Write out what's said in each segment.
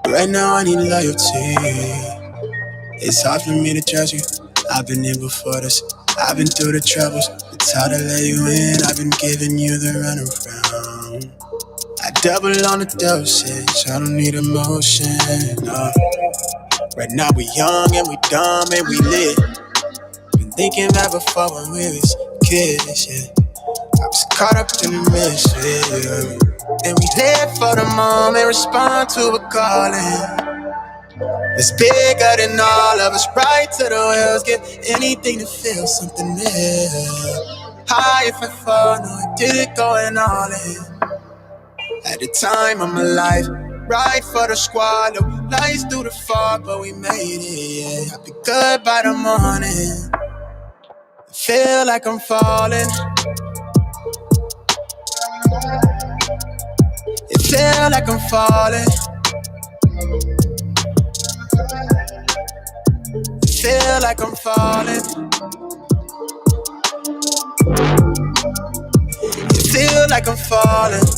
Right now I need loyalty. It's hard for me to trust you. I've been here before this. I've been through the troubles. It's hard to let you in. I've been giving you the runaround. I double on the dosage. I don't need emotion. No. Right now we young and we dumb and we lit. Been thinking back before when we was kids, yeah. I was caught up in the mystery, yeah. And we live for the moment, respond to a calling. It's bigger than all of us, right to the wheels. Give anything to feel something new. High if I fall, no, I did it going all in. At the time of my life, right for the squad. No lights through the fog, but we made it, yeah. I'll be good by the morning. I feel like I'm falling. It feel like I'm falling. It feel like I'm falling. It feel like I'm falling.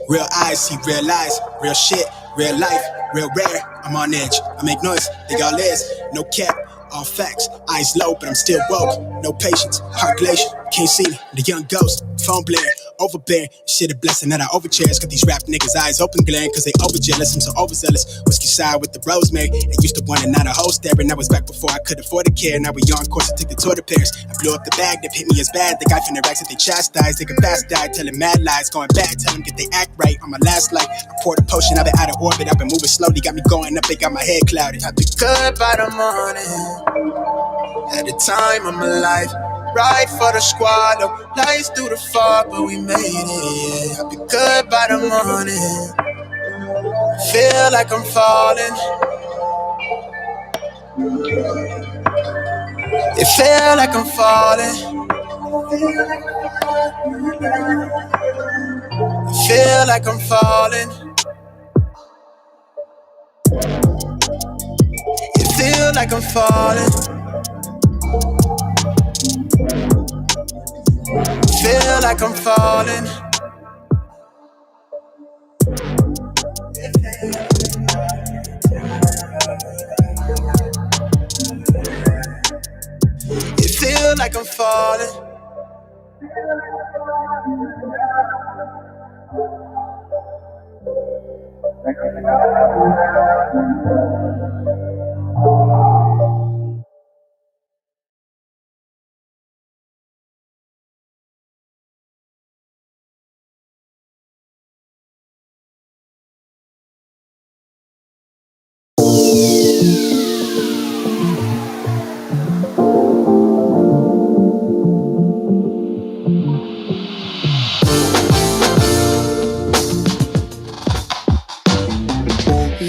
Real eyes see real eyes, real shit, real life, real rare. I'm on edge, I make noise, they all is, no cap, all facts. Eyes low, but I'm still woke. No patience, heart glacier, can't see me, the young ghost, phone blaring, overbearing. Shit a blessing that I overcherish. Got these rap niggas eyes open glaring, cause they overjealous. I'm so overzealous. Whiskey side with the rosemary. I used to want it, not a whole staring. I was back before I could afford to care. Now we on course, I took the tour to Paris. I blew up the bag, that hit me as bad. The guy from the racks that they chastised. They can fast die, telling mad lies. Going bad, tell them get they act right. On my last light, I poured a potion, I've been out of orbit. I've been moving slowly, got me going up, they got my head clouded. I'll be good by the morning. At the time of my life, right for the squad. No lights through the fog, but we made it, yeah. I'll be good by the morning. Feel like I'm falling. It feel like I'm falling. It feel like I'm falling. It feel like I'm falling. Feel like I'm falling. It feel like I'm falling.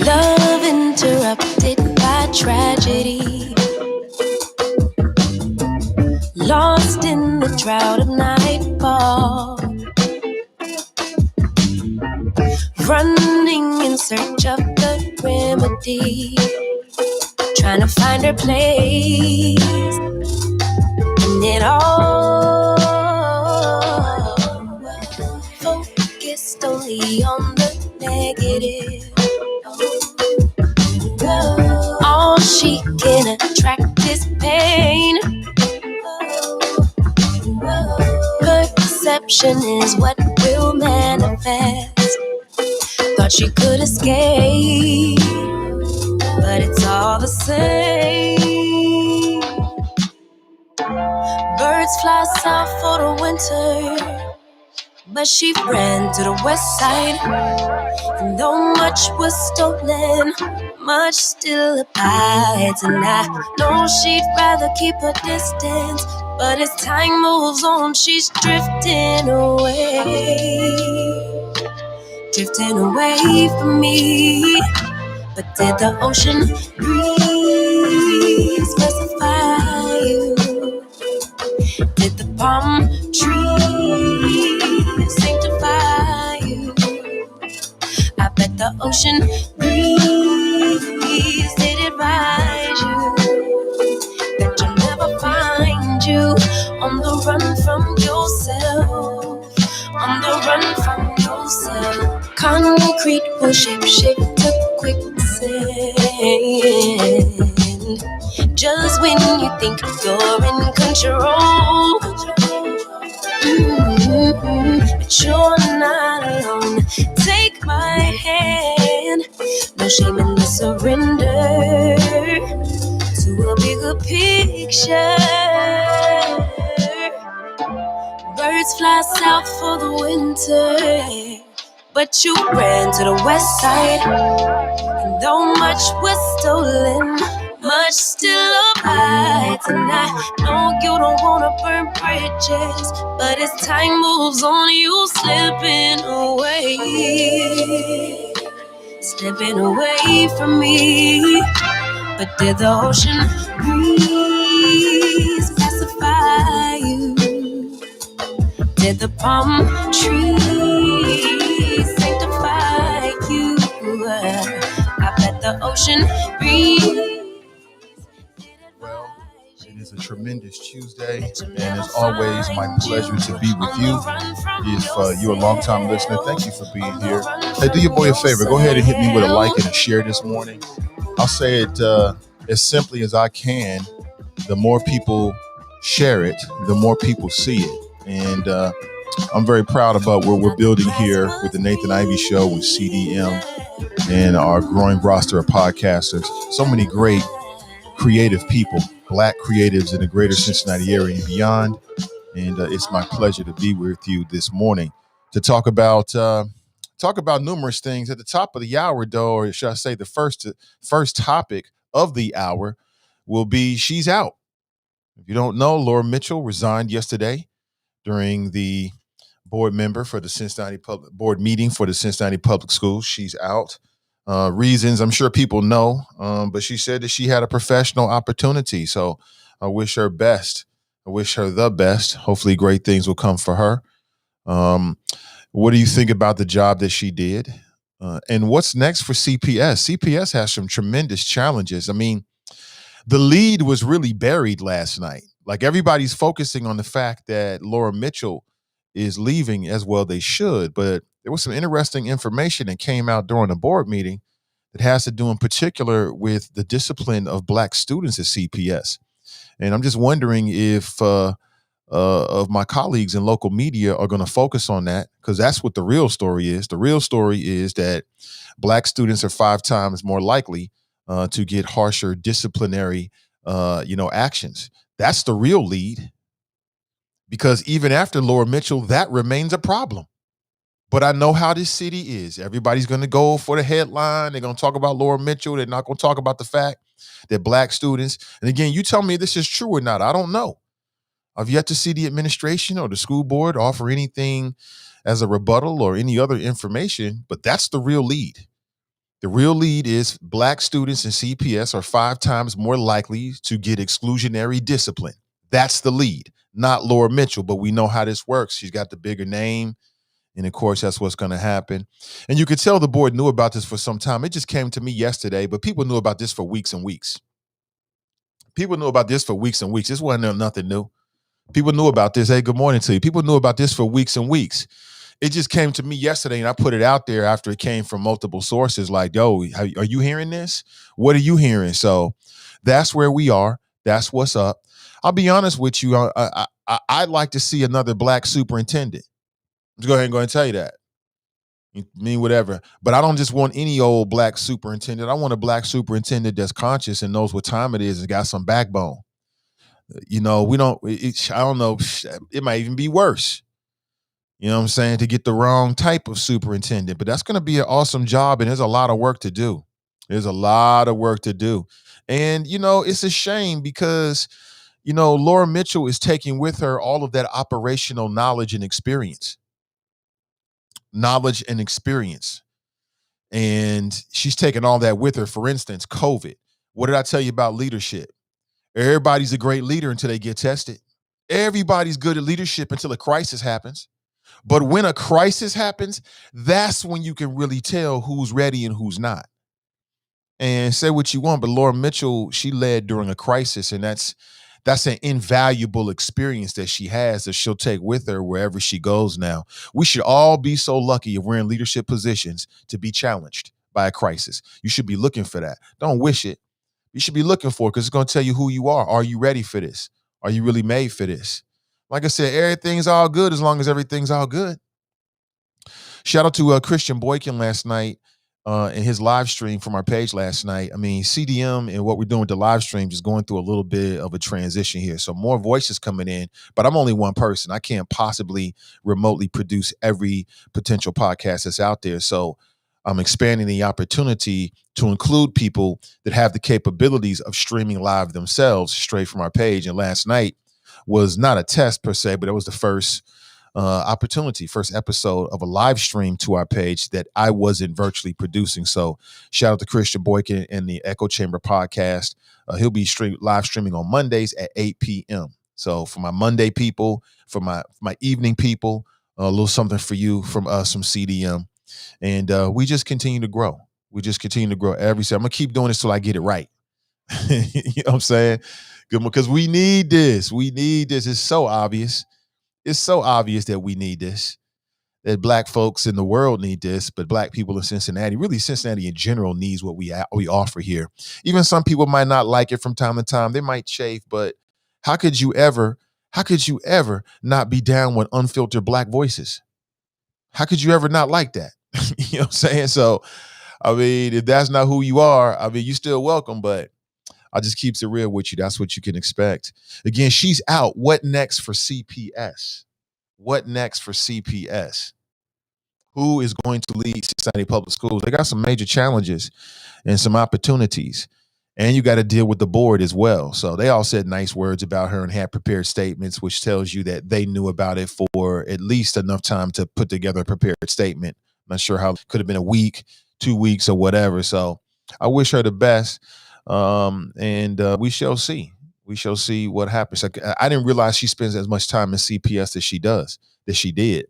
Love interrupted by tragedy, lost in the drought of nightfall, running in search of the remedy, trying to find her place, and it all focused only on the negative. All she can attract is pain. Perception is what will manifest. Thought she could escape, but it's all the same. Birds fly south for the winter, but she ran to the west side. And though much was stolen, much still abides. And I know she'd rather keep her distance, but as time moves on, she's drifting away. Drifting away from me. But did the ocean breeze specify you? Did the palm trees sanctify you? I bet the ocean breeze did advise you that you'll never find you on the run from yourself, from your cell. Concrete will shape to quicksand. Just when you think you're in control, but you're not alone. Take my hand, no shame in the surrender to a bigger picture. Birds fly south for the winter, but you ran to the west side. And though much was stolen, much still abides. And I know you don't wanna burn bridges, but as time moves on, you slipping away from me. But did the ocean breeze pacify you? Did the palm trees sanctify you? I bet the ocean breeze. Well, it is a tremendous Tuesday, and as always, my pleasure to be with you. If you're a long-time listener, thank you for being here. Hey, do your boy a favor. Go ahead and hit me with a like and a share this morning. I'll say it as simply as I can. The more people share it, the more people see it. And I'm very proud about what we're building here with the Nathan Ivey Show, with CDM, and our growing roster of podcasters. So many great creative people, Black creatives in the greater Cincinnati area and beyond. And it's my pleasure to be with you this morning to talk about numerous things. At the top of the hour, though, or should I say the first topic of the hour will be she's out. If you don't know, Laura Mitchell resigned yesterday during the board meeting for the Cincinnati Public Schools. She's out. Reasons I'm sure people know, but she said that she had a professional opportunity. So I wish her best. I wish her the best. Hopefully great things will come for her. What do you think about the job that she did? And what's next for CPS? CPS has some tremendous challenges. I mean, the lead was really buried last night. Like, everybody's focusing on the fact that Laura Mitchell is leaving, as well they should. But there was some interesting information that came out during the board meeting that has to do in particular with the discipline of Black students at CPS. And I'm just wondering if of my colleagues in local media are going to focus on that, because that's what the real story is. The real story is that Black students are 5 times more likely to get harsher disciplinary actions. That's the real lead, because even after Laura Mitchell, that remains a problem. But I know how this city is. Everybody's going to go for the headline. They're going to talk about Laura Mitchell. They're not going to talk about the fact that Black students, and again, you tell me if this is true or not. I don't know. I've yet to see the administration or the school board offer anything as a rebuttal or any other information, but that's the real lead. The real lead is Black students in CPS are 5 times more likely to get exclusionary discipline. That's the lead, not Laura Mitchell, but we know how this works. She's got the bigger name, and of course, that's what's going to happen. And you could tell the board knew about this for some time. It just came to me yesterday, but people knew about this for weeks and weeks. People knew about this for weeks and weeks. This wasn't nothing new. People knew about this. Hey, good morning to you. People knew about this for weeks and weeks. It just came to me yesterday, and I put it out there after it came from multiple sources like, yo, are you hearing this? What are you hearing? So that's where we are. That's what's up. I'll be honest with you. I'd like to see another Black superintendent. Let's go ahead and go and tell you that. You mean whatever. But I don't just want any old Black superintendent. I want a Black superintendent that's conscious and knows what time it is and got some backbone. I don't know. It might even be worse. You know what I'm saying? To get the wrong type of superintendent. But that's going to be an awesome job, and there's a lot of work to do. There's a lot of work to do. And, it's a shame because, Laura Mitchell is taking with her all of that operational knowledge and experience. And she's taking all that with her. For instance, COVID. What did I tell you about leadership? Everybody's a great leader until they get tested. Everybody's good at leadership until a crisis happens. But when a crisis happens, that's when you can really tell who's ready and who's not. And say what you want, but Laura Mitchell, she led during a crisis, and that's That's an invaluable experience that she has that she'll take with her wherever she goes now. We should all be so lucky if we're in leadership positions to be challenged by a crisis. You should be looking for that. Don't wish it. You should be looking for it because it's going to tell you who you are. Are you ready for this? Are you really made for this? Like I said, everything's all good as long as everything's all good. Shout out to Christian Boykin last night in his live stream from our page last night. I mean, CDM and what we're doing with the live stream is going through a little bit of a transition here. So more voices coming in, but I'm only one person. I can't possibly remotely produce every potential podcast that's out there. So I'm expanding the opportunity to include people that have the capabilities of streaming live themselves straight from our page. And last night was not a test per se, but it was the first first episode of a live stream to our page that I wasn't virtually producing. So shout out to Christian Boykin and the Echo Chamber podcast. He'll be live streaming on Mondays at 8 p.m. So for my Monday people, for my evening people, a little something for you from us from CDM. And we just continue to grow. We just continue to grow every day. I'm going to keep doing this till I get it right. You know what I'm saying? Because we need this. We need this. It's so obvious. It's so obvious that we need this, that black folks in the world need this, but black people in Cincinnati, really Cincinnati in general, needs what we offer here. Even some people might not like it from time to time. They might chafe, but how could you ever not be down with unfiltered black voices? How could you ever not like that? You know what I'm saying? So, I mean, if that's not who you are, I mean, you're still welcome, but I just keeps it real with you. That's what you can expect. Again, she's out. What next for CPS? What next for CPS? Who is going to lead Cincinnati Public Schools? They got some major challenges and some opportunities. And you got to deal with the board as well. So they all said nice words about her and had prepared statements, which tells you that they knew about it for at least enough time to put together a prepared statement. I'm not sure how it could have been a week, 2 weeks, or whatever. So I wish her the best. And we shall see. We shall see what happens. I didn't realize she spends as much time in CPS as she did.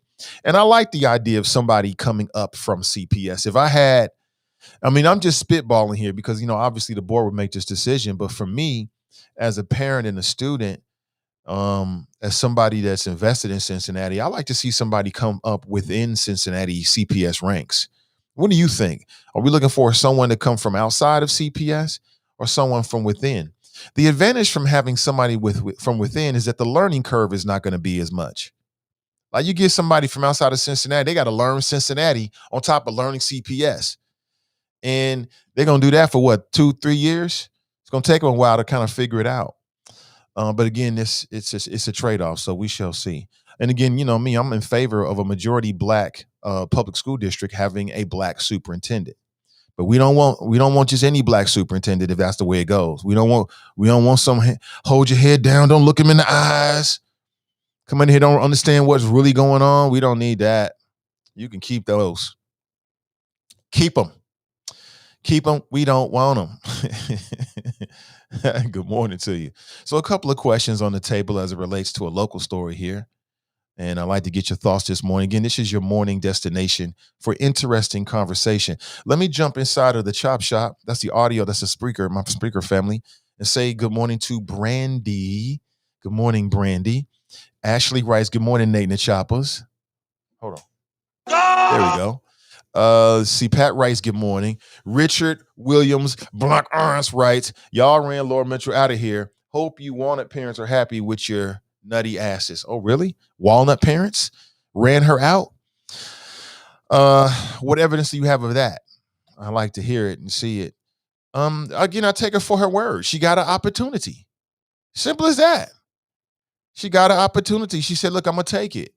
And I like the idea of somebody coming up from CPS. I'm just spitballing here because, obviously the board would make this decision. But for me, as a parent and a student, as somebody that's invested in Cincinnati, I like to see somebody come up within Cincinnati CPS ranks. What do you think? Are we looking for someone to come from outside of CPS or someone from within? The advantage from having somebody from within is that the learning curve is not going to be as much. Like you get somebody from outside of Cincinnati, they got to learn Cincinnati on top of learning CPS. And they're going to do that for what, 2-3 years? It's going to take them a while to kind of figure it out. But again, it's a trade-off, so we shall see. And again, me, I'm in favor of a majority black public school district having a black superintendent. But we don't want just any black superintendent if that's the way it goes. We don't want some hold your head down, don't look him in the eyes. Come in here, don't understand what's really going on. We don't need that. You can keep those. Keep them. Keep them. We don't want them. Good morning to you. So a couple of questions on the table as it relates to a local story here. And I'd like to get your thoughts this morning. Again, this is your morning destination for interesting conversation. Let me jump inside of the chop shop. That's the audio. That's my Spreaker family. And say good morning to Brandy. Good morning, Brandy. Ashley writes, good morning, Nate and the Choppers. Hold on. There we go. See, Pat writes, good morning. Richard Williams, Block Arns writes, y'all ran Laura Mitchell out of here. Hope you wanted parents are happy with your nutty asses. Oh, really? Walnut parents ran her out? What evidence do you have of that? I like to hear it and see it. Again, I take her for her word. She got an opportunity. Simple as that. She got an opportunity. She said, look, I'm going to take it.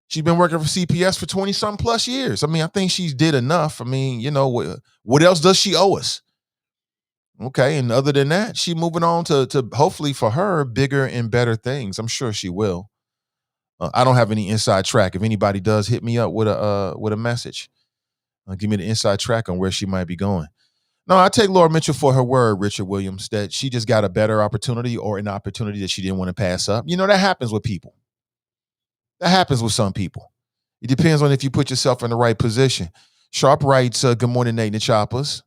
She's been working for CPS for 20-something plus years. I think she did enough. What else does she owe us? Okay, and other than that, she's moving on to hopefully for her bigger and better things. I'm sure she will. I don't have any inside track. If anybody does, hit me up with a message. Give me the inside track on where she might be going. No, I take Laura Mitchell for her word, Richard Williams, that she just got a better opportunity or an opportunity that she didn't want to pass up. That happens with people. That happens with some people. It depends on if you put yourself in the right position. Sharp writes, good morning, Nate and the Choppers.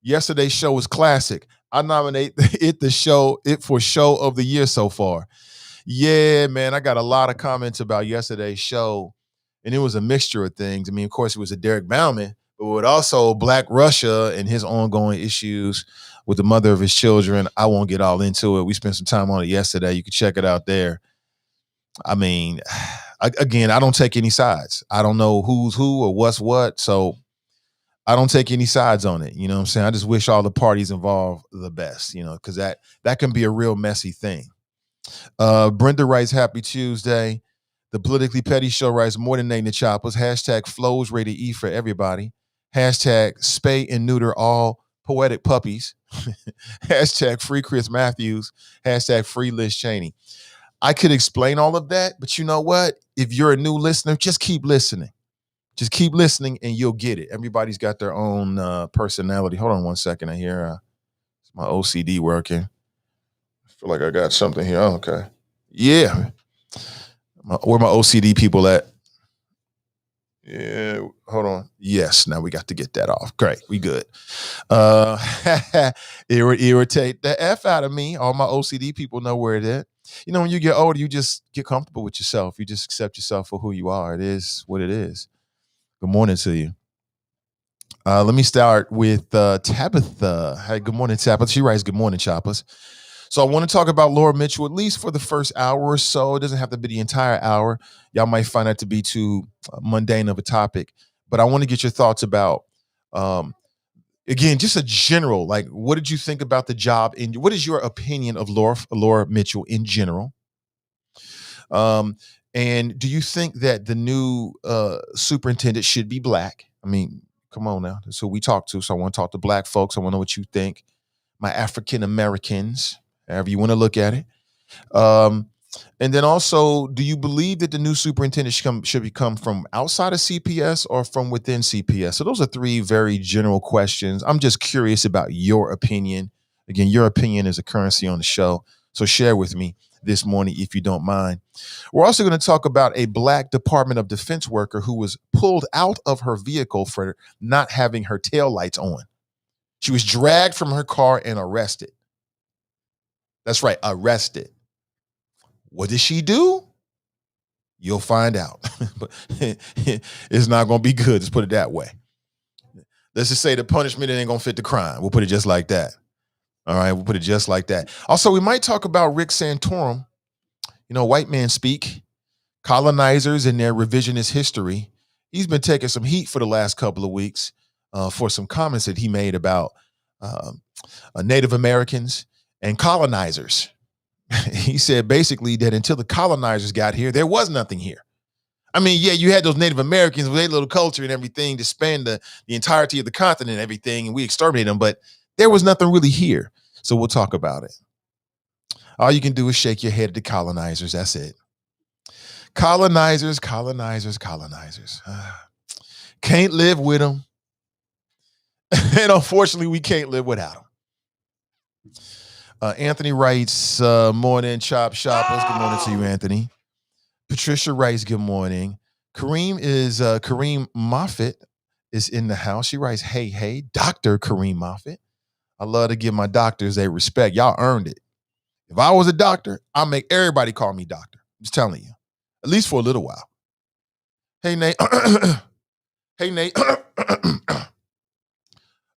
Yesterday's show was classic. I nominate it for show of the year so far. Yeah, man, I got a lot of comments about yesterday's show, and it was a mixture of things. I mean, of course, it was a Derek Bauman, but with also Black Russia and his ongoing issues with the mother of his children. I won't get all into it. We spent some time on it yesterday. You can check it out there. I mean, again, I don't take any sides. I don't know who's who or what's what, so I don't take any sides on it. You know what I'm saying? I just wish all the parties involved the best, because that can be a real messy thing. Brenda writes, happy Tuesday. The Politically Petty Show writes, more than the choppers. Hashtag flows rated E for everybody. Hashtag spay and neuter all poetic puppies. Hashtag free Chris Matthews. Hashtag free Liz Cheney. I could explain all of that, but you know what? If you're a new listener, just keep listening. Just keep listening and you'll get it. Everybody's got their own personality. Hold on one second. I hear my OCD working. I feel like I got something here. Oh, okay. Yeah. Where my OCD people at? Yeah, hold on. Yes, now we got to get that off. Great, we good. Irritate the F out of me. All my OCD people know where it is. When you get older, you just get comfortable with yourself. You just accept yourself for who you are. It is what it is. Good morning to you. Let me start with Tabitha. Hey, good morning, Tabitha. She writes, good morning, choppers. So I want to talk about Laura Mitchell, at least for the first hour or so. It doesn't have to be the entire hour. Y'all might find that to be too mundane of a topic. But I want to get your thoughts about, again, just a general, like, what did you think about the job? And what is your opinion of Laura Mitchell in general? And do you think that the new superintendent should be Black? I mean, come on now. That's who we talk to. So I want to talk to Black folks. I want to know what you think. My African Americans, however you want to look at it. And then also, do you believe that the new superintendent should come from outside of CPS or from within CPS? So those are three very general questions. I'm just curious about your opinion. Again, your opinion is a currency on the show. So share with me this morning if you don't mind. We're also going to talk about a Black Department of Defense worker who was pulled out of her vehicle for not having her taillights on. She was dragged from her car and arrested. That's right, arrested. What did she do? You'll find out. But it's not going to be good. Let's put it that way. Let's just say the punishment ain't going to fit the crime. We'll put it just like that. All right, we'll put it just like that. Also, we might talk about Rick Santorum. White man speak, colonizers and their revisionist history. He's been taking some heat for the last couple of weeks for some comments that he made about Native Americans and colonizers. He said basically that until the colonizers got here, there was nothing here. I mean, yeah, you had those Native Americans with their little culture and everything to span the entirety of the continent and everything, and we exterminated them, but there was nothing really here. So we'll talk about it. All you can do is shake your head at the colonizers. That's it. Colonizers. Can't live with them. And unfortunately, we can't live without them. Anthony writes, morning, Chop Shoppers. Good morning to you, Anthony. Patricia writes, good morning. Kareem Moffitt is in the house. She writes, hey, Dr. Kareem Moffitt. I love to give my doctors a respect. Y'all earned it. If I was a doctor, I'd make everybody call me doctor. I'm just telling you. At least for a little while. Hey, Nate. Hey, Nate.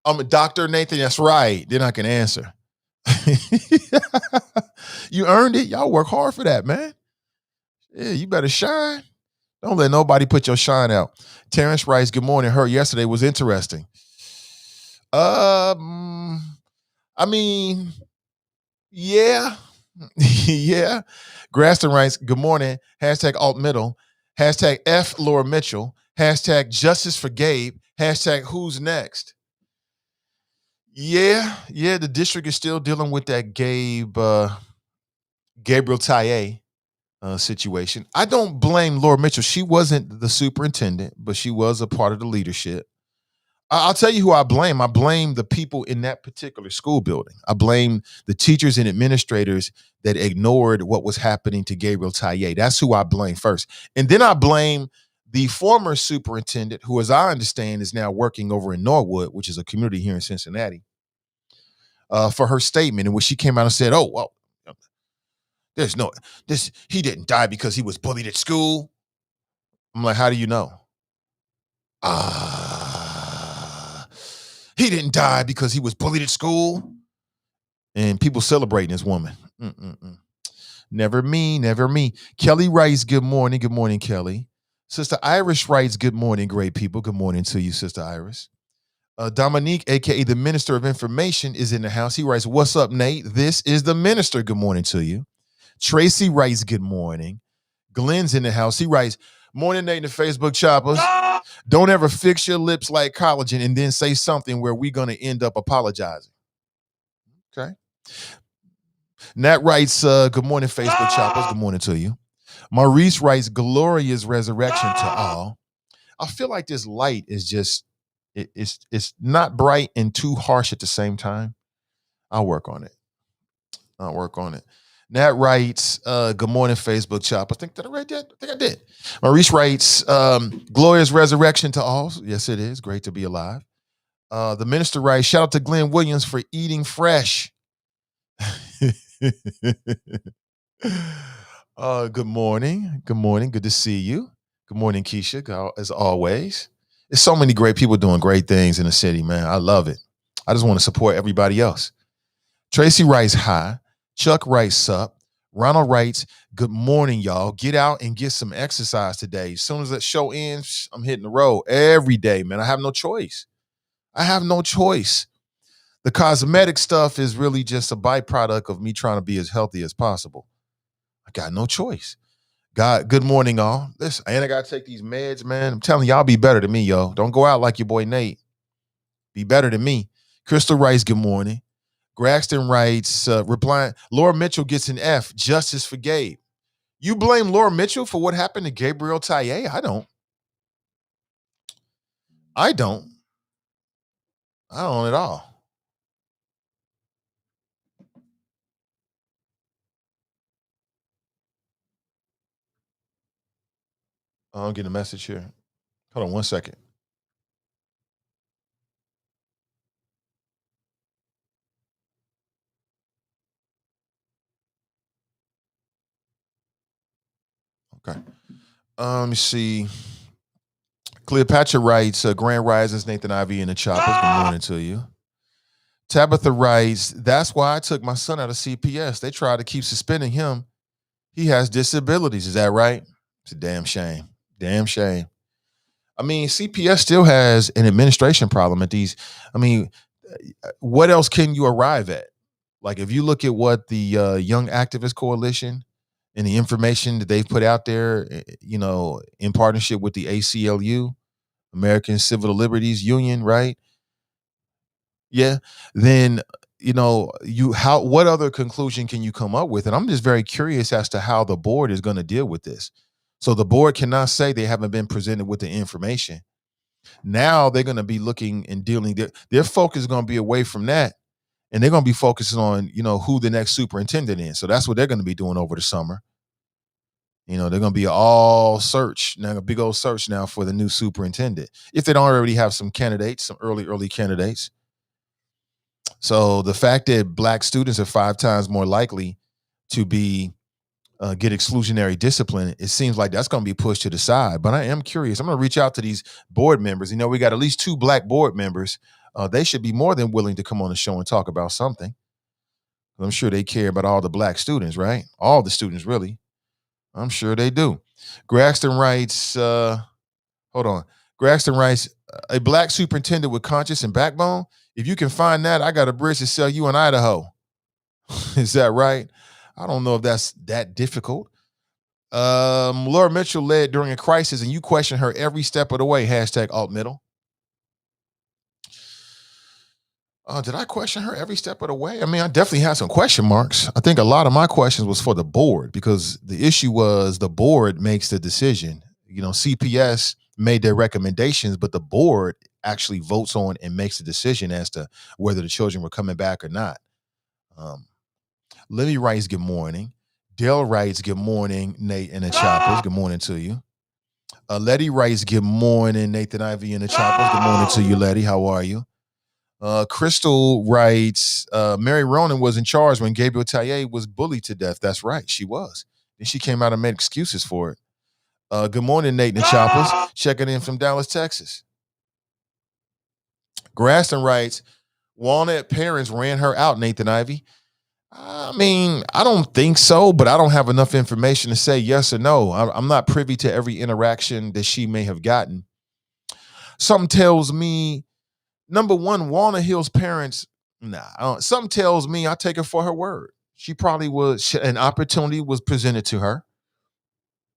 I'm a doctor, Nathan. That's right. Then I can answer. You earned it. Y'all work hard for that, man. Yeah, you better shine. Don't let nobody put your shine out. Terrence writes, good morning. Her yesterday was interesting. I mean, yeah. Yeah. Graston writes, good morning. Hashtag alt middle. Hashtag F Laura Mitchell. Hashtag justice for Gabe. Hashtag who's next. Yeah. The district is still dealing with that Gabriel Taye situation. I don't blame Laura Mitchell. She wasn't the superintendent, but she was a part of the leadership. I'll tell you who I blame. I blame the people in that particular school building. I blame the teachers and administrators that ignored what was happening to Gabriel Taye. That's who I blame first. And then I blame the former superintendent, who, as I understand, is now working over in Norwood, which is a community here in Cincinnati. for her statement in which she came out and said, "Oh, well, he didn't die because he was bullied at school." I'm like, how do you know? He didn't die because he was bullied at school. And people celebrating this woman. Never me, never me. Kelly writes, good morning. Good morning, Kelly. Sister Iris writes, good morning, great people. Good morning to you, Sister Iris. Dominique, a.k.a. the Minister of Information, is in the house. He writes, what's up, Nate? This is the Minister. Good morning to you. Tracy writes, good morning. Glenn's in the house. He writes, morning, Nate, and the Facebook choppers. Don't ever fix your lips like collagen and then say something where we're going to end up apologizing. Okay. Nat writes, good morning, Facebook choppers. Good morning to you. Maurice writes, glorious resurrection to all. I feel like this light is just, it's not bright and too harsh at the same time. I'll work on it. Nat writes, good morning, Facebook choppers. I think that I read that. I think I did. Maurice writes, glorious resurrection to all. Yes, it is. Great to be alive. The minister writes, shout out to Glenn Williams for eating fresh. Good morning. Good morning. Good to see you. Good morning, Keisha, as always. There's so many great people doing great things in the city, man. I love it. I just want to support everybody else. Tracy writes, hi. Chuck writes, sup. Ronald writes, good morning, y'all. Get out and get some exercise today. As soon as that show ends, I'm hitting the road every day, man. I have no choice. The cosmetic stuff is really just a byproduct of me trying to be as healthy as possible. I got no choice. God, good morning, all. Listen, and I got to take these meds, man. I'm telling y'all, be better than me, yo. Don't go out like your boy Nate. Be better than me. Crystal writes, good morning. Braxton writes, replying, Laura Mitchell gets an F. Justice for Gabe. You blame Laura Mitchell for what happened to Gabriel Taye? I don't at all. I'm getting a message here. Hold on 1 second. Okay. Let me see. Cleopatra writes, Grand Risings, Nathan Ivy and the Choppers. Good morning to you. Tabitha writes, that's why I took my son out of CPS. They tried to keep suspending him. He has disabilities. Is that right? It's a damn shame. Damn shame. I mean, CPS still has an administration problem at these. I mean, what else can you arrive at? Like, if you look at what the Young Activist Coalition and the information that they've put out there, in partnership with the ACLU, American Civil Liberties Union, right? Yeah. Then, what other conclusion can you come up with? And I'm just very curious as to how the board is going to deal with this. So the board cannot say they haven't been presented with the information. Now they're going to be looking and dealing. Their focus is going to be away from that. And they're going to be focusing on, who the next superintendent is. So that's what they're going to be doing over the summer. They're going to be all search now, a big old search now for the new superintendent. If they don't already have some candidates, some early candidates. So the fact that Black students are 5 times more likely to be get exclusionary discipline, it seems like that's going to be pushed to the side. But I am curious. I'm going to reach out to these board members. We got at least 2 Black board members. They should be more than willing to come on the show and talk about something. I'm sure they care about all the Black students, right? All the students, really. I'm sure they do. Braxton writes, Braxton writes, a Black superintendent with conscience and backbone. If you can find that, I got a bridge to sell you in Idaho. Is that right? I don't know if that's that difficult. Laura Mitchell led during a crisis and you question her every step of the way. #altmiddle. Did I question her every step of the way? I mean, I definitely had some question marks. I think a lot of my questions was for the board because the issue was the board makes the decision. CPS made their recommendations, but the board actually votes on and makes a decision as to whether the children were coming back or not. Libby writes, good morning. Dale writes, good morning, Nate and the Choppers. Good morning to you. Letty writes, good morning, Nathan Ivy and the Choppers. Good morning to you, Letty. How are you? Crystal writes, Mary Ronan was in charge when Gabriel Taye was bullied to death. That's right, she was. And she came out and made excuses for it. Good morning, Nate and the Choppers. Checking in from Dallas, Texas. Graston writes, Walnut parents ran her out, Nathan Ivy. I mean, I don't think so, but I don't have enough information to say yes or no. I'm not privy to every interaction that she may have gotten. Something tells me, number one, Walnut Hill's parents, something tells me I take her for her word. She probably was, an opportunity was presented to her.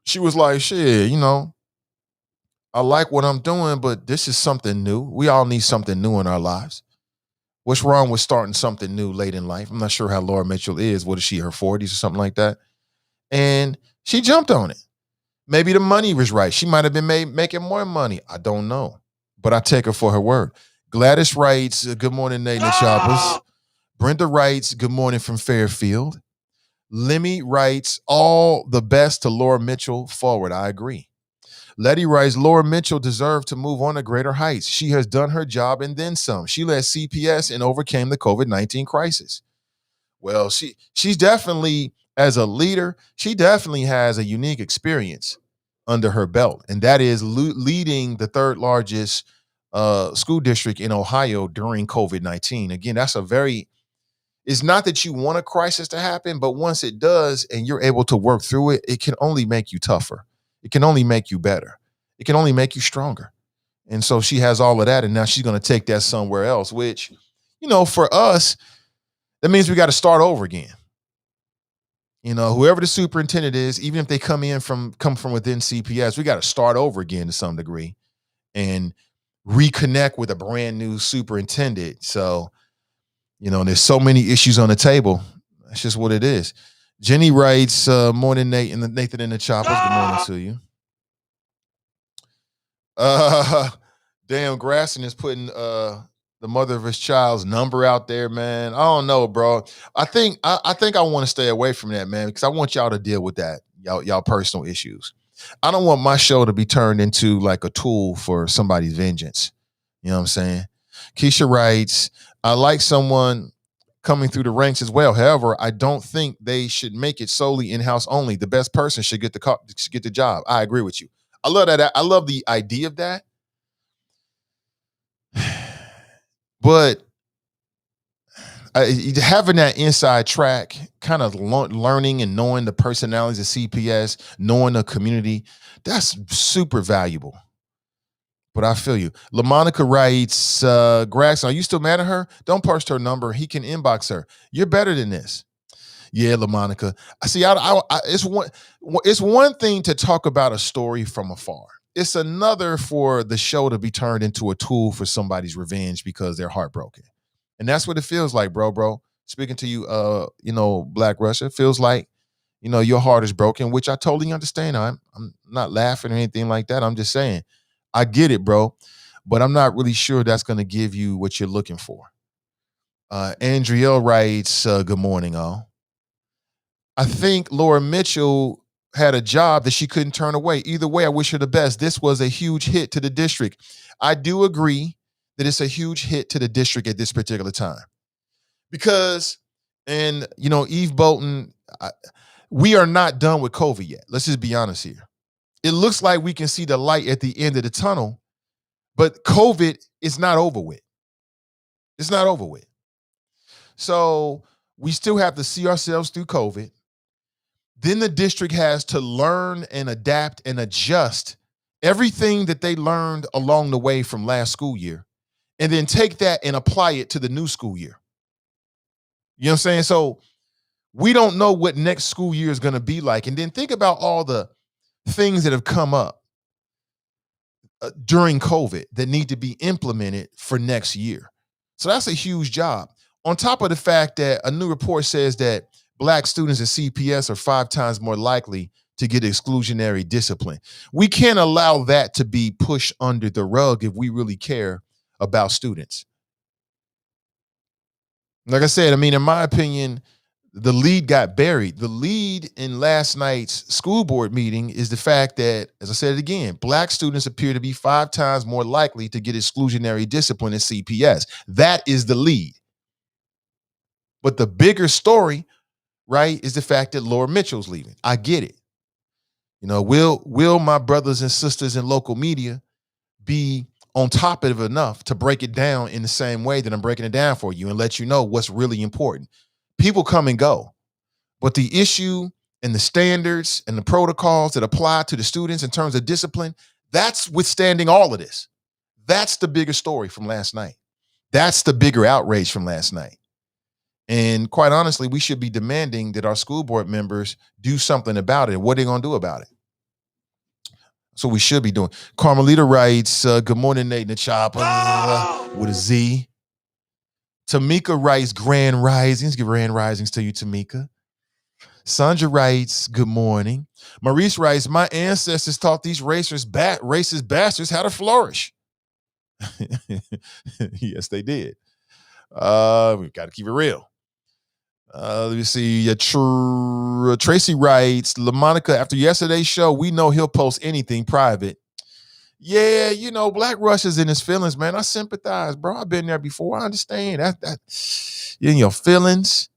She was like, shit, I like what I'm doing, but this is something new. We all need something new in our lives. What's wrong with starting something new late in life? I'm not sure how Laura Mitchell is. What is she, her 40s or something like that? And she jumped on it. Maybe the money was right. She might have been making more money. I don't know. But I take her for her word. Gladys writes, good morning, Nate and the Choppers. Brenda writes, good morning from Fairfield. Lemmy writes, all the best to Laura Mitchell forward. I agree. Letty writes, Laura Mitchell deserved to move on to greater heights. She has done her job and then some. She led CPS and overcame the COVID-19 crisis. Well, she's definitely, as a leader, she definitely has a unique experience under her belt, and that is leading the third largest school district in Ohio during COVID-19. Again, it's not that you want a crisis to happen, but once it does and you're able to work through it, it can only make you tougher. It can only make you better. It can only make you stronger. And so she has all of that, and now she's going to take that somewhere else, which, for us, that means we got to start over again. Whoever the superintendent is, even if they come from within CPS, we got to start over again to some degree and reconnect with a brand new superintendent. So, there's so many issues on the table. That's just what it is. Jenny writes, morning, Nate and Nathan and the Choppers. Good morning to you. Damn, Grasson is putting the mother of his child's number out there, man. I don't know, bro. I think I want to stay away from that, man, because I want y'all to deal with that, y'all personal issues. I don't want my show to be turned into like a tool for somebody's vengeance. You know what I'm saying? Keisha writes, I like someone coming through the ranks as well. However, I don't think they should make it solely in-house only. The best person should get the job. I agree with you. I love that. I love the idea of that. But having that inside track, kind of learning and knowing the personalities of CPS, knowing the community, that's super valuable. But I feel you. LaMonica writes, Grax, are you still mad at her? Don't post her number. He can inbox her. You're better than this. Yeah, LaMonica. See, it's one thing to talk about a story from afar. It's another for the show to be turned into a tool for somebody's revenge because they're heartbroken. And that's what it feels like, bro. Speaking to you, Black Russia, it feels like, your heart is broken, which I totally understand. I'm not laughing or anything like that. I'm just saying, I get it, bro. But I'm not really sure that's going to give you what you're looking for. Andriel writes, good morning, all. I think Laura Mitchell had a job that she couldn't turn away. Either way, I wish her the best. This was a huge hit to the district. I do agree that it's a huge hit to the district at this particular time. Because, Eve Bolton, we are not done with COVID yet. Let's just be honest here. It looks like we can see the light at the end of the tunnel, but COVID is not over with. It's not over with. So we still have to see ourselves through COVID. Then the district has to learn and adapt and adjust everything that they learned along the way from last school year, and then take that and apply it to the new school year. You know what I'm saying? So we don't know what next school year is going to be like. And then think about all the things that have come up during COVID that need to be implemented for next year. So that's a huge job. On top of the fact that a new report says that Black students in CPS are 5 times more likely to get exclusionary discipline. We can't allow that to be pushed under the rug if we really care about students. Like I said, in my opinion, The lead got buried. The lead in last night's school board meeting is the fact that, as I said it again, black students appear to be 5 times more likely to get exclusionary discipline in CPS. That is the lead. But the bigger story, right, is the fact that Laura Mitchell's leaving. I get it. You know, will my brothers and sisters in local media be on top of it enough to break it down in the same way that I'm breaking it down for you and let you know what's really important? People come and go, but the issue and the standards and the protocols that apply to the students in terms of discipline, that's withstanding all of this. That's the bigger story from last night. That's the bigger outrage from last night. And quite honestly, we should be demanding that our school board members do something about it. What are they going to do about it? So we should be doing. Carmelita writes, good morning, Nate and the Chopper, with a Z. Tamika writes, grand risings. Grand risings to you, Tamika. Sandra writes, good morning. Maurice writes, my ancestors taught these racist bastards how to flourish. Yes, they did. We've got to keep it real. Let me see. Tracy writes, LaMonica, after yesterday's show, we know he'll post anything private. Yeah, you know, Black Rush is in his feelings, man. I sympathize, bro. I've been there before. I understand. That you're in your feelings.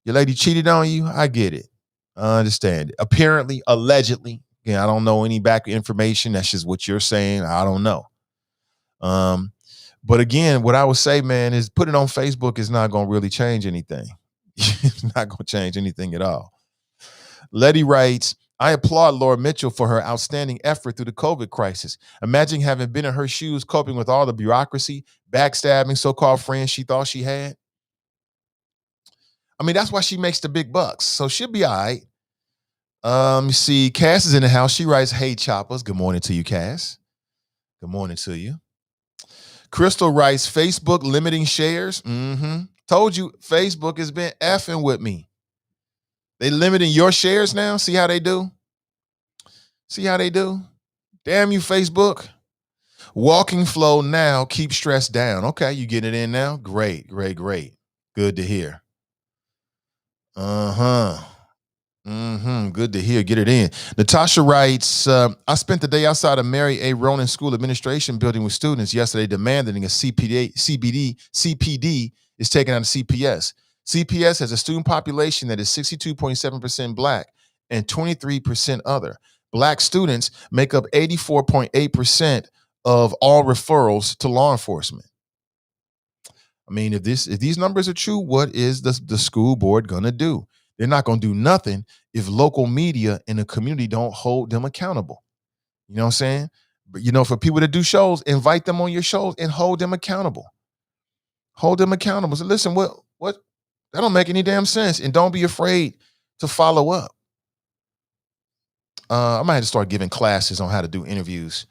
Your lady cheated on you. I get it. I understand it. Apparently, allegedly. Again, I don't know any back information. That's just what you're saying. I don't know. But again, what I would say, man, is put it on Facebook is not going to really change anything. It's not going to change anything at all. Letty writes, I applaud Laura Mitchell for her outstanding effort through the COVID crisis. Imagine having been in her shoes, coping with all the bureaucracy, backstabbing, so-called friends she thought she had. I mean, that's why she makes the big bucks. So she'll be all right. You see, Cass is in the house. She writes, hey, Choppers. Good morning to you, Cass. Good morning to you. Crystal writes, Facebook limiting shares. Told you, Facebook has been effing with me. They limiting your shares now? See how they do? See how they do? Damn you, Facebook. Walking flow now, keep stress down. Okay, you getting it in now? Great. Good to hear. Good to hear. Get it in. Natasha writes, I spent the day outside of Mary A. Ronan School Administration building with students yesterday demanding a CPD is taken out of CPS. CPS has a student population that is 62.7% Black and 23% other. Black students make up 84.8% of all referrals to law enforcement. I mean, if these numbers are true, what is the school board going to do? They're not going to do nothing if local media in the community don't hold them accountable. You know what I'm saying? But, you know, for people to do shows, invite them on your shows and hold them accountable. Hold them accountable. So listen, what? That don't make any damn sense. And don't be afraid to follow up. I might have to start giving classes on how to do interviews.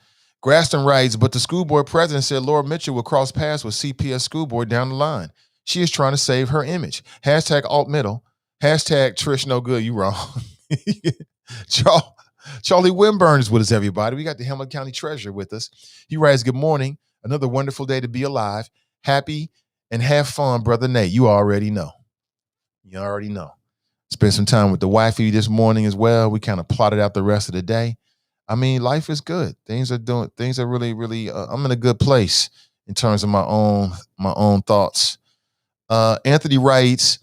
Graston writes, but the school board president said Laura Mitchell will cross paths with CPS school board down the line. She is trying to save her image. Hashtag alt middle. Hashtag Trish no good. You wrong. Charlie Wimburn is with us, everybody. We got the Hamilton County Treasurer with us. He writes, good morning. Another wonderful day to be alive. Happy and have fun, brother Nate. You already know. You already know. Spent some time with the wifey this morning as well. We kind of plotted out the rest of the day. I mean, life is good. Things are really, really, I'm in a good place in terms of my own thoughts. Anthony writes,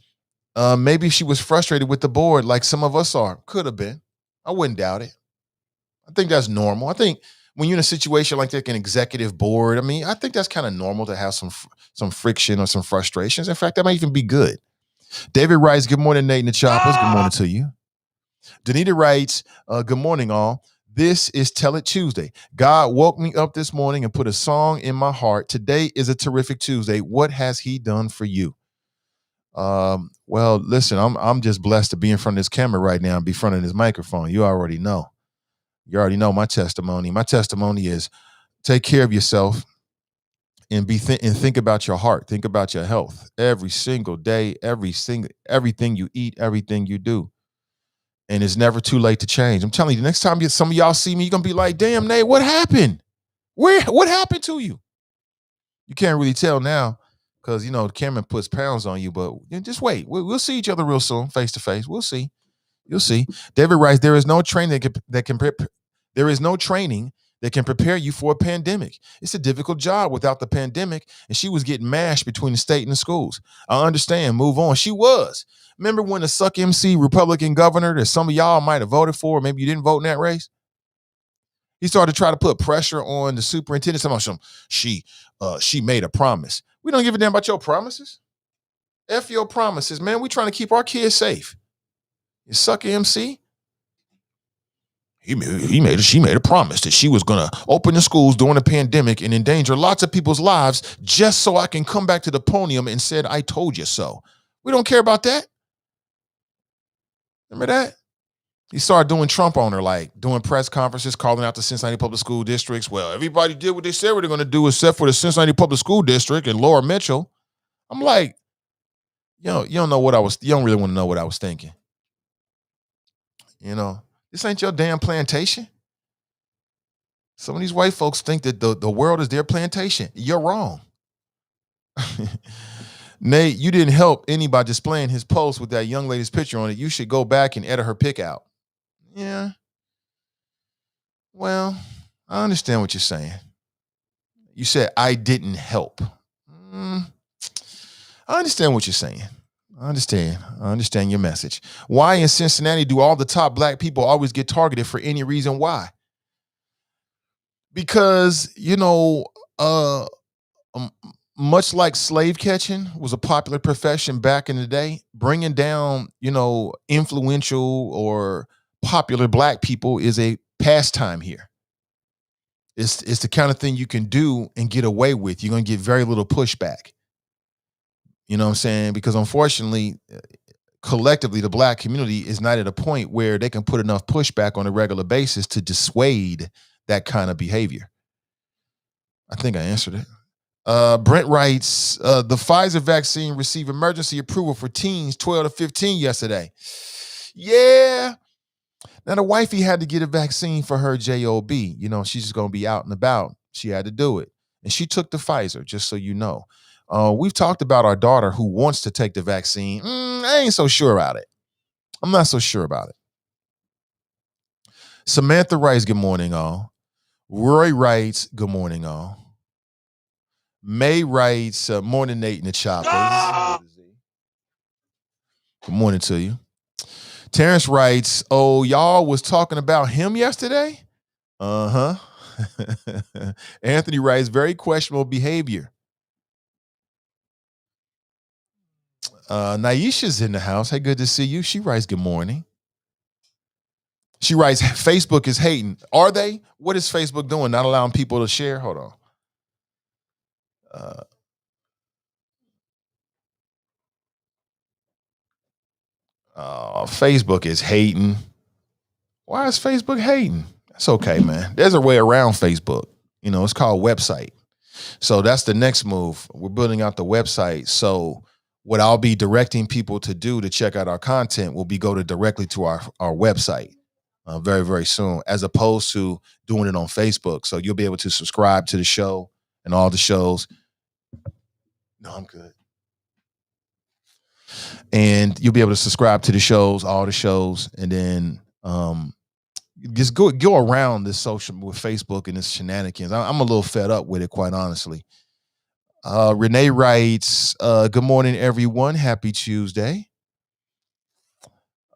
maybe she was frustrated with the board like some of us are. Could have been. I wouldn't doubt it. I think that's normal. I think when you're in a situation like an executive board, I mean, I think that's kind of normal to have some friction or some frustrations. In fact, that might even be good. David writes, good morning, Nate and the Choppers. Good morning to you. Danita writes, good morning, all. This is Tell It Tuesday. God woke me up this morning and put a song in my heart. Today is a terrific Tuesday. What has he done for you? Well, listen, I'm just blessed to be in front of this camera right now and be in front of this microphone. You already know. You already know my testimony. My testimony is take care of yourself and think about your heart. Think about your health every single day, everything you eat, everything you do. And it's never too late to change. I'm telling you, the next time some of y'all see me, you're going to be like, damn, Nate, what happened? What happened to you? You can't really tell now because Cameron puts pounds on you. But just wait. We'll see each other real soon, face to face. We'll see. You'll see. David writes, there is no training there is no training that can prepare you for a pandemic. It's a difficult job without the pandemic, and she was getting mashed between the state and the schools. I understand. Move on. She was. Remember when the Suck MC Republican governor that some of y'all might have voted for, or maybe you didn't vote in that race? He started to try to put pressure on the superintendent. About she made a promise. We don't give a damn about your promises. F your promises, man. We trying to keep our kids safe. You sucker MC. She made a promise that she was gonna open the schools during the pandemic and endanger lots of people's lives just so I can come back to the podium and said, I told you so. We don't care about that. Remember that? He started doing Trump on her, like doing press conferences, calling out the Cincinnati public school districts. Well, everybody did what they said they're gonna do except for the Cincinnati public school district and Laura Mitchell. I'm like, you don't know what you don't really want to know what I was thinking. This ain't your damn plantation. Some of these white folks think that the world is their plantation. You're wrong. Nate, you didn't help any by displaying his post with that young lady's picture on it. You should go back and edit her pic out. Yeah. Well, I understand what you're saying. You said I didn't help. I understand what you're saying. I understand your message. Why in Cincinnati do all the top black people always get targeted for any reason why? Because, much like slave catching was a popular profession back in the day, bringing down, influential or popular black people is a pastime here. It's the kind of thing you can do and get away with. You're going to get very little pushback. You know what I'm saying? Because unfortunately, collectively, the black community is not at a point where they can put enough pushback on a regular basis to dissuade that kind of behavior. I think I answered it. Brent writes, the Pfizer vaccine received emergency approval for teens 12 to 15 yesterday. Yeah. Now, the wifey had to get a vaccine for her job. She's just going to be out and about. She had to do it. And she took the Pfizer, just so you know. We've talked about our daughter who wants to take the vaccine. I ain't so sure about it. I'm not so sure about it. Samantha writes, good morning, all. Roy writes, good morning, all. May writes, morning, Nate and the Choppers. Good morning to you. Terrence writes, oh, y'all was talking about him yesterday? Uh-huh. Anthony writes, very questionable behavior. Naisha's in the house. Hey, good to see you. She writes, good morning. She writes, Facebook is hating. Are they? What is Facebook doing? Not allowing people to share? Hold on. Facebook is hating. Why is Facebook hating? That's okay, man. There's a way around Facebook. It's called website. So that's the next move. We're building out the website. So what I'll be directing people to do to check out our content will be go directly to our website very, very soon, as opposed to doing it on Facebook. So you'll be able to subscribe to the show and all the shows. No, I'm good. And you'll be able to subscribe to the shows, all the shows, and then just go around this social with Facebook and this shenanigans. I'm a little fed up with it, quite honestly. Renee writes, good morning, everyone. Happy Tuesday.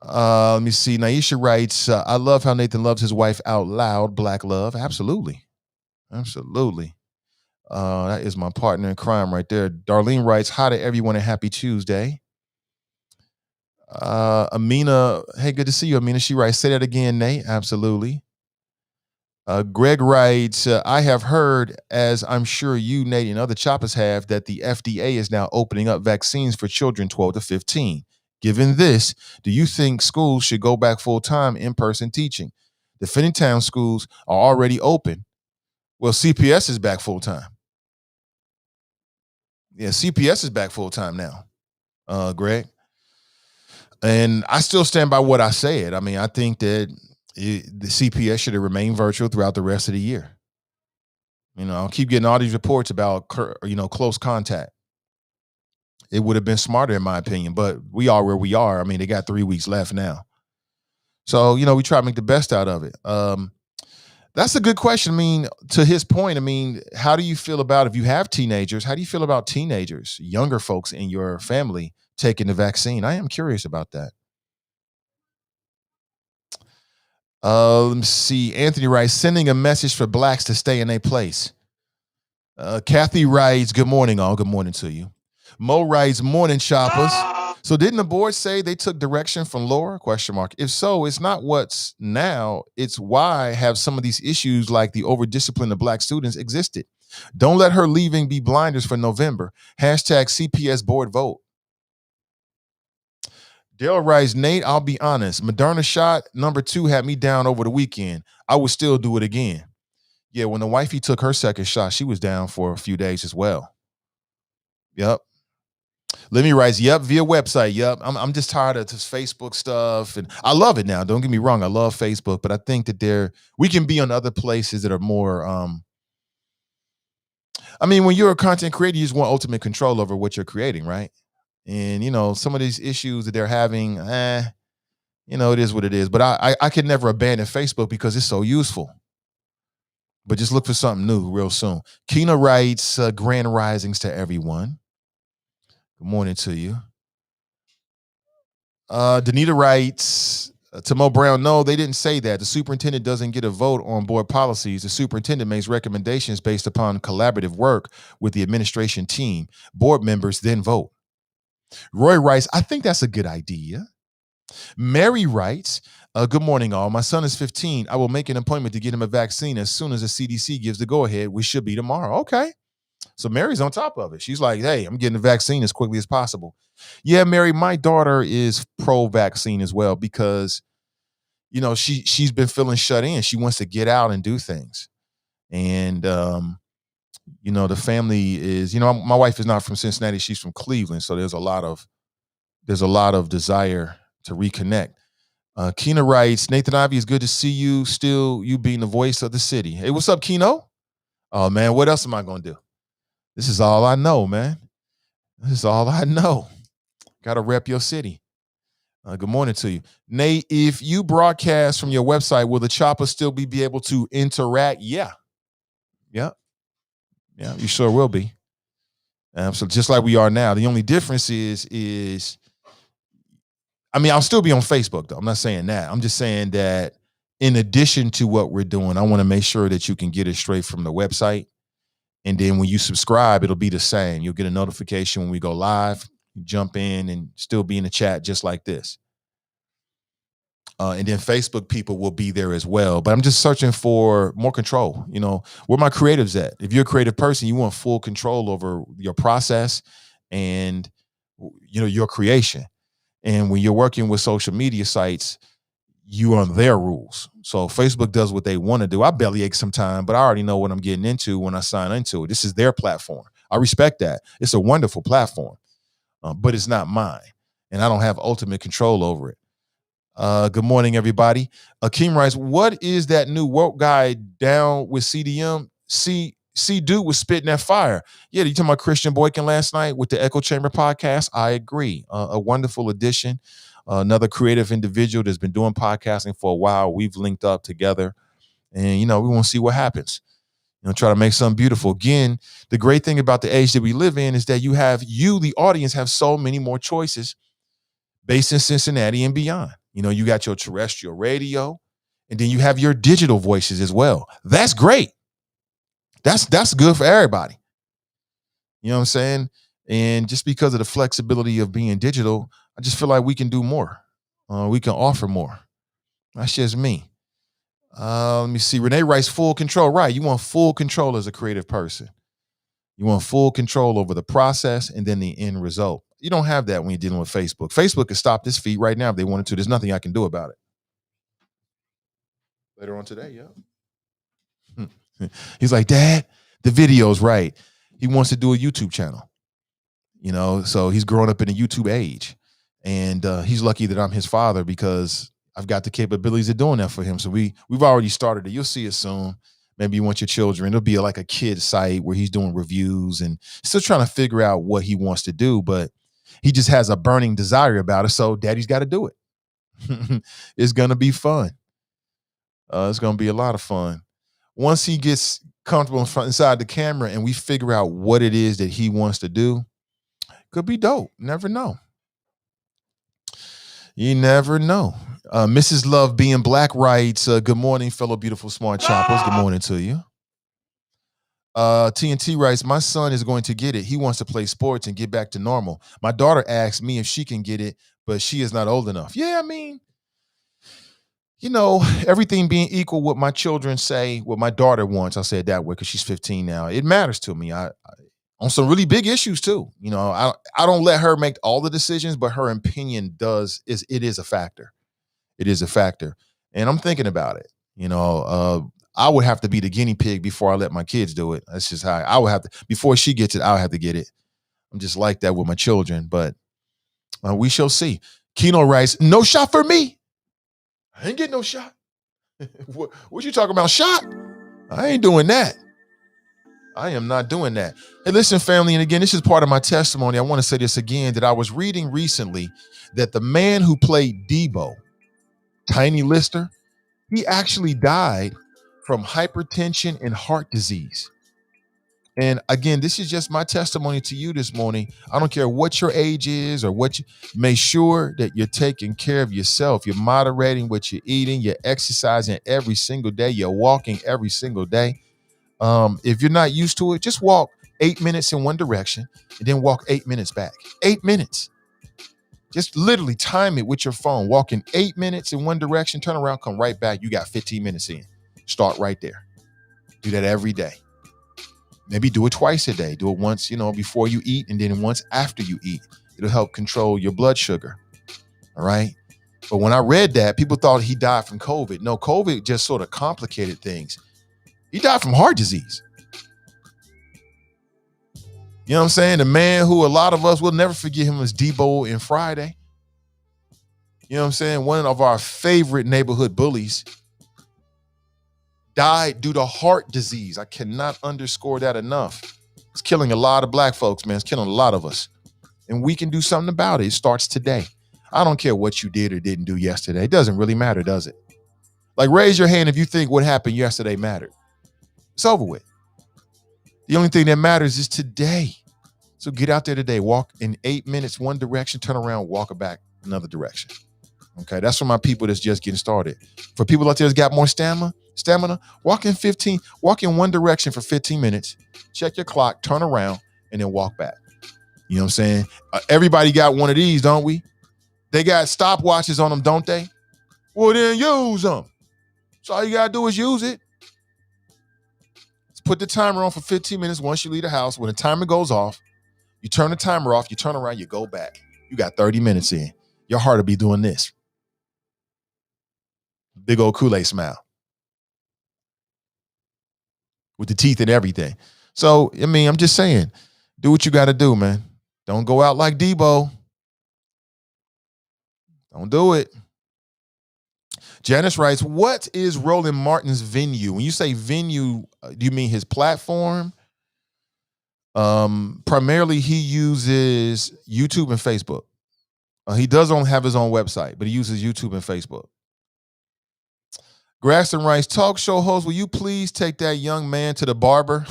Let me see. Naisha writes, I love how Nathan loves his wife out loud. Black love. Absolutely. Absolutely. That is my partner in crime right there. Darlene writes, hi to everyone and happy Tuesday. Amina, hey, good to see you, Amina. She writes, say that again, Nate. Absolutely. Greg writes, I have heard, as I'm sure you, Nate, and other choppers have, that the FDA is now opening up vaccines for children 12 to 15. Given this, do you think schools should go back full-time in-person teaching? The Finneytown schools are already open. Well, CPS is back full-time. Yeah, CPS is back full-time now, Greg. And I still stand by what I said. I mean, I think that the CPS should have remained virtual throughout the rest of the year. I'll keep getting all these reports about, close contact. It would have been smarter, in my opinion, but we are where we are. I mean, they got 3 weeks left now. So, we try to make the best out of it. That's a good question. I mean, to his point, I mean, how do you feel about, if you have teenagers, how do you feel about teenagers, younger folks in your family taking the vaccine? I am curious about that. Let me see. Anthony writes, sending a message for blacks to stay in a place. Kathy writes, good morning, all. Good morning to you. Mo writes, morning, choppers. So didn't the board say they took direction from Laura? Question mark. If so, it's not what's now, it's why have some of these issues like the over-discipline of black students existed. Don't let her leaving be blinders for November. Hashtag CPS board vote. Daryl writes, Nate, I'll be honest. Moderna shot number 2 had me down over the weekend. I would still do it again. Yeah, when the wifey took her second shot, she was down for a few days as well. Yep. Let me write, yep, via website. Yep. I'm just tired of this Facebook stuff. And I love it now. Don't get me wrong. I love Facebook, but I think that we can be on other places that are more, I mean, when you're a content creator, you just want ultimate control over what you're creating, right? And, some of these issues that they're having, it is what it is. But I could never abandon Facebook because it's so useful. But just look for something new real soon. Keena writes, grand risings to everyone. Good morning to you. Danita writes, to Mo Brown, no, they didn't say that. The superintendent doesn't get a vote on board policies. The superintendent makes recommendations based upon collaborative work with the administration team. Board members then vote. Roy writes, I think that's a good idea. Mary writes, good morning, all. My son is 15. I will make an appointment to get him a vaccine as soon as the CDC gives the go-ahead, which should be tomorrow. Okay. So Mary's on top of it. She's like, hey, I'm getting the vaccine as quickly as possible. Yeah, Mary, my daughter is pro-vaccine as well because, she's been feeling shut in. She wants to get out and do things. And, the family is, my wife is not from Cincinnati. She's from Cleveland. So there's a lot of desire to reconnect. Keena writes, Nathan Ivy, it's good to see you. Still, you being the voice of the city. Hey, what's up, Keno? Oh, man, what else am I going to do? This is all I know, man. This is all I know. Got to rep your city. Good morning to you. Nate, if you broadcast from your website, will the chopper still be able to interact? Yeah. Yeah, you sure will be. So just like we are now. The only difference is I mean, I'll still be on Facebook, though. I'm not saying that. I'm just saying that in addition to what we're doing, I want to make sure that you can get it straight from the website. And then when you subscribe, it'll be the same. You'll get a notification when we go live, jump in and still be in the chat just like this. And then Facebook people will be there as well. But I'm just searching for more control. Where my creatives at? If you're a creative person, you want full control over your process and, your creation. And when you're working with social media sites, you are on their rules. So Facebook does what they want to do. I bellyache sometimes, but I already know what I'm getting into when I sign into it. This is their platform. I respect that. It's a wonderful platform, but it's not mine. And I don't have ultimate control over it. Good morning, everybody. Akeem writes, what is that new woke guy down with CDM? See, dude was spitting that fire. Yeah, you talking about Christian Boykin last night with the Echo Chamber podcast? I agree. A wonderful addition. Another creative individual that's been doing podcasting for a while. We've linked up together and, we want to see what happens. Try to make something beautiful. Again, the great thing about the age that we live in is that the audience, have so many more choices based in Cincinnati and beyond. You got your terrestrial radio and then you have your digital voices as well. That's great. That's good for everybody. You know what I'm saying? And just because of the flexibility of being digital, I just feel like we can do more. We can offer more. That's just me. Let me see. Renee writes full control. Right. You want full control as a creative person. You want full control over the process and then the end result. You don't have that when you're dealing with Facebook. Facebook can stop this feed right now if they wanted to. There's nothing I can do about it. Later on today, yeah. He's like, Dad, the video's right. He wants to do a YouTube channel. So he's growing up in a YouTube age. And he's lucky that I'm his father because I've got the capabilities of doing that for him. So we've already started it. You'll see it soon. Maybe you want your children. It'll be like a kid site where he's doing reviews and still trying to figure out what he wants to do, but he just has a burning desire about it. So daddy's got to do it. It's going to be fun. It's going to be a lot of fun. Once he gets comfortable inside the camera and we figure out what it is that he wants to do, could be dope. Never know. You never know. Mrs. Love Being Black writes, good morning, fellow beautiful smart choppers. Good morning to you. TNT writes, my son is going to get it. He wants to play sports and get back to normal. My daughter asked me if she can get it, but she is not old enough. Yeah, I mean, you know, everything being equal, what my children say, what my daughter wants, I'll say it that way because she's 15 now. It matters to me. I on some really big issues too. You know, I don't let her make all the decisions, but her opinion it is a factor. It is a factor. And I'm thinking about it. You know, I would have to be the guinea pig before I let my kids do it. That's just how I would have to, before she gets it, I'll have to get it. I'm just like that with my children, but we shall see. Keno writes, no shot for me. I ain't getting no shot. What you talking about? Shot? I ain't doing that. I am not doing that. Hey, listen, family, and again, this is part of my testimony. I want to say this again, that I was reading recently that the man who played Debo, Tiny Lister, he actually died from hypertension and heart disease. And again, this is just my testimony to you this morning. I don't care what your age is or what you make sure that you're taking care of yourself. You're moderating what you're eating. You're exercising every single day. You're walking every single day. If you're not used to it, just walk 8 minutes in one direction and then walk 8 minutes back. 8 minutes. Just literally time it with your phone. Walking 8 minutes in one direction, turn around, come right back. You got 15 minutes in. Start right there. Do that every day. Maybe do it twice a day. Do it once, before you eat and then once after you eat. It'll help control your blood sugar. All right. But when I read that, people thought he died from COVID. No, COVID just sort of complicated things. He died from heart disease. You know what I'm saying? The man who a lot of us will never forget him as Debo in Friday. You know what I'm saying? One of our favorite neighborhood bullies died due to heart disease. I cannot underscore that enough. It's killing a lot of black folks, man. It's killing a lot of us. And we can do something about it. It starts today. I don't care what you did or didn't do yesterday. It doesn't really matter, does it? Like, raise your hand if you think what happened yesterday mattered. It's over with. The only thing that matters is today. So get out there today. Walk in 8 minutes, one direction, turn around, walk it back another direction. Okay, that's for my people that's just getting started. For people out there that's got more stamina, walk in one direction for 15 minutes, check your clock, turn around, and then walk back. You know what I'm saying? Everybody got one of these, don't we? They got stopwatches on them, don't they? Well, then use them. So all you got to do is use it. Just put the timer on for 15 minutes once you leave the house. When the timer goes off, you turn the timer off, you turn around, you go back. You got 30 minutes in. Your heart will be doing this. Big old Kool-Aid smile. With the teeth and everything. So, I mean, I'm just saying, do what you got to do, man. Don't go out like Debo. Don't do it. Janice writes, what is Roland Martin's venue? When you say venue, do you mean his platform? Primarily, he uses YouTube and Facebook. He doesn't have his own website, but he uses YouTube and Facebook. Graston writes, talk show host, will you please take that young man to the barber?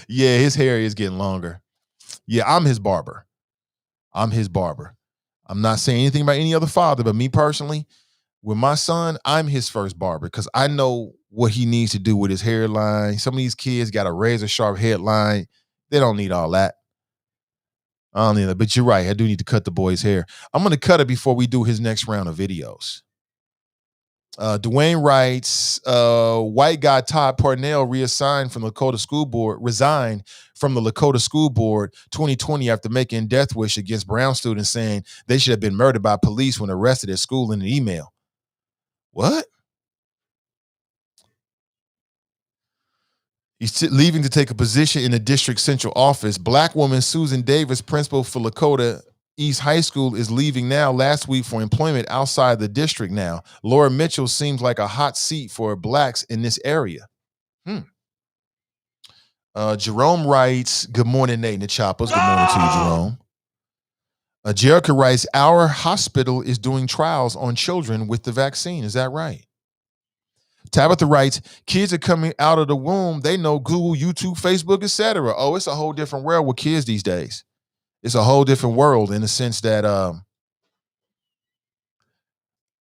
Yeah, his hair is getting longer. Yeah, I'm his barber. I'm not saying anything about any other father, but me personally, with my son, I'm his first barber because I know what he needs to do with his hairline. Some of these kids got a razor sharp headline. They don't need all that. I don't need that, but you're right. I do need to cut the boy's hair. I'm going to cut it before we do his next round of videos. Dwayne writes, white guy Todd Parnell resigned from the Lakota School Board 2020 after making death wish against brown students, saying they should have been murdered by police when arrested at school in an email. What? He's leaving to take a position in the district central office. Black woman Susan Davis, principal for Lakota East High School, is leaving now last week for employment outside the district now. Laura Mitchell seems like a hot seat for blacks in this area. Jerome writes, good morning, Nate and the Choppers. Good morning to you, Jerome. Jerica writes, our hospital is doing trials on children with the vaccine. Is that right? Tabitha writes, kids are coming out of the womb. They know Google, YouTube, Facebook, etc. Oh, it's a whole different world with kids these days. It's a whole different world in the sense that,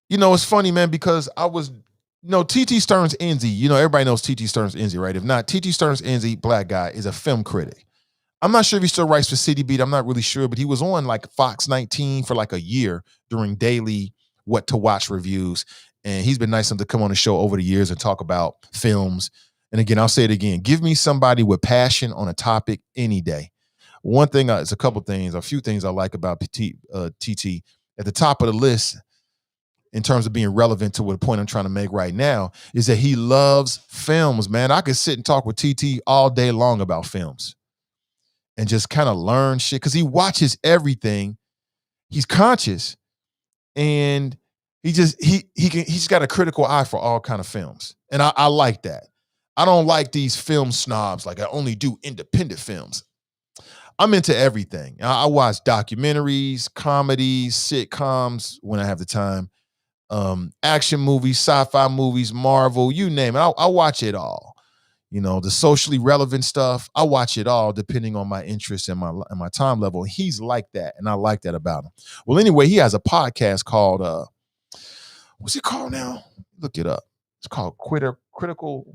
it's funny, man, because I was, T.T. Stearns Enzi, everybody knows T.T. Stearns Enzi, right? If not, T.T. Stearns Enzi, black guy, is a film critic. I'm not sure if he still writes for City Beat. I'm not really sure, but he was on like Fox 19 for like a year during daily What to Watch reviews. And he's been nice enough to come on the show over the years and talk about films. And again, I'll say it again. Give me somebody with passion on a topic any day. One thing, it's a few things I like about TT. At the top of the list, in terms of being relevant to what the point I'm trying to make right now, is that he loves films, man. I could sit and talk with TT all day long about films and just kind of learn shit because he watches everything. He's conscious, and he's got a critical eye for all kind of films, and I like that. I don't like these film snobs like I only do independent films. I'm into everything. I watch documentaries, comedies, sitcoms when I have the time, action movies, sci-fi movies, Marvel, you name it. I watch it all. The socially relevant stuff, I watch it all depending on my interest and my time level. He's like that, and I like that about him. Well, anyway, he has a podcast called, what's it called now? Look it up. It's called Critical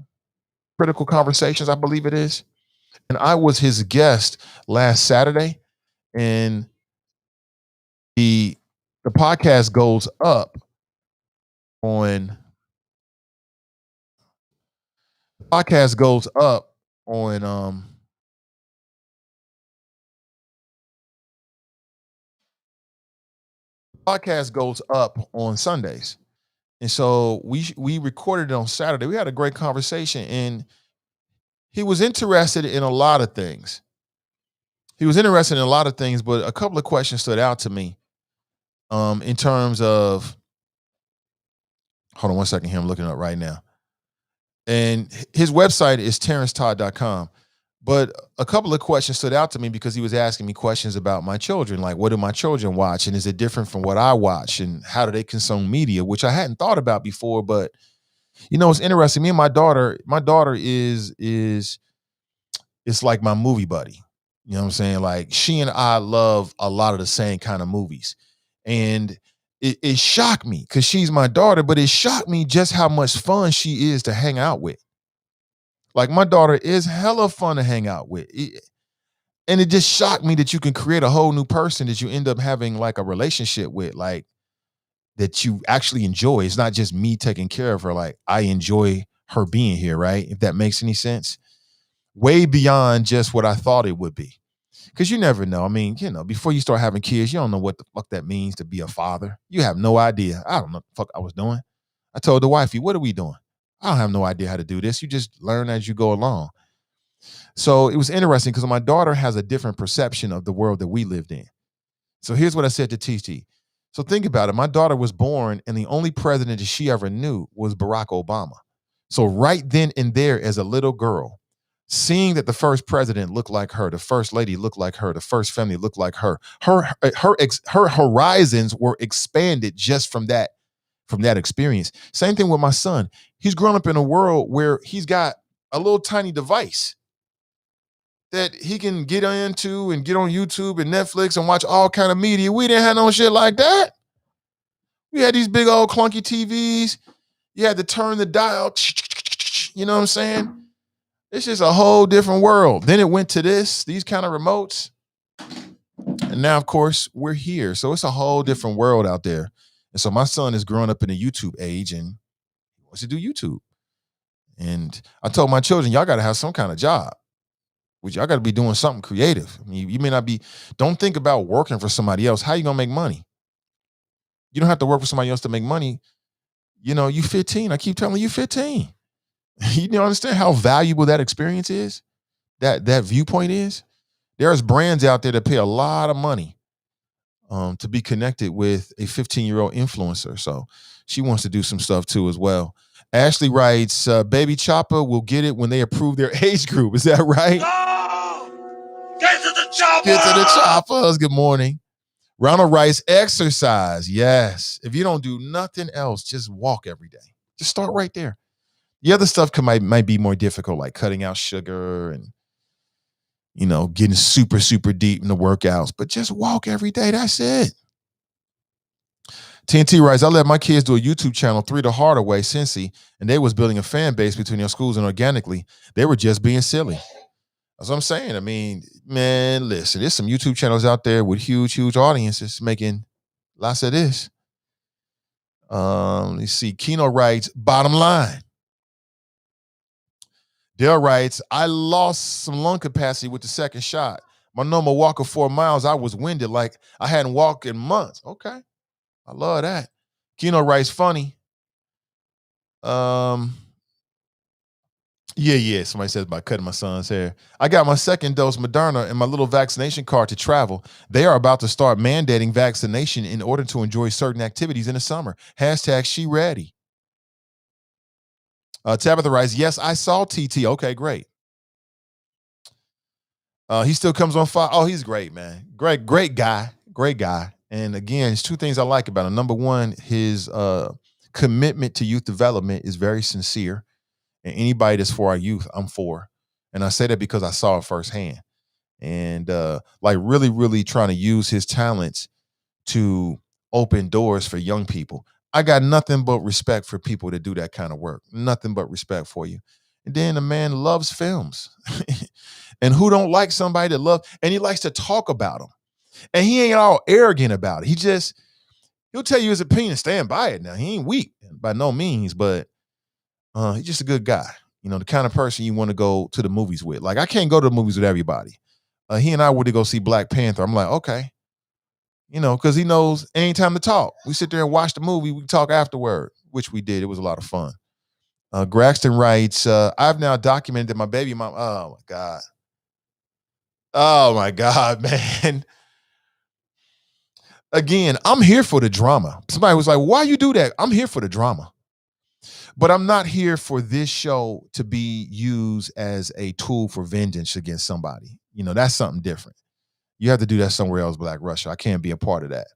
Conversations, I believe it is. And I was his guest last Saturday, and the podcast goes up on podcast goes up on Sundays. And so we recorded it on Saturday. We had a great conversation, and he was interested in a lot of things. But a couple of questions stood out to me in terms of, hold on one second here, I'm looking up right now. And his website is terrencetodd.com. But a couple of questions stood out to me because he was asking me questions about my children, like what do my children watch, and is it different from what I watch, and how do they consume media, which I hadn't thought about before. But it's interesting. Me and my daughter is it's like my movie buddy. You know what I'm saying? Like, she and I love a lot of the same kind of movies. And it shocked me because she's my daughter, but it shocked me just how much fun she is to hang out with. Like, my daughter is hella fun to hang out with. And it just shocked me that you can create a whole new person that you end up having like a relationship with, like, that you actually enjoy. It's not just me taking care of her. Like, I enjoy her being here, right? If that makes any sense. Way beyond just what I thought it would be. Because you never know. I mean, before you start having kids, you don't know what the fuck that means to be a father. You have no idea. I don't know what the fuck I was doing. I told the wifey, what are we doing? I don't have no idea how to do this. You just learn as you go along. So it was interesting because my daughter has a different perception of the world that we lived in. So here's what I said to TT. So think about it. My daughter was born, and the only president that she ever knew was Barack Obama. So right then and there, as a little girl, seeing that the first president looked like her, the first lady looked like her, the first family looked like her, her horizons were expanded just from that experience. Same thing with my son. He's grown up in a world where he's got a little tiny device that he can get into and get on YouTube and Netflix and watch all kind of media. We didn't have no shit like that. We had these big old clunky TVs. You had to turn the dial. You know what I'm saying? It's just a whole different world. Then it went to these kind of remotes. And now, of course, we're here. So it's a whole different world out there. And so my son is growing up in the YouTube age, and he wants to do YouTube. And I told my children, y'all got to have some kind of job. Y'all got to be doing something creative. I mean, you may not be, don't think about working for somebody else. How you going to make money? You don't have to work for somebody else to make money. You 15. I keep telling you 15. You understand how valuable that experience is? That viewpoint is? There's brands out there that pay a lot of money to be connected with a 15-year-old influencer. So she wants to do some stuff too as well. Ashley writes, Baby Chopper will get it when they approve their age group. Is that right? No! Get to the chopper! Get to the choppers. Good morning. Ronald writes, exercise. Yes. If you don't do nothing else, just walk every day. Just start right there. The other stuff might be more difficult, like cutting out sugar and, getting super, super deep in the workouts. But just walk every day. That's it. TNT writes, I let my kids do a YouTube channel, 3 the Harder Way, Cincy, and they was building a fan base between their schools, and organically, they were just being silly. That's what I'm saying. I mean, man, listen, there's some YouTube channels out there with huge, huge audiences making lots of this. Let's see. Keno writes, bottom line. Dale writes, I lost some lung capacity with the second shot. My normal walk of 4 miles, I was winded like I hadn't walked in months. Okay. I love that. Keno writes, funny. Yeah. Somebody says about cutting my son's hair. I got my second dose Moderna and my little vaccination card to travel. They are about to start mandating vaccination in order to enjoy certain activities in the summer. Hashtag she ready. Tabitha writes, yes, I saw TT. Okay, great. He still comes on fire. Oh, he's great, man. Great guy. And again, there's 2 things I like about him. Number one, his commitment to youth development is very sincere. And anybody that's for our youth, I'm for. And I say that because I saw it firsthand. And really, really trying to use his talents to open doors for young people. I got nothing but respect for people that do that kind of work. Nothing but respect for you. And then the man loves films. And who don't like somebody that loves, and he likes to talk about them. And he ain't all arrogant about it. He'll tell you his opinion and stand by it. Now, he ain't weak by no means, but he's just a good guy. The kind of person you want to go to the movies with. Like, I can't go to the movies with everybody. He and I were to go see Black Panther. I'm like, okay. Because he knows it ain't time to talk. We sit there and watch the movie. We talk afterward, which we did. It was a lot of fun. Braxton writes, I've now documented that my baby mom. Oh, my God. Oh, my God, man. Again, I'm here for the drama. Somebody was like, why you do that? I'm here for the drama. But I'm not here for this show to be used as a tool for vengeance against somebody. That's something different. You have to do that somewhere else, Black Russia. I can't be a part of that.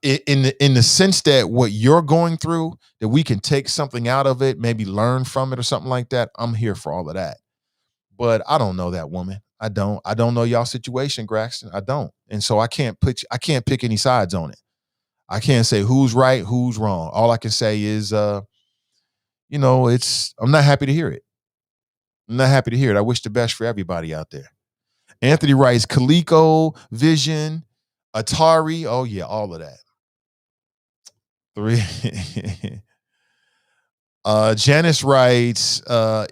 In the sense that what you're going through, that we can take something out of it, maybe learn from it or something like that. I'm here for all of that. But I don't know that woman. I don't know y'all situation, Braxton. I don't. And so I can't pick any sides on it. I can't say who's right, who's wrong. All I can say is, I'm not happy to hear it. I wish the best for everybody out there. Anthony writes, Coleco, Vision, Atari. Oh, yeah, all of that. 3. Janice writes,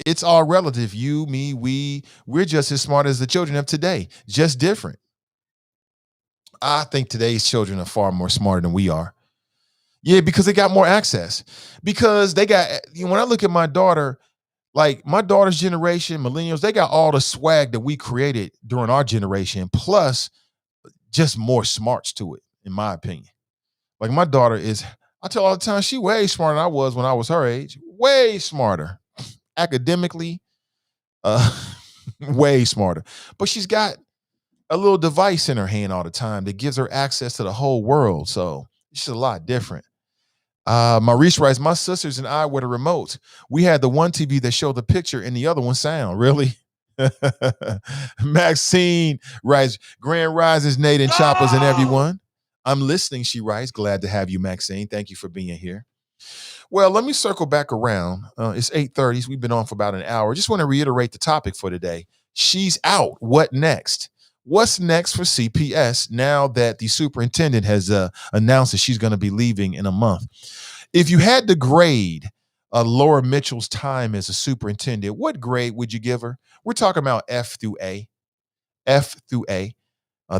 it's all relative. You, me, we're just as smart as the children of today, just different. I think today's children are far more smarter than we are. Yeah, because they got more access. Because they got, when I look at my daughter, like my daughter's generation, millennials, they got all the swag that we created during our generation, plus just more smarts to it, in my opinion. Like my daughter I tell all the time, she way smarter than I was when I was her age. Way smarter. Academically, way smarter. But she's got a little device in her hand all the time that gives her access to the whole world. So it's a lot different. Maurice writes, my sisters and I were the remotes. We had the one TV that showed the picture and the other one sound. Really? Maxine writes, Grand Rises, Nate and Choppers and everyone. I'm listening, she writes. Glad to have you, Maxine. Thank you for being here. Well, let me circle back around. It's 8:30. We've been on for about an hour. Just want to reiterate the topic for today. She's out. What next? What's next for CPS now that the superintendent has announced that she's going to be leaving in a month? If you had to grade Laura Mitchell's time as a superintendent, what grade would you give her? We're talking about F through A. F through A.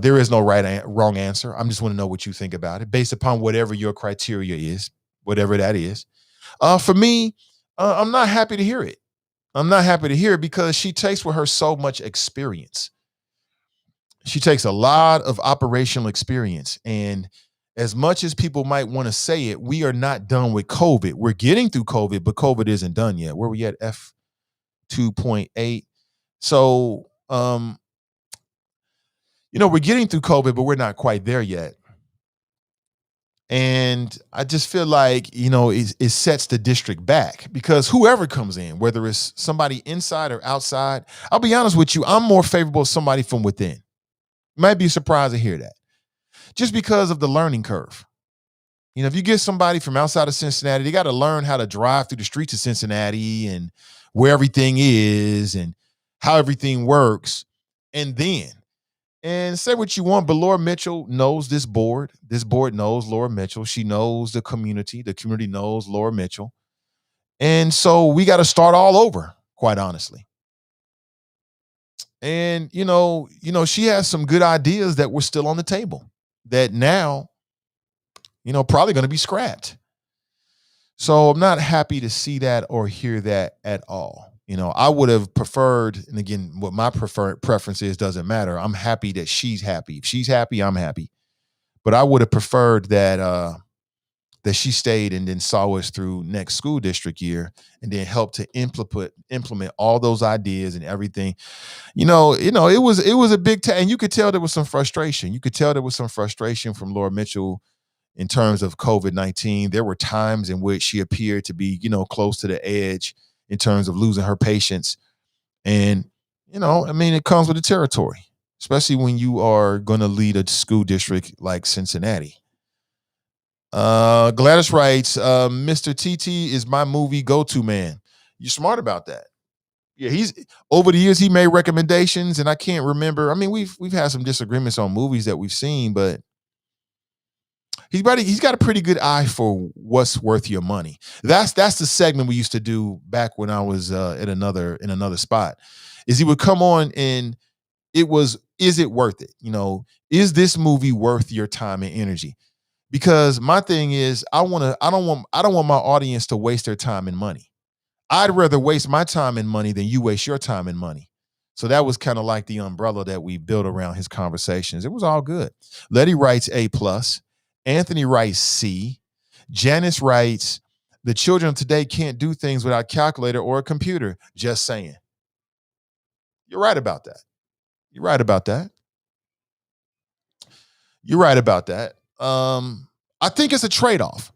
There is no wrong answer. I just want to know what you think about it based upon whatever your criteria is, whatever that is. For me, I'm not happy to hear it. I'm not happy to hear it because she takes with her so much experience. She takes a lot of operational experience. And As much as people might want to say it, we are not done with COVID. We're getting through COVID, but COVID isn't done yet. Where we at? F 2.8. So, we're getting through COVID, but we're not quite there yet. And I just feel like, it sets the district back because whoever comes in, whether it's somebody inside or outside, I'll be honest with you, I'm more favorable to somebody from within. You might be surprised to hear that. Just because of the learning curve. If you get somebody from outside of Cincinnati, they got to learn how to drive through the streets of Cincinnati and where everything is and how everything works. And say what you want, but Laura Mitchell knows this board. This board knows Laura Mitchell. She knows the community. The community knows Laura Mitchell. And so we got to start all over, quite honestly. And, she has some good ideas that were still on the table that now, probably going to be scrapped. So I'm not happy to see that or hear that at all. I would have preferred, and again, what my preference is doesn't matter. I'm happy that she's happy. If she's happy, I'm happy. But I would have preferred that she stayed and then saw us through next school district year and then helped to implement all those ideas and everything. It was a big and you could tell there was some frustration. You could tell there was some frustration from Laura Mitchell in terms of COVID-19. There were times in which she appeared to be, close to the edge in terms of losing her patience. And, it comes with the territory, especially when you are going to lead a school district like Cincinnati. Gladys writes, Mr. TT is my movie go-to man. You're smart about that. Yeah, he's over the years he made recommendations, and I can't remember. I mean, we've had some disagreements on movies that we've seen, but he's got a pretty good eye for what's worth your money. That's the segment we used to do back when I was in another spot. Is he would come on and is it worth it? Is this movie worth your time and energy? Because my thing is, I don't want my audience to waste their time and money. I'd rather waste my time and money than you waste your time and money. So that was kind of like the umbrella that we built around his conversations. It was all good. Letty writes A+. Anthony writes C. Janice writes, the children of today can't do things without a calculator or a computer. Just saying. You're right about that. You're right about that. You're right about that. I think it's a trade-off,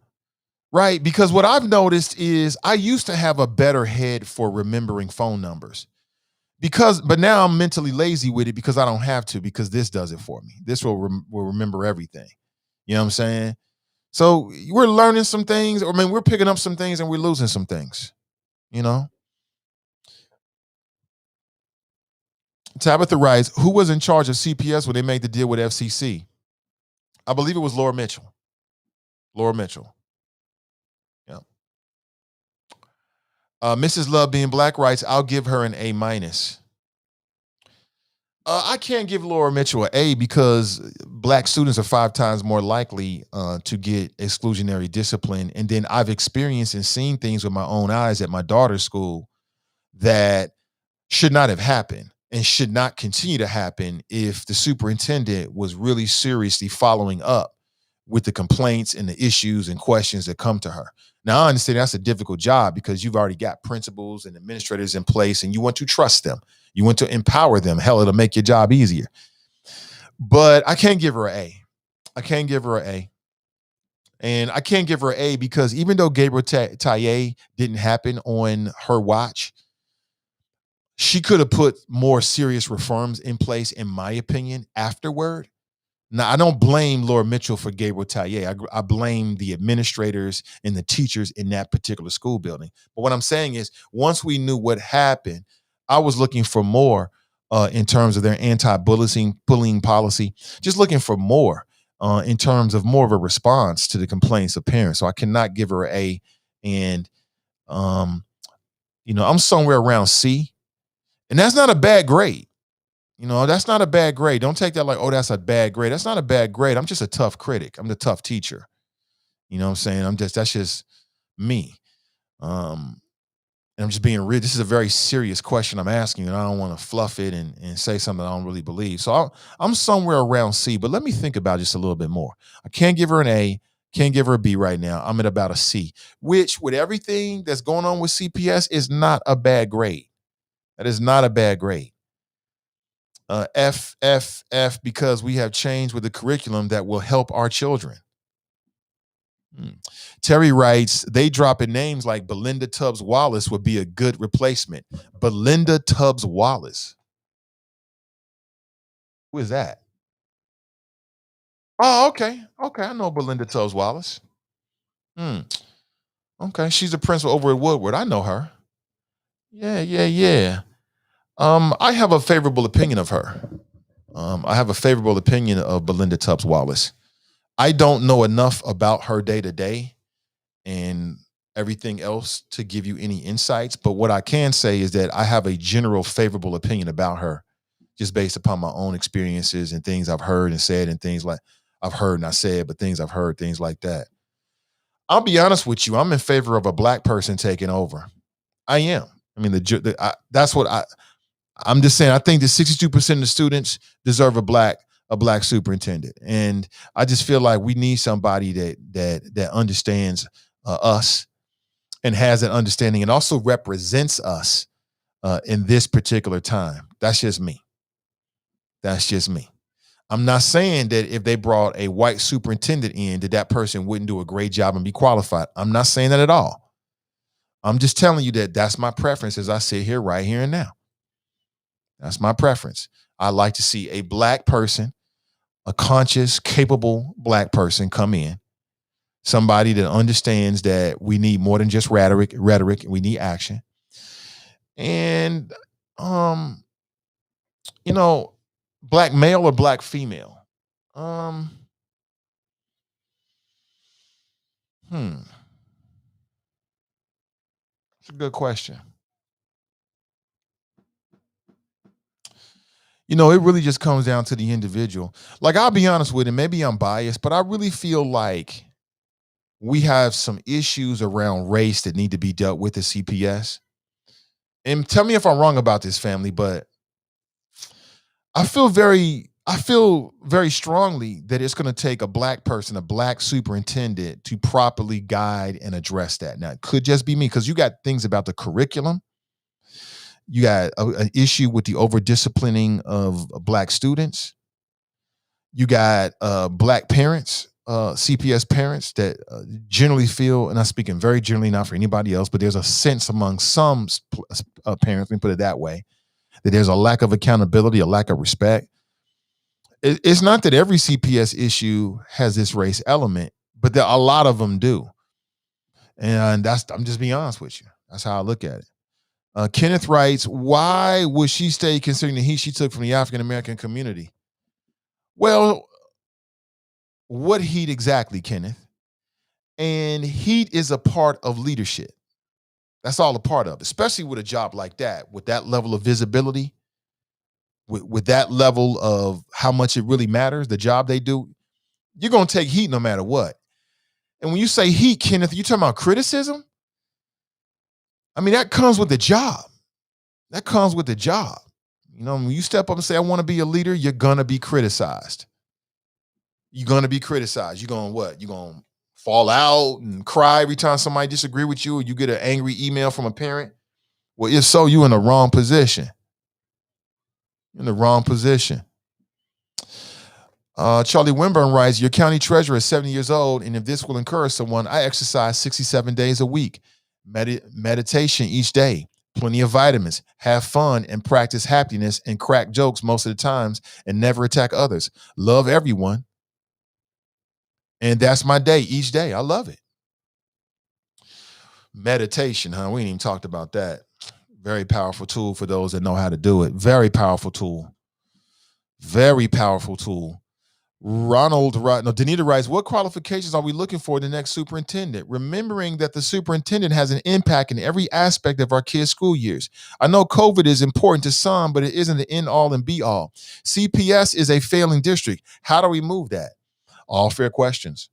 right? Because what I've noticed is I used to have a better head for remembering phone numbers. But now I'm mentally lazy with it because I don't have to, because this does it for me. This will remember everything. You know what I'm saying? So we're learning some things, we're picking up some things and we're losing some things, Tabitha writes, who was in charge of CPS when they made the deal with FCC? I believe it was Laura Mitchell. Laura Mitchell. Yeah. Mrs. Love Being Black writes, I'll give her an A-. I can't give Laura Mitchell an A because Black students are 5 times more likely to get exclusionary discipline. And then I've experienced and seen things with my own eyes at my daughter's school that should not have happened and should not continue to happen if the superintendent was really seriously following up with the complaints and the issues and questions that come to her. Now, I understand that's a difficult job because you've already got principals and administrators in place and you want to trust them. You want to empower them. Hell, it'll make your job easier. But I can't give her an A. I can't give her an A. And I can't give her an A because even though Gabriel Taye didn't happen on her watch, she could have put more serious reforms in place, in my opinion, afterward. Now, I don't blame Laura Mitchell for Gabriel Taye. I blame the administrators and the teachers in that particular school building. But what I'm saying is, once we knew what happened, I was looking for more in terms of their anti-bullying policy, just looking for more in terms of more of a response to the complaints of parents. So I cannot give her an A. And, I'm somewhere around C. And that's not a bad grade. That's not a bad grade. Don't take that like, oh, that's a bad grade. That's not a bad grade. I'm just a tough critic. I'm the tough teacher. You know what I'm saying? That's just me. and I'm just being real. This is a very serious question I'm asking, and I don't want to fluff it and say something I don't really believe. So I'm somewhere around C, but let me think about it just a little bit more. I can't give her an A, can't give her a B right now. I'm at about a C, which with everything that's going on with CPS is not a bad grade. That is not a bad grade. F, because we have changed with the curriculum that will help our children. Terry writes, they dropping names like Belinda Tubbs Wallace would be a good replacement. Belinda Tubbs Wallace. Who is that? Oh, okay. Okay, I know Belinda Tubbs Wallace. Okay, she's a principal over at Woodward. I know her. Yeah. I have a favorable opinion of her. I have a favorable opinion of Belinda Tubbs Wallace. I don't know enough about her day to day and everything else to give you any insights. But what I can say is that I have a general favorable opinion about her, just based upon my own experiences and things I've heard and said, and things like I've heard and I said, but things I've heard, things like that. I'll be honest with you. I'm in favor of a black person taking over. I am. I mean, that's what I'm just saying. I think that 62% of the students deserve a black superintendent, and I just feel like we need somebody that understands us and has an understanding and also represents us in this particular time. That's just me. I'm not saying that if they brought a white superintendent in, that person wouldn't do a great job and be qualified. I'm not saying that at all. I'm just telling you that that's my preference as I sit here right here and now. That's my preference. I like to see a black person, a conscious, capable black person come in, somebody that understands that we need more than just rhetoric, we need action. And black male or black female? It's a good question. It really just comes down to the individual. Like, I'll be honest with you, maybe I'm biased, but I really feel like we have some issues around race that need to be dealt with at CPS. And tell me if I'm wrong about this, family, but I feel very strongly that it's going to take a black person, a black superintendent, to properly guide and address that. Now, it could just be me, because you got things about the curriculum. You got an issue with the over-disciplining of black students. You got black parents, CPS parents that generally feel, and I'm speaking very generally, not for anybody else, but there's a sense among some parents, let me put it that way, that there's a lack of accountability, a lack of respect. It's not that every CPS issue has this race element, but a lot of them do. And I'm just being honest with you. That's how I look at it. Kenneth writes, why would she stay considering the heat she took from the African-American community? Well, what heat exactly, Kenneth? And heat is a part of leadership. That's all a part of, especially with a job like that, with that level of visibility, with that level of how much it really matters, the job they do. You're going to take heat no matter what. And when you say heat, Kenneth, you talking about criticism? I mean, that comes with the job. When you step up and say, I want to be a leader, you're going to be criticized. You're going to what? You're going to fall out and cry every time somebody disagree with you, or you get an angry email from a parent? Well, if so, you're in the wrong position. Charlie Winburn writes, your county treasurer is 70 years old, and if this will encourage someone, I exercise 67 days a week. Meditation each day. Plenty of vitamins, have fun, and practice happiness and crack jokes most of the times, and never attack others. Love everyone. And that's my day each day. I love it. Meditation, huh? We ain't even talked about that. Very powerful tool for those that know how to do it. Very powerful tool. Danita writes, what qualifications are we looking for in the next superintendent? Remembering that the superintendent has an impact in every aspect of our kids' school years. I know COVID is important to some, but it isn't the end all and be all. CPS is a failing district. How do we move that? All fair questions.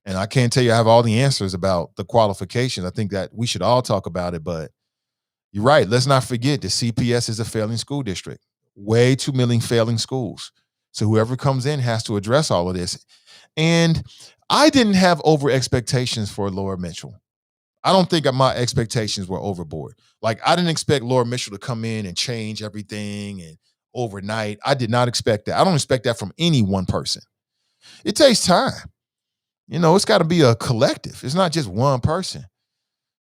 And I can't tell you I have all the answers about the qualifications. I think that we should all talk about it, but You're right. Let's not forget that CPS is a failing school district. Way too many failing schools. So whoever comes in has to address all of this. And I didn't have over expectations for Laura Mitchell. I don't think my expectations were overboard. Like, I didn't expect Laura Mitchell to come in and change everything and overnight. I did not expect that. I don't expect that from any one person. It takes time. It's got to be a collective. It's not just one person.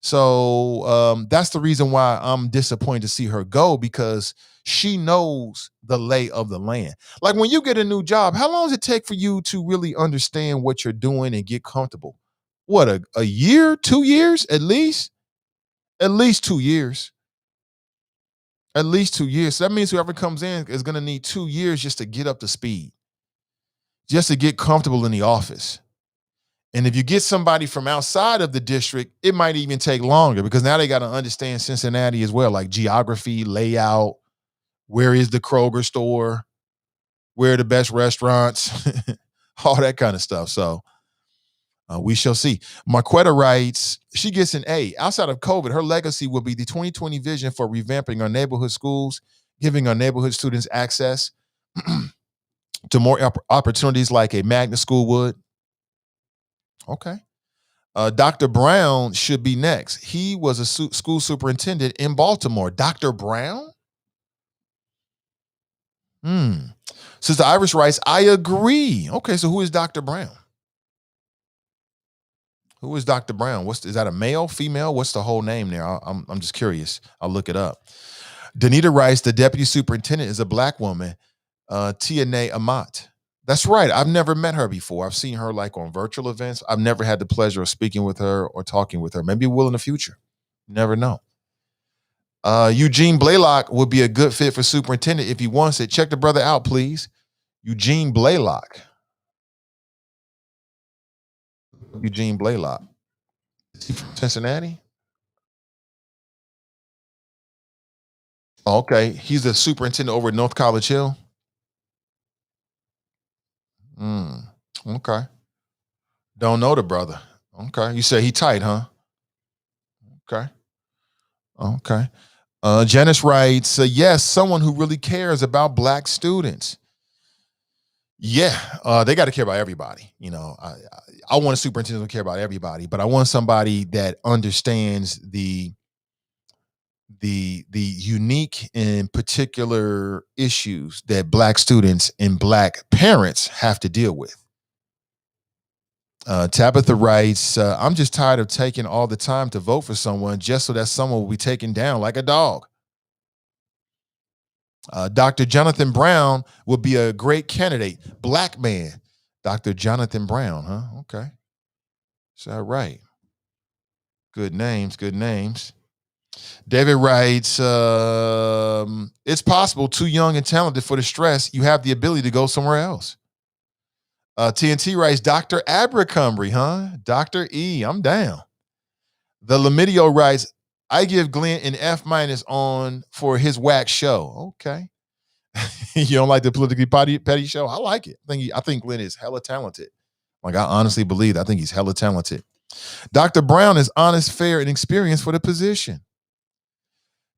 So that's the reason why I'm disappointed to see her go, because she knows the lay of the land. Like, when you get a new job, how long does it take for you to really understand what you're doing and get comfortable? What, a year, 2 years, at least? At least 2 years. At least 2 years. So that means whoever comes in is going to need 2 years just to get up to speed, just to get comfortable in the office. And if you get somebody from outside of the district, it might even take longer, because now they got to understand Cincinnati as well, like geography, layout, where is the Kroger store, where are the best restaurants, all that kind of stuff. So we shall see. Marquetta writes, she gets an A. Outside of COVID, her legacy will be the 2020 vision for revamping our neighborhood schools, giving our neighborhood students access to more opportunities like a magnet school would. Okay. Dr. Brown should be next. He was a school superintendent in Baltimore. Dr. Brown? Sister Irish writes, I agree. Okay, so who is Dr. Brown? Who is Dr. Brown? Is that a male, female? What's the whole name there? I'm just curious. I'll look it up. Danita writes, the deputy superintendent is a Black woman, Tiane Amat. That's right. I've never met her before. I've seen her like on virtual events. I've never had the pleasure of speaking with her or talking with her. Maybe we'll in the future. Never know. Eugene Blaylock would be a good fit for superintendent if he wants it. Check the brother out, please. Eugene Blaylock. Eugene Blaylock. Is he from Cincinnati? Oh, okay. He's a superintendent over at North College Hill. Okay. Don't know the brother. Okay. You say he tight, huh? Okay. Okay. Janice writes, yes, someone who really cares about Black students. Yeah, they got to care about everybody. I want a superintendent to care about everybody, but I want somebody that understands the unique and particular issues that Black students and Black parents have to deal with. Tabitha writes, I'm just tired of taking all the time to vote for someone just so that someone will be taken down like a dog. Dr. Jonathan Brown would be a great candidate. Black man. Dr. Jonathan Brown, huh? Okay. Is that right? Good names, good names. David writes, it's possible, too young and talented for the stress. You have the ability to go somewhere else. TNT writes, Dr. Abercrombie, huh? Dr. E, I'm down. The Lamidio writes, I give Glenn an F- on for his whack show. Okay. You don't like the politically petty show? I like it. I think Glenn is hella talented. Like, I honestly believe that. I think he's hella talented. Dr. Brown is honest, fair, and experienced for the position.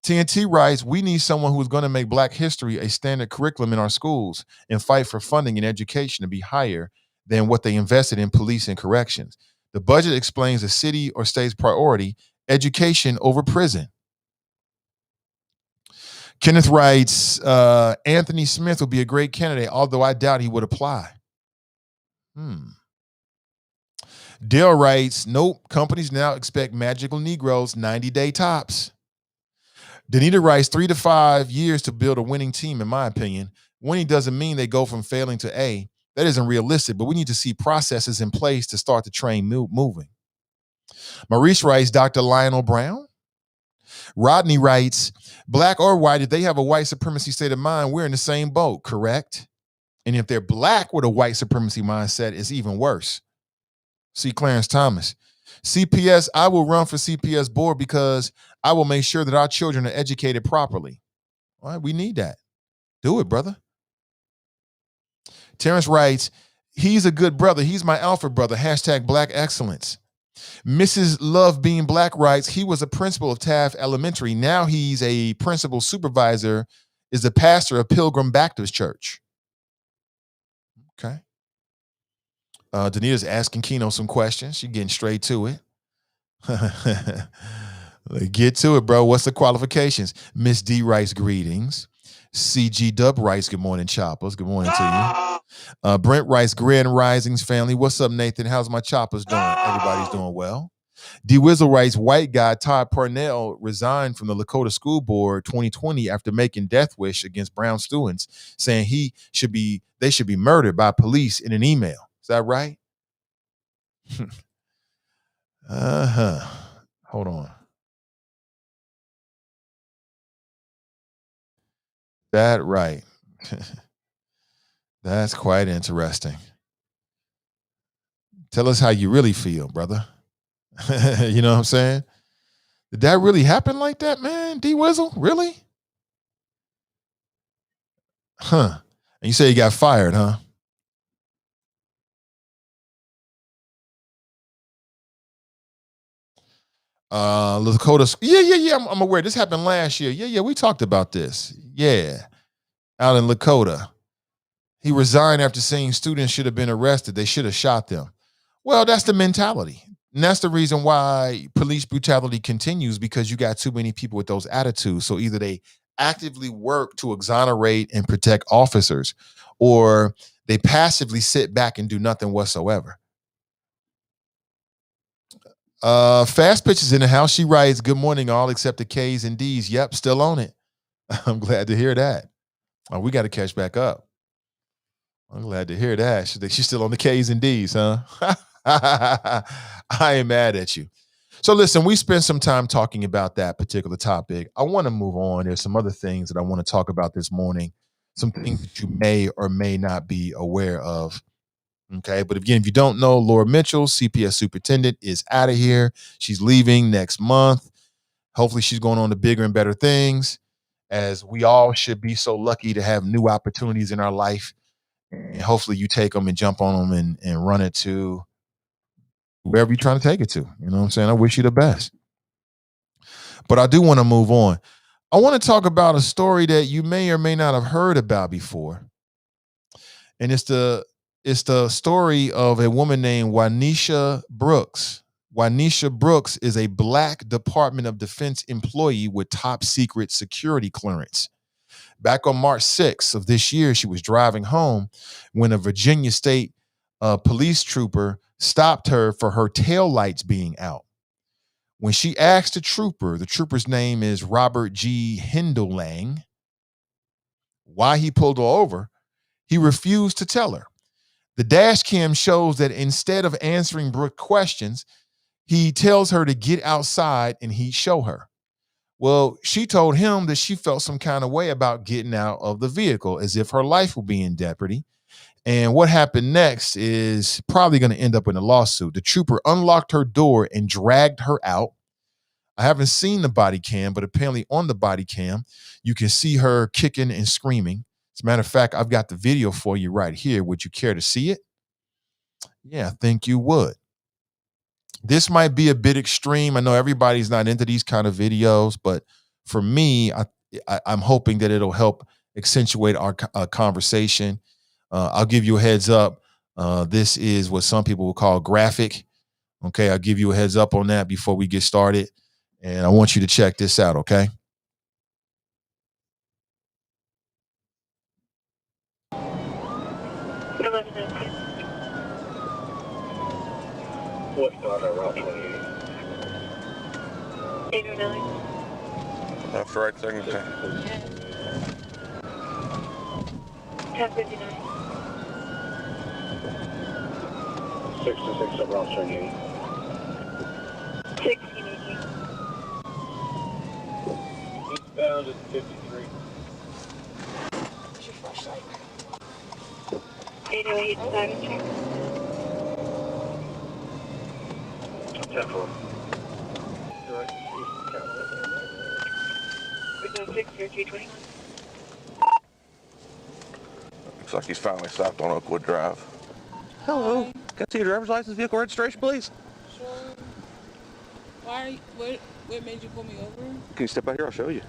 TNT writes, we need someone who is going to make Black history a standard curriculum in our schools and fight for funding and education to be higher than what they invested in police and corrections. The budget explains the city or state's priority, education over prison. Kenneth writes, Anthony Smith would be a great candidate, although I doubt he would apply. Dale writes, nope, companies now expect magical Negroes 90-day tops. Danita writes, 3 to 5 years to build a winning team, in my opinion. Winning doesn't mean they go from failing to A. That isn't realistic, but we need to see processes in place to start the train moving. Maurice writes, Dr. Lionel Brown. Rodney writes, Black or white, if they have a white supremacy state of mind, we're in the same boat, correct? And if they're Black with a white supremacy mindset, it's even worse. See Clarence Thomas. CPS, I will run for CPS board because I will make sure that our children are educated properly. All right, we need that. Do it, brother. Terrence writes, he's a good brother. He's my alpha brother. # Black excellence. Mrs. Love Being Black writes, he was a principal of Taft Elementary. Now he's a principal supervisor, is the pastor of Pilgrim Baptist Church. Okay. Danita's asking Keno some questions. She's getting straight to it. Get to it, bro. What's the qualifications? Miss D writes, greetings. CG Dub writes, good morning, choppers. Good morning to you. Brent writes, Grand Risings family. What's up, Nathan? How's my choppers doing? Everybody's doing well. D Wizzle writes, white guy Todd Parnell resigned from the Lakota School Board 2020 after making death wish against brown students, saying they should be murdered by police in an email. Is that right? Hold on. That right. That's quite interesting. Tell us how you really feel, brother. You know what I'm saying? Did that really happen like that, man? D Wizzle? Really? Huh. And you say he got fired, huh? Lakota. Yeah. I'm aware. This happened last year. Yeah. We talked about this. Yeah. Out in Lakota. He resigned after saying students should have been arrested. They should have shot them. Well, that's the mentality. And that's the reason why police brutality continues, because you got too many people with those attitudes. So either they actively work to exonerate and protect officers, or they passively sit back and do nothing whatsoever. Fast Pitches in the house. She writes, good morning, all except the K's and D's. Yep, still on it. I'm glad to hear that. Oh, we got to catch back up. I'm glad to hear that. She's still on the K's and D's, huh? I ain't mad at you. So listen, we spent some time talking about that particular topic. I want to move on. There's some other things that I want to talk about this morning, some things that you may or may not be aware of. Okay, but again, if you don't know, Laura Mitchell, CPS superintendent, is out of here. She's leaving next month. Hopefully she's going on to bigger and better things, as we all should be so lucky to have new opportunities in our life. And hopefully you take them and jump on them and run it to wherever you're trying to take it to. You know what I'm saying? I wish you the best. But I do want to move on. I want to talk about a story that you may or may not have heard about before. And it's the story of a woman named Wanisha Brooks. Wanisha Brooks is a Black Department of Defense employee with top secret security clearance. Back on March 6th of this year, she was driving home when a Virginia State police trooper stopped her for her taillights being out. When she asked the trooper's name is Robert G. Hindelang, why he pulled her over, he refused to tell her. The dash cam shows that instead of answering Brooke questions, he tells her to get outside and he'd show her. Well, she told him that she felt some kind of way about getting out of the vehicle, as if her life would be in jeopardy. And what happened next is probably going to end up in a lawsuit. The trooper unlocked her door and dragged her out. I haven't seen the body cam, but apparently on the body cam, you can see her kicking and screaming. As a matter of fact, I've got the video for you right here. Would you care to see it? Yeah, I think you would. This might be a bit extreme. I know everybody's not into these kind of videos, but for me, I'm hoping that it'll help accentuate our conversation. I'll give you a heads up. This is what some people will call graphic. Okay, I'll give you a heads up on that before we get started. And I want you to check this out, okay? What's going on Route 28? 809. That's right, second time. 1059. 66 of Route 28. 1618. Eastbound at 53. What's your flashlight? 808 Simon check. 10-4. Looks like he's finally stopped on Oakwood Drive. Hello. Can I see your driver's license, vehicle registration, please? Sure. What made you pull me over? Can you step out here? I'll show you.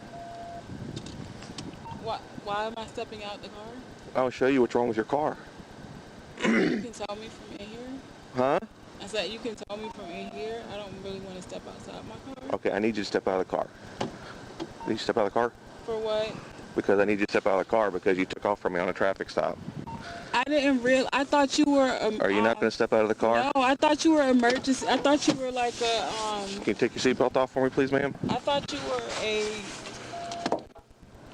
Why am I stepping out the car? I'll show you what's wrong with your car. You can tell me from in here. Huh? I said you can tell me from in here. I don't really want to step outside my car. Okay, I need you to step out of the car. Need you to step out of the car? For what? Because I need you to step out of the car because you took off from me on a traffic stop. I didn't realize. I thought you were. Are you not going to step out of the car? No, I thought you were emergency. I thought you were like a. Can you take your seatbelt off for me, please, ma'am? I thought you were a.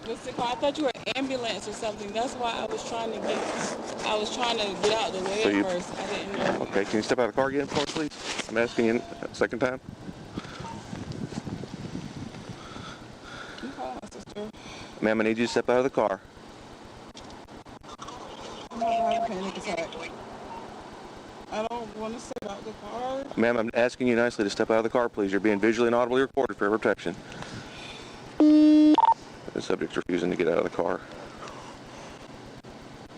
What's it called? I thought you were an ambulance or something. That's why I was trying to get out of the way at first. I didn't know. Okay, can you step out of the car again for me, please? I'm asking you a second time. You call my sister. Ma'am, I need you to step out of the car. I'm having a panic attack. I don't want to step out the car. Ma'am, I'm asking you nicely to step out of the car, please. You're being visually and audibly recorded for your protection. The subject's refusing to get out of the car.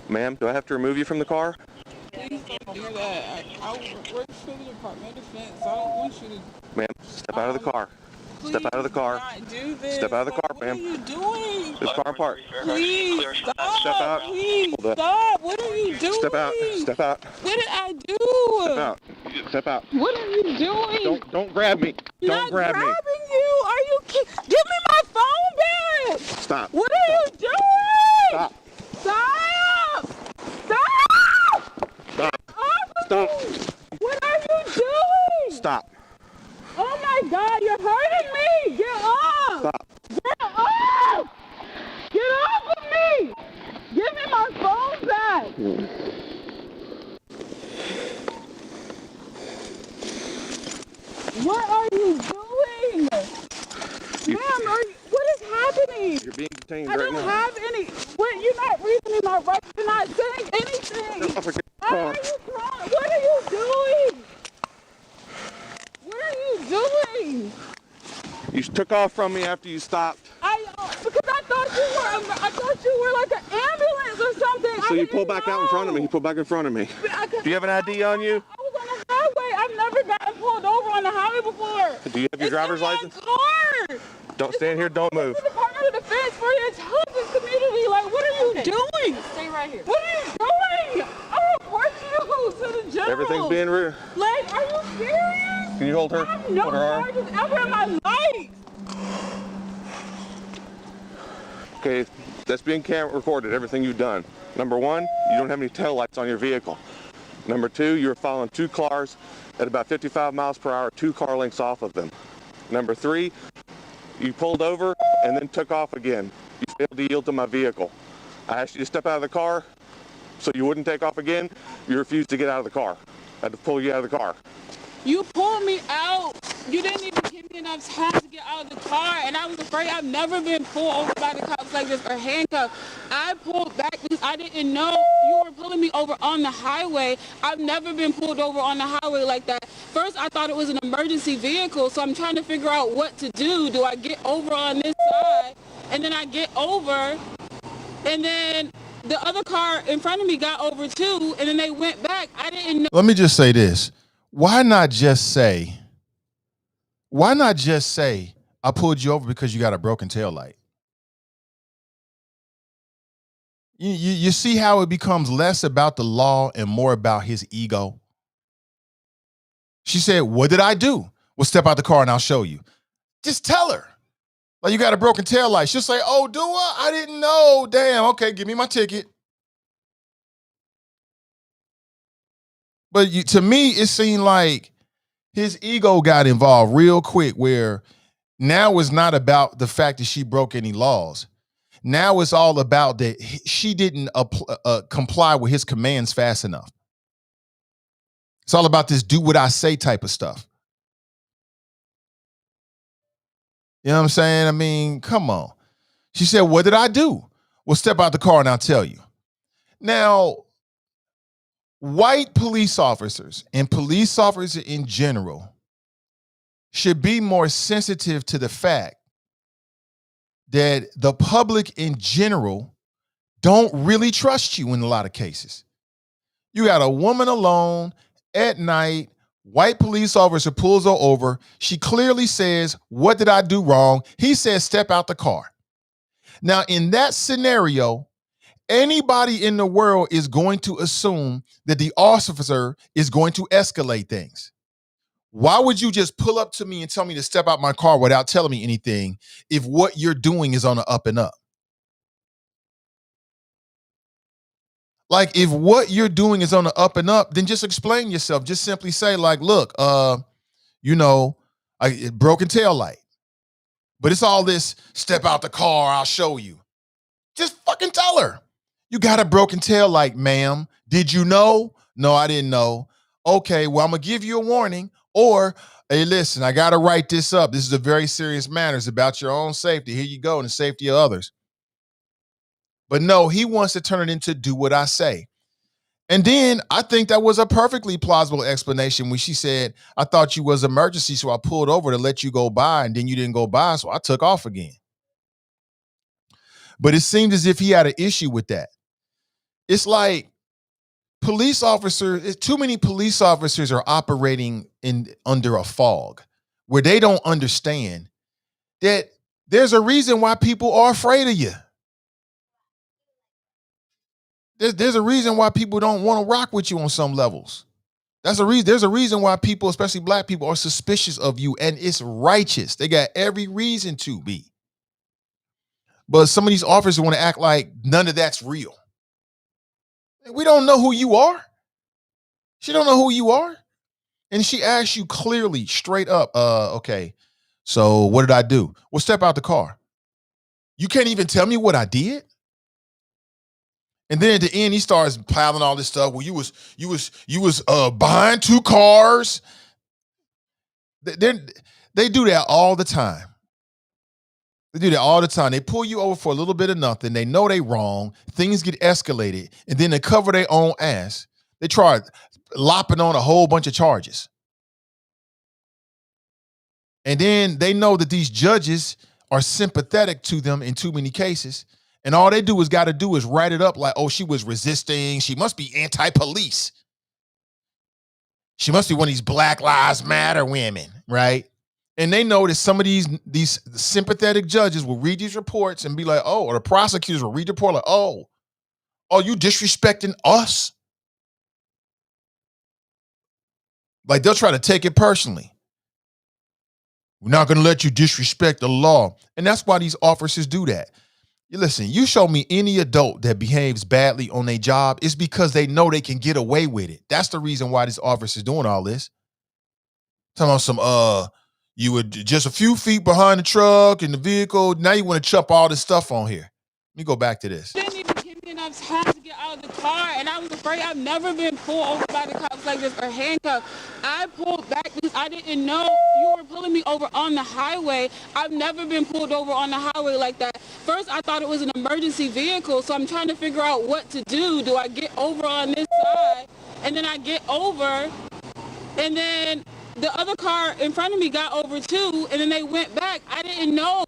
Ma'am, do I have to remove you from the car? Please don't do that. I work for the Department of Defense. I don't want you to. Ma'am, step out of the car. Step out of the car. Not do this. Step out of the car, What ma'am. are you doing? This car apart. Please stop. Step out. Please Hold up. stop. What are you doing? Step out. Step out. What did I do? Step out. Step out. What are you doing? Don't grab me. Don't grab me. Not grabbing you. Are you kidding? Give me my phone back. Stop. What are you doing? Stop. Stop. Stop. Stop. Stop. Stop. What are you doing? Stop. Oh my God, you're hurting me. Get off. Stop. Get off. Get off of me. Give me my phone back. What are you doing? Ma'am, what is happening? You're being detained I right don't now. have any. What? You're not reasoning my rights. You're not saying anything. Get off of the Why car. are you crying? What are you doing? What are you doing? You took off from me after you stopped. Because I thought you were like an ambulance or something. So you pulled back out in front of me. You pulled back in front of me. Do you have an ID on you? I was on the highway. I've never gotten pulled over on the highway before. Do you have your driver's license? It's in my car. Don't stand here. Don't move. It's the Department of Defense for the intelligence community. Like, what are you doing? Stay right here. What are you doing? I'll report you to the general. Everything's being Like, are you serious? Can you hold her? I have no Hold her arm. charges ever in my life. Okay, that's being camera recorded, everything you've done. Number one, you don't have any taillights on your vehicle. Number two, you're following two cars at about 55 miles per hour, 2 car lengths off of them. Number three, you pulled over and then took off again. You failed to yield to my vehicle. I asked you to step out of the car so you wouldn't take off again. You refused to get out of the car. I had to pull you out of the car. You pulled me out. You didn't even give me enough time to get out of the car, and I was afraid. I've never been pulled over by the cops like this or handcuffed. I pulled back because I didn't know you were pulling me over on the highway. I've never been pulled over on the highway like that. First, I thought it was an emergency vehicle, so I'm trying to figure out what to do. Do I get over on this side? And then I get over, and then the other car in front of me got over too, and then they went back. I didn't know. Let me just say this. Why not just say, I pulled you over because you got a broken tail light? You see how it becomes less about the law and more about his ego? She said, what did I do? Well, step out the car and I'll show you. Just tell her. Like, you got a broken tail light. She'll say, oh, do I? I didn't know. Damn, okay, give me my ticket. But to me, it seemed like his ego got involved real quick, where now it's not about the fact that she broke any laws. Now it's all about that she didn't comply with his commands fast enough. It's all about this do what I say type of stuff. You know what I'm saying? I mean, come on. She said, what did I do? Well, step out the car and I'll tell you. Now, white police officers and police officers in general should be more sensitive to the fact that the public in general don't really trust you in a lot of cases. You got a woman alone at night White police officer pulls her over. She clearly says, "What did I do wrong?" He says, "Step out the car." Now, in that scenario, anybody in the world is going to assume that the officer is going to escalate things. Why would you just pull up to me and tell me to step out my car without telling me anything if what you're doing is on the up and up? Like, if what you're doing is on the up and up, then just explain yourself. Just simply say, like, look, broken tail light. But it's all this, step out the car, I'll show you. Just fucking tell her. You got a broken tail light, ma'am. Did you know? No, I didn't know. Okay, well, I'm gonna give you a warning. Or, hey, listen, I gotta write this up. This is a very serious matter. It's about your own safety. Here you go, and the safety of others. But no, he wants to turn it into do what I say. And then I think that was a perfectly plausible explanation when she said, "I thought you was emergency, so I pulled over to let you go by, and then you didn't go by, so I took off again." But it seemed as if he had an issue with that. It's like police officers, too many police officers are operating under a fog where they don't understand that there's a reason why people are afraid of you. There's a reason why people don't want to rock with you on some levels. There's a reason why people, especially black people, are suspicious of you, and it's righteous. They got every reason to be. But some of these officers want to act like none of that's real. We don't know who you are. She don't know who you are. And she asks you clearly, straight up, okay, so what did I do? Well, step out the car. You can't even tell me what I did? And then at the end, he starts piling all this stuff. Well, you was behind two cars. They do that all the time. They do that all the time. They pull you over for a little bit of nothing. They know they wrong. Things get escalated. And then they cover their own ass. They try lopping on a whole bunch of charges. And then they know that these judges are sympathetic to them in too many cases. And all they got to do is write it up like, oh, she was resisting. She must be anti-police. She must be one of these Black Lives Matter women, right? And they know that some of these sympathetic judges will read these reports and be like, oh, or the prosecutors will read the report like, oh, you disrespecting us? Like, they'll try to take it personally. We're not going to let you disrespect the law. And that's why these officers do that. Listen, you show me any adult that behaves badly on their job, it's because they know they can get away with it. That's the reason why this officer's doing all this. Talking about some, you were just a few feet behind the truck in the vehicle. Now you want to chop all this stuff on here. Let me go back to this. Didn't even give me enough time to get out of the car, and I was afraid. I've never been pulled over by the cops like this or handcuffed. I pulled back because I didn't know you were pulling me over on the highway. I've never been pulled over on the highway like that. First, I thought it was an emergency vehicle, so I'm trying to figure out what to do. Do I get over on this side? And then I get over, and then the other car in front of me got over too, and then they went back. I didn't know.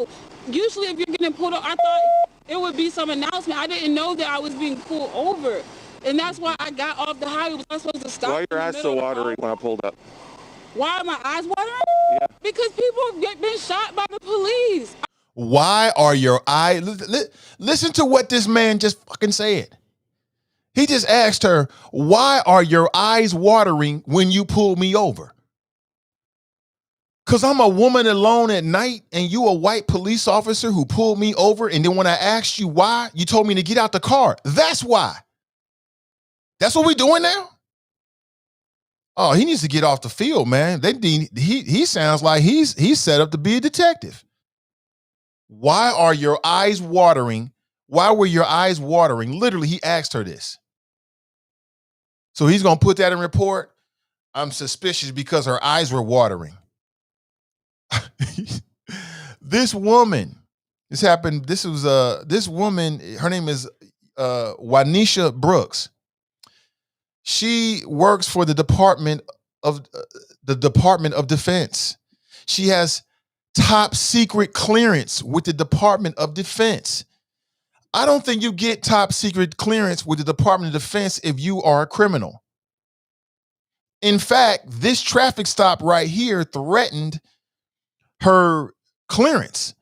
Usually if you're getting pulled over, I thought it would be some announcement. I didn't know that I was being pulled over. And that's why I got off the highway. Was I supposed to stop? Why are your eyes so watery when I pulled up? Why are my eyes watering? Yeah. Because people have been shot by the police. Why are your eyes... Listen to what this man just fucking said. He just asked her, why are your eyes watering when you pull me over? Because I'm a woman alone at night and you a white police officer who pulled me over, and then when I asked you why, you told me to get out the car. That's why. That's what we doing now? Oh, he needs to get off the field, man. He sounds like he's set up to be a detective. Why are your eyes watering? Why were your eyes watering? Literally, he asked her this. So he's going to put that in report. I'm suspicious because her eyes were watering. This woman, this happened. This woman, her name is Wanisha Brooks. She works for the Department of Defense. She has top secret clearance with the Department of Defense. I don't think you get top secret clearance with the Department of Defense if you are a criminal. In fact, this traffic stop right here threatened her clearance.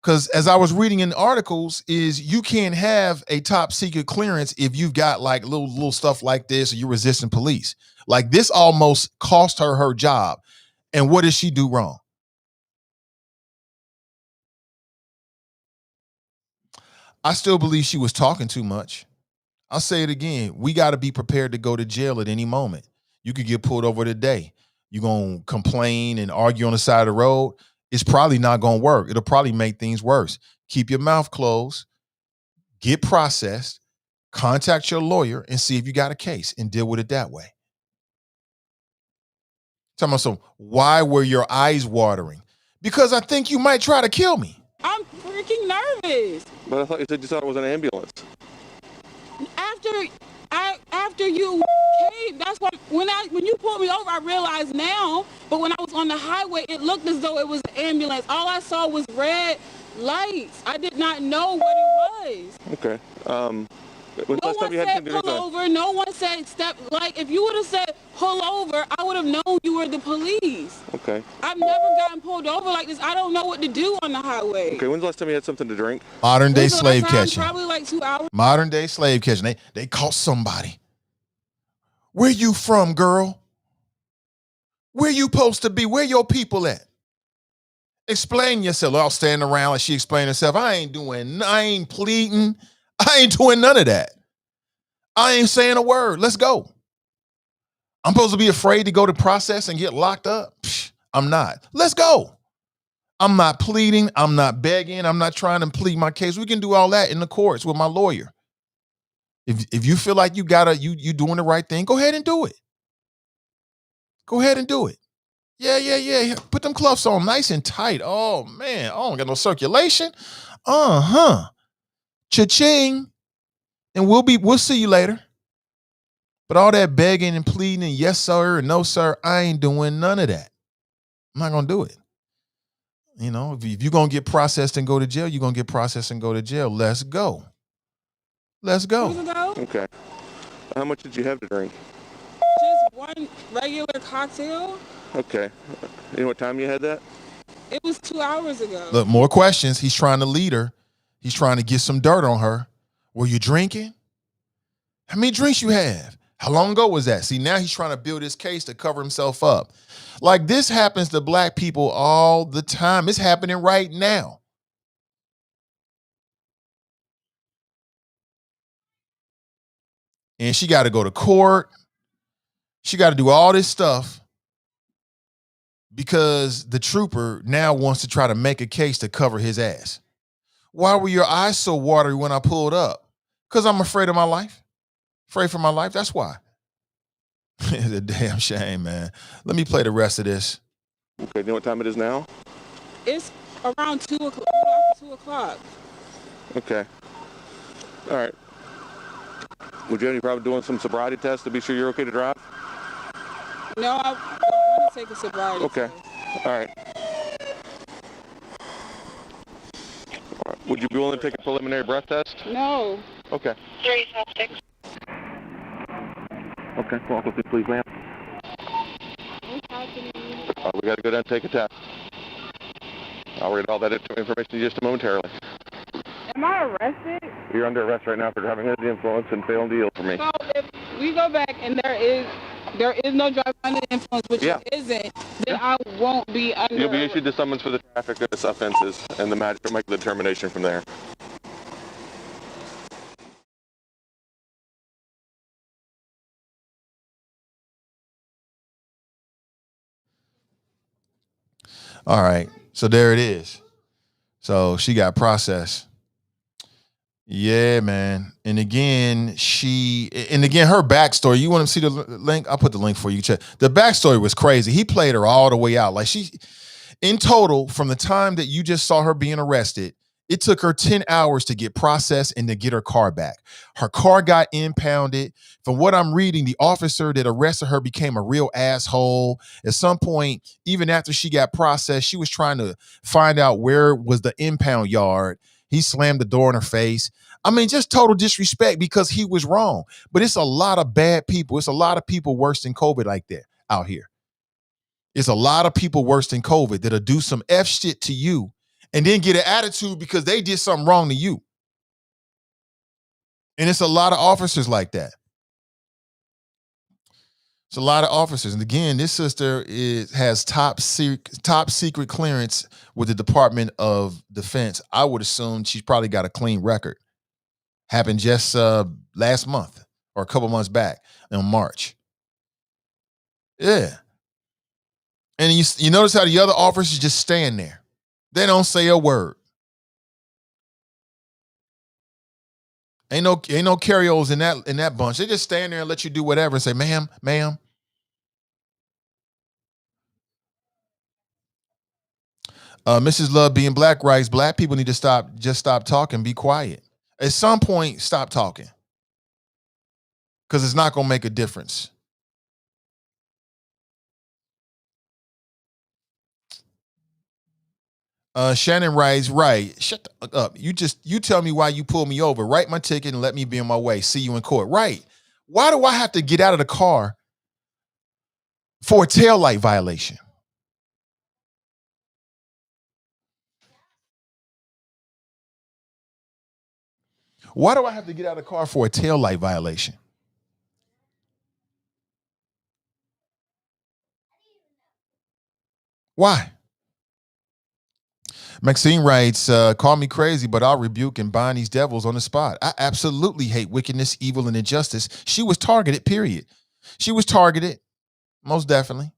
Because as I was reading in the articles, is you can't have a top secret clearance if you've got like little stuff like this or you're resisting police. Like this almost cost her job. And what did she do wrong? I still believe she was talking too much. I'll say it again. We got to be prepared to go to jail at any moment. You could get pulled over today. You're going to complain and argue on the side of the road. It's probably not going to work. It'll probably make things worse. Keep your mouth closed, get processed, contact your lawyer and see if you got a case and deal with it that way. Tell me, so why were your eyes watering? Because I think you might try to kill me. I'm freaking nervous. But I thought you said you thought it was an ambulance. After you came, that's what when you pulled me over, I realized now. But when I was on the highway, it looked as though it was an ambulance. All I saw was red lights. I did not know what it was. Okay. No one said pull over. No one said step. Like if you would have said pull over, I would have known you were the police. Okay. I've never gotten pulled over like this. I don't know what to do on the highway. Okay. When's the last time you had something to drink? Modern day slave catching. Probably like 2 hours. Modern day slave catching. They caught somebody. Where you from, girl? Where you supposed to be? Where your people at? Explain yourself. I'll stand around like she explained herself. I ain't pleading. I ain't doing none of that. I ain't saying a word. Let's go. I'm supposed to be afraid to go to process and get locked up? Psh, I'm not. Let's go. I'm not pleading. I'm not begging. I'm not trying to plead my case. We can do all that in the courts with my lawyer. If you feel like you doing the right thing, go ahead and do it. Go ahead and do it. Yeah. Put them cuffs on nice and tight. Oh, man. I don't got no circulation. Cha-ching. And we'll see you later. But all that begging and pleading and yes, sir, and no, sir, I ain't doing none of that. I'm not going to do it. You know, if you're going to get processed and go to jail, you're going to get processed and go to jail. Let's go. Let's go. Okay. How much did you have to drink? Just one regular cocktail. Okay. You know what time you had that? It was 2 hours ago. Look, more questions. He's trying to lead her. He's trying to get some dirt on her. Were you drinking? How many drinks you have? How long ago was that? See, now he's trying to build his case to cover himself up. Like this happens to black people all the time. It's happening right now. And she got to go to court. She got to do all this stuff because the trooper now wants to try to make a case to cover his ass. Why were your eyes so watery when I pulled up? Because I'm afraid of my life. Afraid for my life. That's why. It's a damn shame, man. Let me play the rest of this. Okay, you know what time it is now? It's around 2 o'clock. 2 o'clock. Okay. All right. Would you have any problem doing some sobriety tests to be sure you're okay to drive? No, I don't want to take a sobriety test. All right. Would you be willing to take a preliminary breath test? No. Okay. 356. Okay, walk with me, please, ma'am. What's happening? We got to go down and take a test. I'll read all that information to you just momentarily. Am I arrested? You're under arrest right now for driving under the influence and failing to yield for me. So if we go back and there is no driving under the influence, which Yeah. isn't, then I won't be under. You'll be issued the summons for the traffic offenses, and the magistrate will make the determination from there. All right. So there it is. So she got processed. Yeah, man. And again, her backstory, you want to see the link? I'll put the link for you. Check. The backstory was crazy. He played her all the way out. Like in total, from the time that you just saw her being arrested, it took her 10 hours to get processed and to get her car back. Her car got impounded. From what I'm reading, the officer that arrested her became a real asshole. At some point, even after she got processed, she was trying to find out where was the impound yard. He slammed the door in her face. I mean, just total disrespect because he was wrong. But it's a lot of bad people. It's a lot of people worse than COVID like that out here. It's a lot of people worse than COVID that'll do some F shit to you and then get an attitude because they did something wrong to you. And it's a lot of officers like that. It's a lot of officers. And again, this sister has top secret clearance with the Department of Defense. I would assume she's probably got a clean record. Happened just last month or a couple months back in March. Yeah. And you notice how the other officers just stand there. They don't say a word. Ain't no carryovers in that bunch. They just stand there and let you do whatever and say, ma'am. Mrs. Love being black writes, black people need to stop talking, be quiet. At some point, stop talking. Because it's not going to make a difference. Shannon writes, right. Shut the fuck up. You tell me why you pulled me over. Write my ticket and let me be on my way. See you in court. Right. Why do I have to get out of the car for a taillight violation? Why do I have to get out of the car for a taillight violation? Why? Maxine writes, call me crazy, but I'll rebuke and bind these devils on the spot. I absolutely hate wickedness, evil, and injustice. She was targeted, period. She was targeted, most definitely.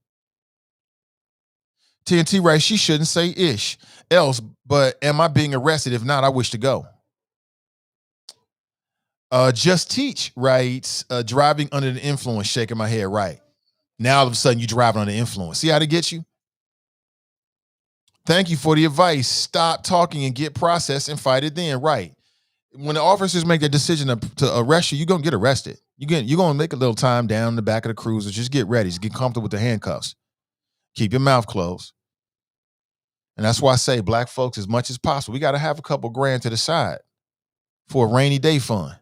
TNT writes, she shouldn't say ish else, but am I being arrested? If not, I wish to go. Just Teach writes, driving under the influence, shaking my head, right. Now all of a sudden you driving under the influence. See how to get you? Thank you for the advice. Stop talking and get processed and fight it then. Right. When the officers make the decision to arrest you, you're going to get arrested. You're going to make a little time down in the back of the cruiser. Just get ready. Just get comfortable with the handcuffs. Keep your mouth closed. And that's why I say, black folks, as much as possible, we got to have a couple grand to the side for a rainy day fund.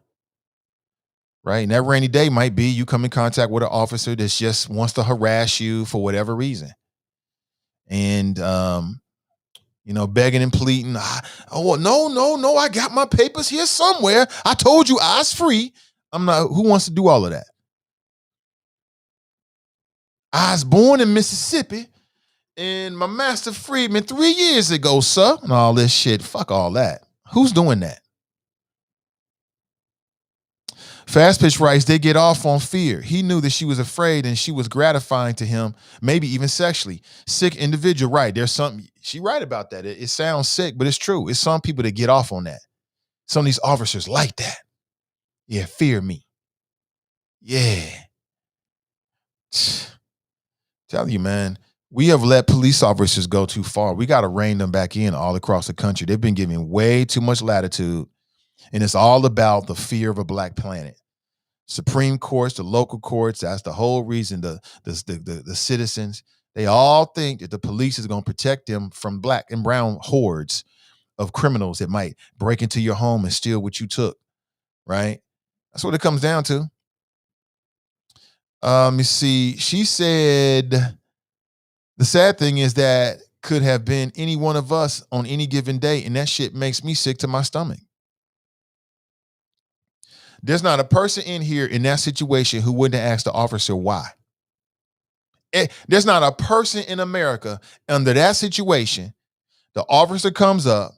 Right. And that rainy day might be you come in contact with an officer that just wants to harass you for whatever reason. And, begging and pleading. Oh, no. I got my papers here somewhere. I told you I was free. I'm not. Who wants to do all of that? I was born in Mississippi and my master freed me 3 years ago, sir. And all this shit. Fuck all that. Who's doing that? Fast Pitch writes, they get off on fear. He knew that she was afraid and she was gratifying to him, maybe even sexually. Sick individual, right. There's something, she right about that. It sounds sick, but it's true. It's some people that get off on that. Some of these officers like that. Yeah, fear me. Yeah. Tell you, man, we have let police officers go too far. We got to rein them back in all across the country. They've been giving way too much latitude. And it's all about the fear of a black planet. Supreme courts, the local courts, that's the whole reason the citizens, they all think that the police is going to protect them from black and brown hordes of criminals that might break into your home and steal what you took, right? That's what it comes down to. Let me see. She said, the sad thing is that could have been any one of us on any given day, and that shit makes me sick to my stomach. There's not a person in here in that situation who wouldn't ask the officer why. There's not a person in America under that situation. The officer comes up.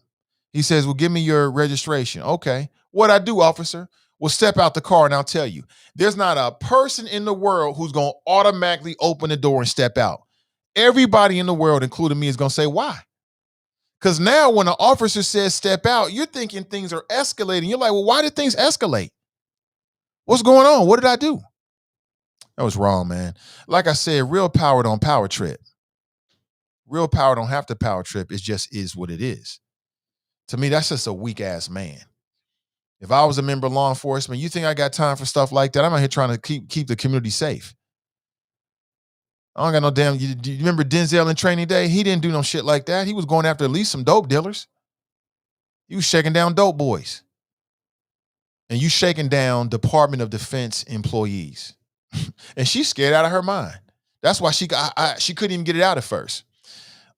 He says, well, give me your registration. Okay. What I do, officer? Well, step out the car and I'll tell you. There's not a person in the world who's going to automatically open the door and step out. Everybody in the world, including me, is going to say, why? Because now when an officer says step out, you're thinking things are escalating. You're like, well, why did things escalate? What's going on? What did I do? That was wrong, man. Like I said, real power don't power trip. Real power don't have to power trip. It just is what it is. To me, that's just a weak ass man. If I was a member of law enforcement, you think I got time for stuff like that? I'm out here trying to keep the community safe. I don't got no damn. You remember Denzel in Training Day? He didn't do no shit like that. He was going after at least some dope dealers. He was shaking down dope boys. and you shaking down Department of Defense employees. And she's scared out of her mind. That's why she couldn't even get it out at first.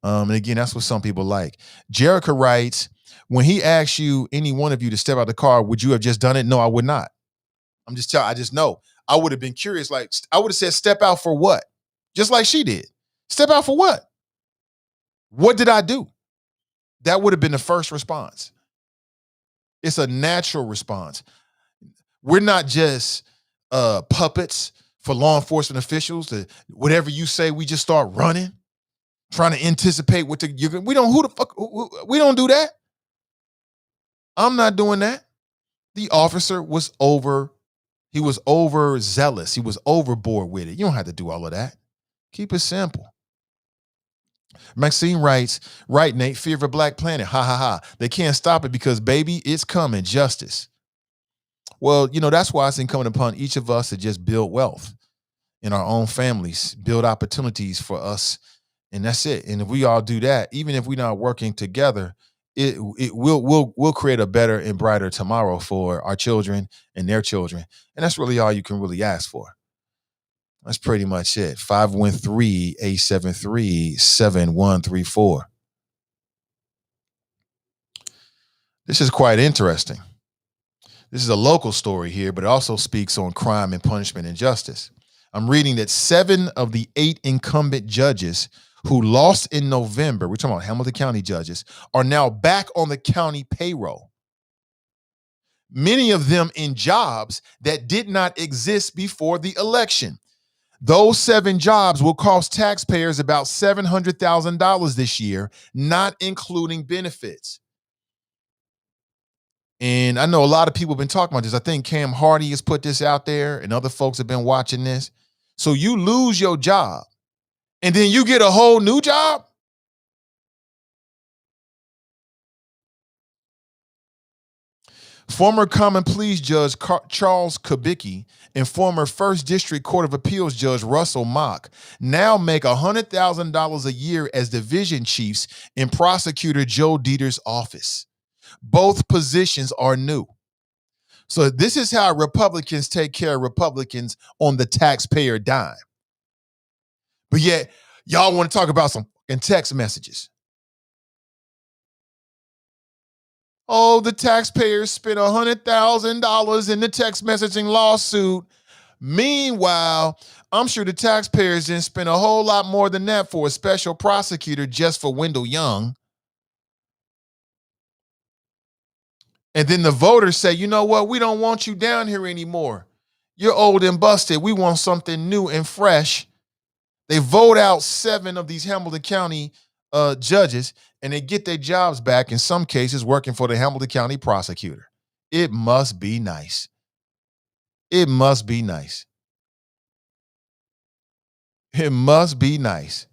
And again, that's what some people like. Jerica writes, when he asks you, any one of you, to step out the car, would you have just done it? No, I would not. I just know. I would have been curious. Like, I would have said, step out for what? Just like she did. Step out for what? What did I do? That would have been the first response. It's a natural response. We're not just puppets for law enforcement officials. That whatever you say, we just start running, trying to anticipate what we don't. Who the fuck? We don't do that. I'm not doing that. The officer was he was overzealous. He was overboard with it. You don't have to do all of that. Keep it simple. Maxine writes, right, Nate, fear of a black planet. Ha ha ha. They can't stop it because, baby, it's coming. Justice. Well, that's why it's incumbent upon each of us to just build wealth in our own families, build opportunities for us. And that's it. And if we all do that, even if we're not working together, we'll create a better and brighter tomorrow for our children and their children. And that's really all you can really ask for. That's pretty much it. 513-873-7134. This is quite interesting. This is a local story here, but it also speaks on crime and punishment and justice. I'm reading that 7 of the 8 incumbent judges who lost in November, we're talking about Hamilton County judges, are now back on the county payroll. Many of them in jobs that did not exist before the election. Those 7 jobs will cost taxpayers about $700,000 this year, not including benefits. And I know a lot of people have been talking about this. I think Cam Hardy has put this out there and other folks have been watching this. So you lose your job and then you get a whole new job? Former Common Pleas Judge Charles Kubicki and former 1st District Court of Appeals Judge Russell Mock now make $100,000 a year as division chiefs in Prosecutor Joe Dieter's office. Both positions are new. So this is how Republicans take care of Republicans on the taxpayer dime. But yet, y'all want to talk about some fucking text messages. Oh, the taxpayers spent $100,000 in the text messaging lawsuit. Meanwhile, I'm sure the taxpayers didn't spend a whole lot more than that for a special prosecutor just for Wendell Young. And then the voters say, you know what? We don't want you down here anymore. You're old and busted. We want something new and fresh. They vote out 7 of these Hamilton County judges, and they get their jobs back, in some cases working for the Hamilton County prosecutor. It must be nice. It must be nice. It must be nice.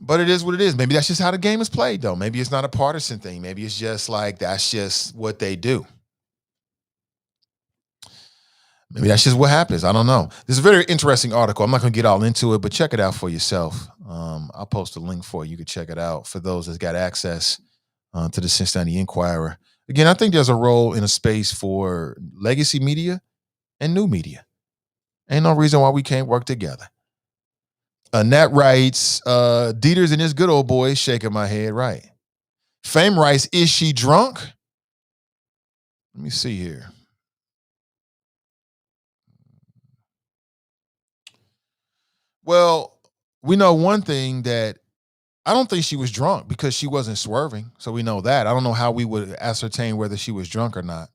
But it is what it is. Maybe that's just how the game is played, though. Maybe it's not a partisan thing. Maybe it's just like that's just what they do. Maybe that's just what happens. I don't know. This is a very interesting article. I'm not going to get all into it, but check it out for yourself. I'll post a link for you. You can check it out for those that's got access to the Cincinnati Inquirer. Again, I think there's a role in a space for legacy media and new media. Ain't no reason why we can't work together. Nat writes, Dieter's and his good old boy shaking my head, right. Fame writes, is she drunk? Let me see here. Well, we know one thing, that I don't think she was drunk because she wasn't swerving. So we know that. I don't know how we would ascertain whether she was drunk or not.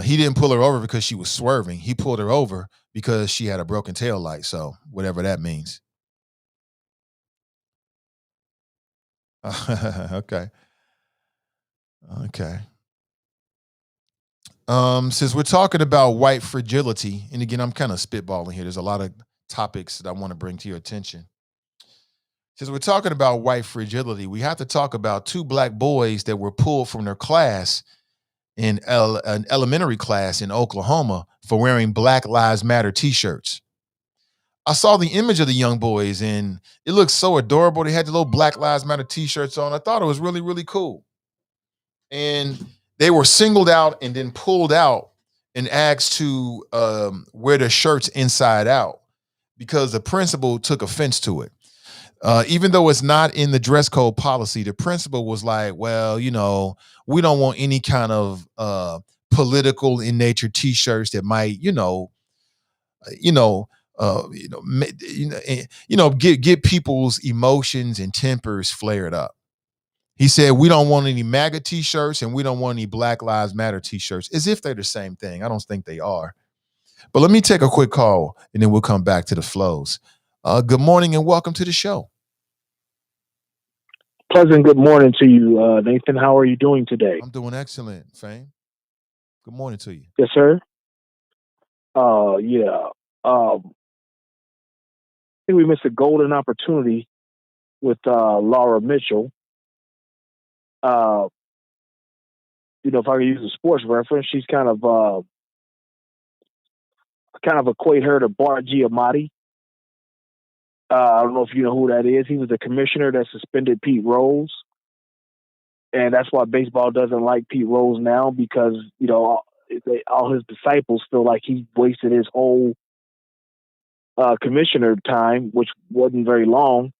He didn't pull her over because she was swerving. He pulled her over because she had a broken tail light. So whatever that means. Okay. Since we're talking about white fragility, and again, I'm kind of spitballing here. There's a lot of topics that I want to bring to your attention. Since we're talking about white fragility, we have to talk about 2 black boys that were pulled from their class in an elementary class in Oklahoma for wearing Black Lives Matter t-shirts. I saw the image of the young boys and it looked so adorable. They had the little Black Lives Matter t-shirts on. I thought it was really, really cool. And they were singled out and then pulled out and asked to wear their shirts inside out because the principal took offense to it. Even though it's not in the dress code policy, the principal was like, well, we don't want any kind of political in nature t-shirts that might, get people's emotions and tempers flared up. He said, we don't want any MAGA t-shirts and we don't want any Black Lives Matter t-shirts, as if they're the same thing. I don't think they are. But let me take a quick call and then we'll come back to the flows. Good morning and welcome to the show. Pleasant good morning to you, Nathan. How are you doing today? I'm doing excellent, Fame. Good morning to you. Yes, sir. Yeah. I think we missed a golden opportunity with Laura Mitchell. If I could use a sports reference, she's kind of equate her to Bart Giamatti. I don't know if you know who that is. He was the commissioner that suspended Pete Rose. And that's why baseball doesn't like Pete Rose now, because, all his disciples feel like he wasted his whole commissioner time, which wasn't very long,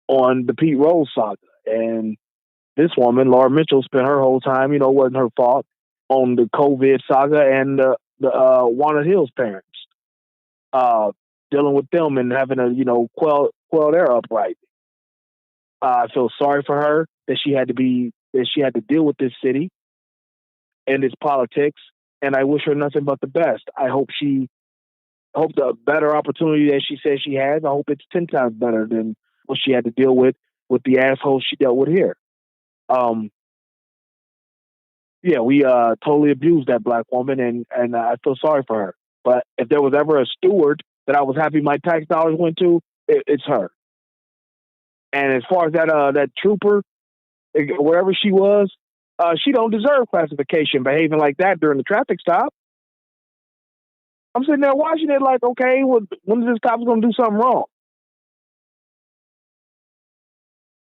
on the Pete Rose saga. And this woman, Laura Mitchell, spent her whole time, it wasn't her fault, on the COVID saga and the Wanted Hills parents, dealing with them and having to, quell their uprising. I feel sorry for her that she had to deal with this city and its politics, and I wish her nothing but the best. I hope the better opportunity that she says she has, I hope it's 10 times better than what she had to deal with the assholes she dealt with here. We totally abused that black woman, and I feel sorry for her. But if there was ever a steward that I was happy my tax dollars went to, it's her. And as far as that trooper, wherever she was, she don't deserve classification behaving like that during the traffic stop. I'm sitting there watching it like, okay, well, when is this cop going to do something wrong?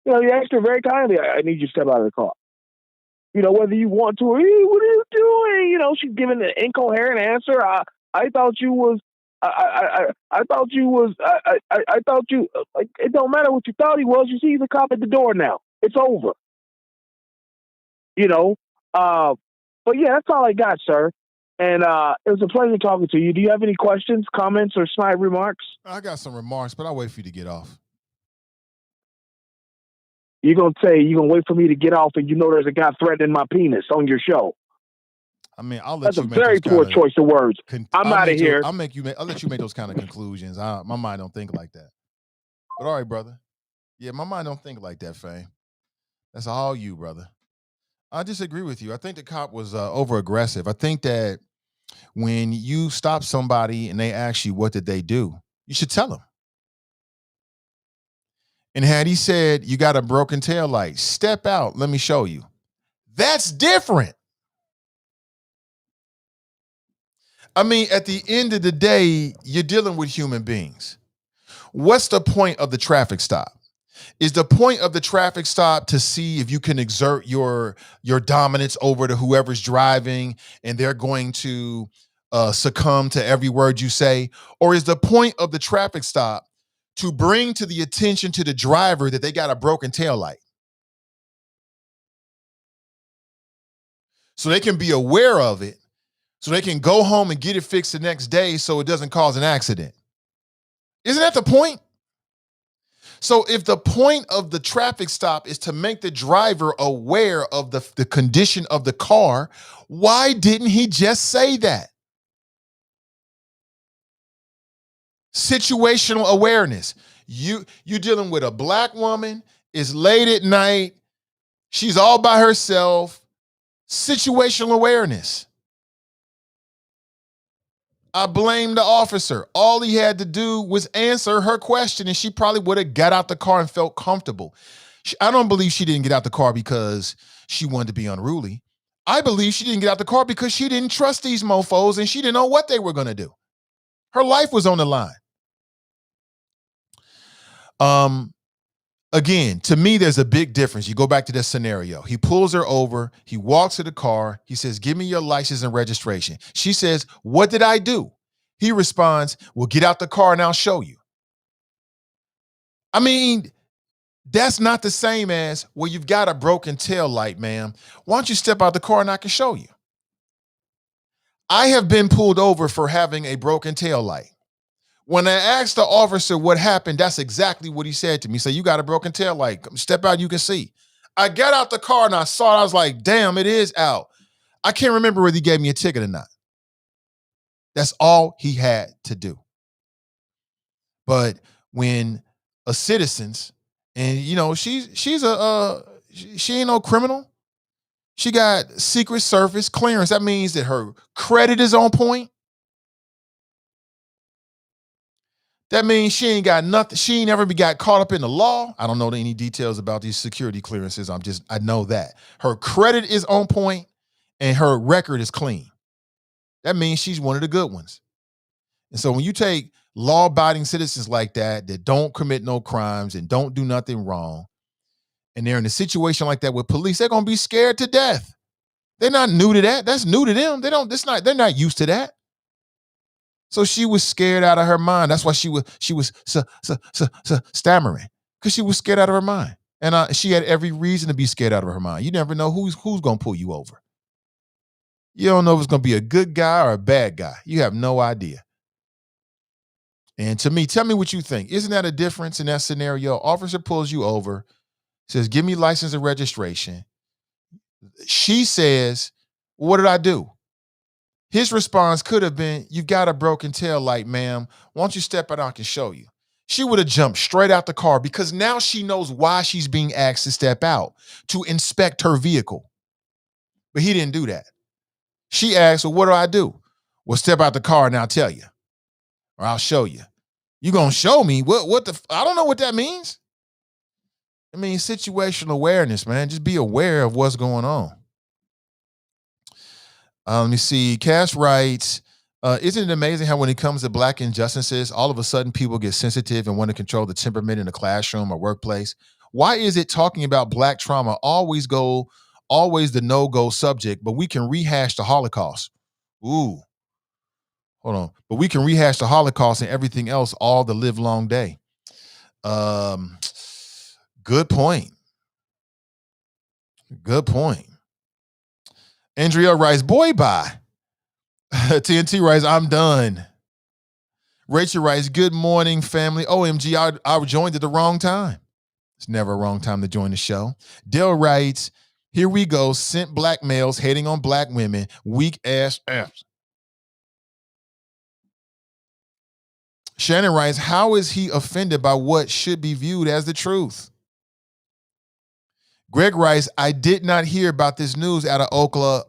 You asked her very kindly, I need you to step out of the car. Whether you want to or, hey, what are you doing? She's giving an incoherent answer. I thought you was, I thought you was, I thought you, like, it don't matter what you thought he was. You see the cop at the door now. It's over. But yeah, that's all I got, sir. And it was a pleasure talking to you. Do you have any questions, comments, or snide remarks? I got some remarks, but I'll wait for you to get off. You're going to wait for me to get off and there's a guy threatening my penis on your show. I mean, I'll let That's you a very poor choice of words. I'm out of here. I'll let you make those kind of conclusions. My mind don't think like that. But all right, brother. Yeah, my mind don't think like that, Fame. That's all you, brother. I disagree with you. I think the cop was over aggressive. I think that when you stop somebody and they ask you what did they do, you should tell them. And had he said, you got a broken tail light, step out, let me show you. That's different. I mean, at the end of the day, you're dealing with human beings. What's the point of the traffic stop? Is the point of the traffic stop to see if you can exert your dominance over to whoever's driving and they're going to succumb to every word you say? Or is the point of the traffic stop to bring to the attention to the driver that they got a broken taillight? So they can be aware of it, so they can go home and get it fixed the next day so it doesn't cause an accident. Isn't that the point? So if the point of the traffic stop is to make the driver aware of the condition of the car, why didn't he just say that? Situational awareness. You're dealing with a black woman, it's late at night, she's all by herself. Situational awareness. I blame the officer. All he had to do was answer her question and she probably would have got out the car and felt comfortable. I don't believe she didn't get out the car because she wanted to be unruly. I believe she didn't get out the car because she didn't trust these mofos and she didn't know what they were going to do. Her life was on the line. Again, to me, there's a big difference. You go back to this scenario. He pulls her over. He walks to the car. He says, give me your license and registration. She says, what did I do? He responds, well, get out the car and I'll show you. I mean, that's not the same as, well, you've got a broken tail light, ma'am. Why don't you step out the car and I can show you? I have been pulled over for having a broken tail light. When I asked the officer what happened, that's exactly what he said to me. He said, you got a broken tail light. Step out, you can see. I got out the car and I saw it. I was like, damn, it is out. I can't remember whether he gave me a ticket or not. That's all he had to do. But when a citizen's, and you know, she ain't no criminal. She got Secret Service clearance. That means that her credit is on point. That means she ain't got nothing. She ain't ever got caught up in the law. I don't know any details about these security clearances. I know that. Her credit is on point and her record is clean. That means she's one of the good ones. And so when you take law-abiding citizens like that don't commit no crimes and don't do nothing wrong, and they're in a situation like that with police, they're gonna be scared to death. They're not new to that. That's new to them. They're not used to that. So she was scared out of her mind. That's why she was stammering, because she was scared out of her mind. And she had every reason to be scared out of her mind. You never know who's going to pull you over. You don't know if it's going to be a good guy or a bad guy. You have no idea. And to me, tell me what you think. Isn't that a difference in that scenario? Officer pulls you over, says, give me license and registration. She says, what did I do? His response could have been, you've got a broken tail light, ma'am. Why don't you step out, I can show you. She would have jumped straight out the car because now she knows why she's being asked to step out, to inspect her vehicle. But he didn't do that. She asked, well, what do I do? Well, step out the car and I'll tell you, or I'll show you. You gonna show me? I don't know what that means. I mean, situational awareness, man. Just be aware of what's going on. Let me see. Cass writes, isn't it amazing how when it comes to Black injustices, all of a sudden people get sensitive and want to control the temperament in the classroom or workplace? Why is it talking about Black trauma always the no-go subject, but we can rehash the Holocaust? Ooh, hold on. But we can rehash the Holocaust and everything else all the live long day. Good point. Good point. Andrea writes, boy, bye. TNT writes, I'm done. Rachel writes, good morning, family. OMG, I joined at the wrong time. It's never a wrong time to join the show. Dale writes, here we go, sent Black males hating on Black women, weak ass apps. Shannon writes, how is he offended by what should be viewed as the truth? Greg writes, I did not hear about this news out of Oklahoma,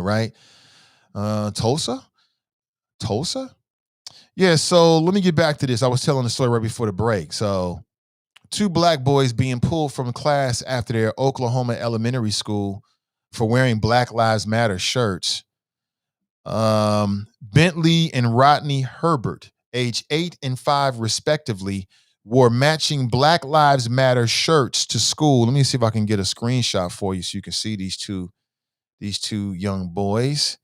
right? Tulsa? Yeah, so let me get back to this. I was telling the story right before the break. So 2 Black boys being pulled from class after their Oklahoma elementary school for wearing Black Lives Matter shirts. Bentley and Rodney Herbert, age 8 and 5 respectively, wore matching Black Lives Matter shirts to school. Let me see if I can get a screenshot for you so you can see these two young boys.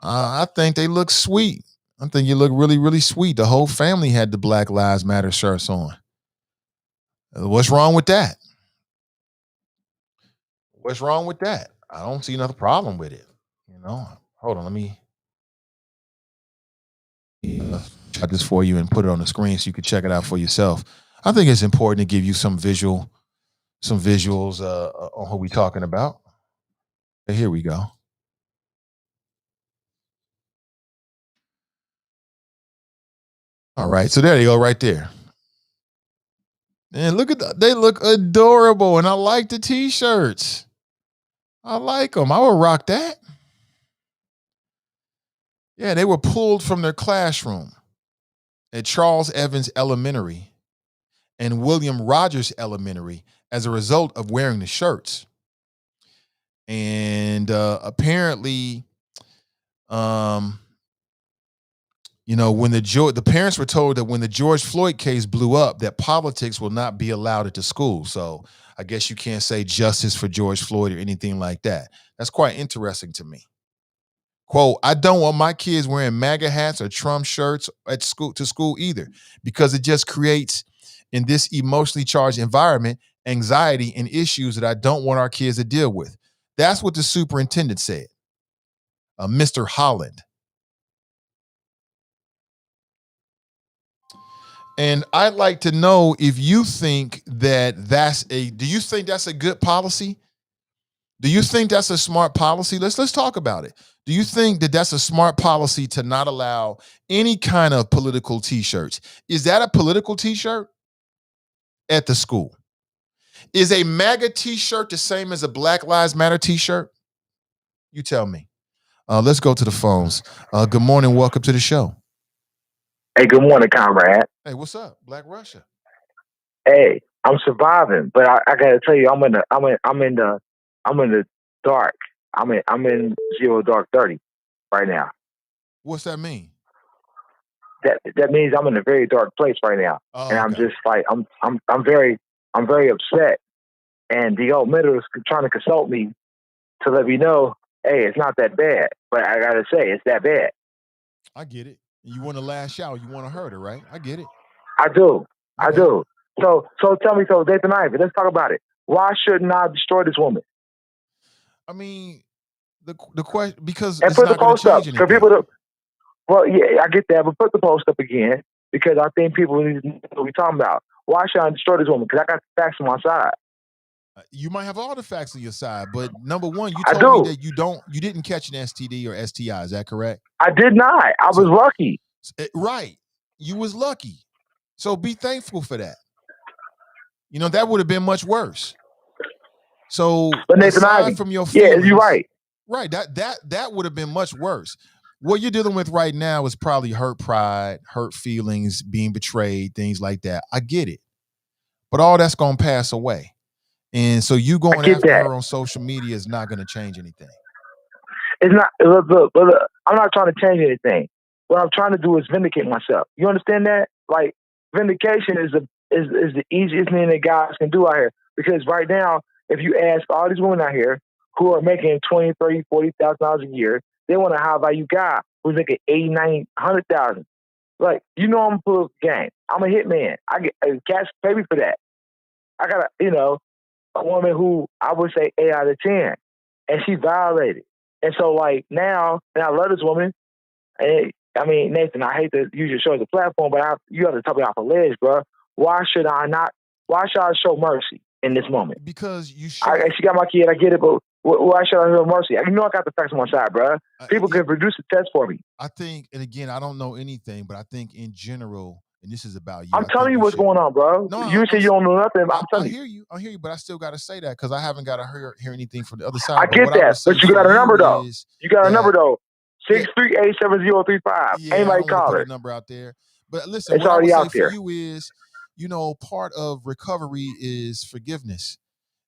I think they look sweet. I think you look really, really sweet. The whole family had the Black Lives Matter shirts on. What's wrong with that? What's wrong with that? I don't see another problem with it. Hold on, let me shot this for you and put it on the screen so you can check it out for yourself. I think it's important to give you some visuals on who we're talking about. Here we go. All right, so there you go, right there. And look at they look adorable, and I like the t-shirts. I like them. I would rock that. Yeah, they were pulled from their classroom at Charles Evans Elementary and William Rogers Elementary as a result of wearing the shirts. And apparently, when the parents were told that when the George Floyd case blew up, that politics will not be allowed at the school. So I guess you can't say justice for George Floyd or anything like that. That's quite interesting to me. Quote, I don't want my kids wearing MAGA hats or Trump shirts at school either, because it just creates, in this emotionally charged environment, anxiety and issues that I don't want our kids to deal with. That's what the superintendent said, Mr. Holland. And I'd like to know if you think do you think that's a good policy? Do you think that's a smart policy? Let's talk about it. Do you think that that's a smart policy to not allow any kind of political t-shirts? Is that a political t-shirt at the school? Is a MAGA t-shirt the same as a Black Lives Matter t-shirt? You tell me. Let's go to the phones. Good morning. Welcome to the show. Hey, good morning, comrade. Hey, what's up, Black Russia? Hey, I'm surviving, but I gotta tell you, I'm in the dark. I'm in 0 dark 30 right now. What's that mean? That means I'm in a very dark place right now, and I'm just like I'm very upset. And the old middle is trying to consult me to let me know, hey, it's not that bad, but I gotta say it's that bad. I get it. You want to lash out, you want to hurt her, right? I get it. I do. So tell me, Nathan Ivey, let's talk about it. Why shouldn't I destroy this woman? I mean, the question, because and it's put not the post change up anything. for people to. Well, yeah, I get that, but put the post up again because I think people need to know what we're talking about. Why should I destroy this woman? Because I got the facts on my side. You might have all the facts on your side, but number one, you told me that you didn't catch an STD or STI. Is that correct? I did not. I was lucky. Right. You was lucky. So be thankful for that. That would have been much worse. So but Nathan aside Ivey, from your feelings, you're right. Right. That would have been much worse. What you're dealing with right now is probably hurt pride, hurt feelings, being betrayed, things like that. I get it. But all that's going to pass away. And so you going after her on social media is not going to change anything. It's not. Look, I'm not trying to change anything. What I'm trying to do is vindicate myself. You understand that? Like, vindication is the easiest thing that guys can do out here. Because right now, if you ask all these women out here who are making $20,000, $30,000, $40,000 a year, they want a high value guy who's making $80,000, $90,000, $100,000. Like, I'm a full game. I'm a hitman. I get cash pay me for that. I got a woman who I would say 8 out of 10, and she violated. And so, like, now, and I love this woman. And, I mean, Nathan, I hate to use your show as a platform, but you have to talk me off a ledge, bro. Why should I show mercy in this moment? Because she got my kid, I get it, but why should I show mercy? I got the facts on my side, bro. People can produce a test for me. I think, and again, I don't know anything, but I think in general, and this is about you. I'm telling you what's going on, bro. You say you don't know nothing, but I'm telling you. I hear you, but I still got to say that because I haven't got to hear anything from the other side. I get that, but you got a number, though. You got a number, though. 638-7035. Yeah, Anybody call put it. a number out there. But listen, it's what already I would out say there. for you is, part of recovery is forgiveness.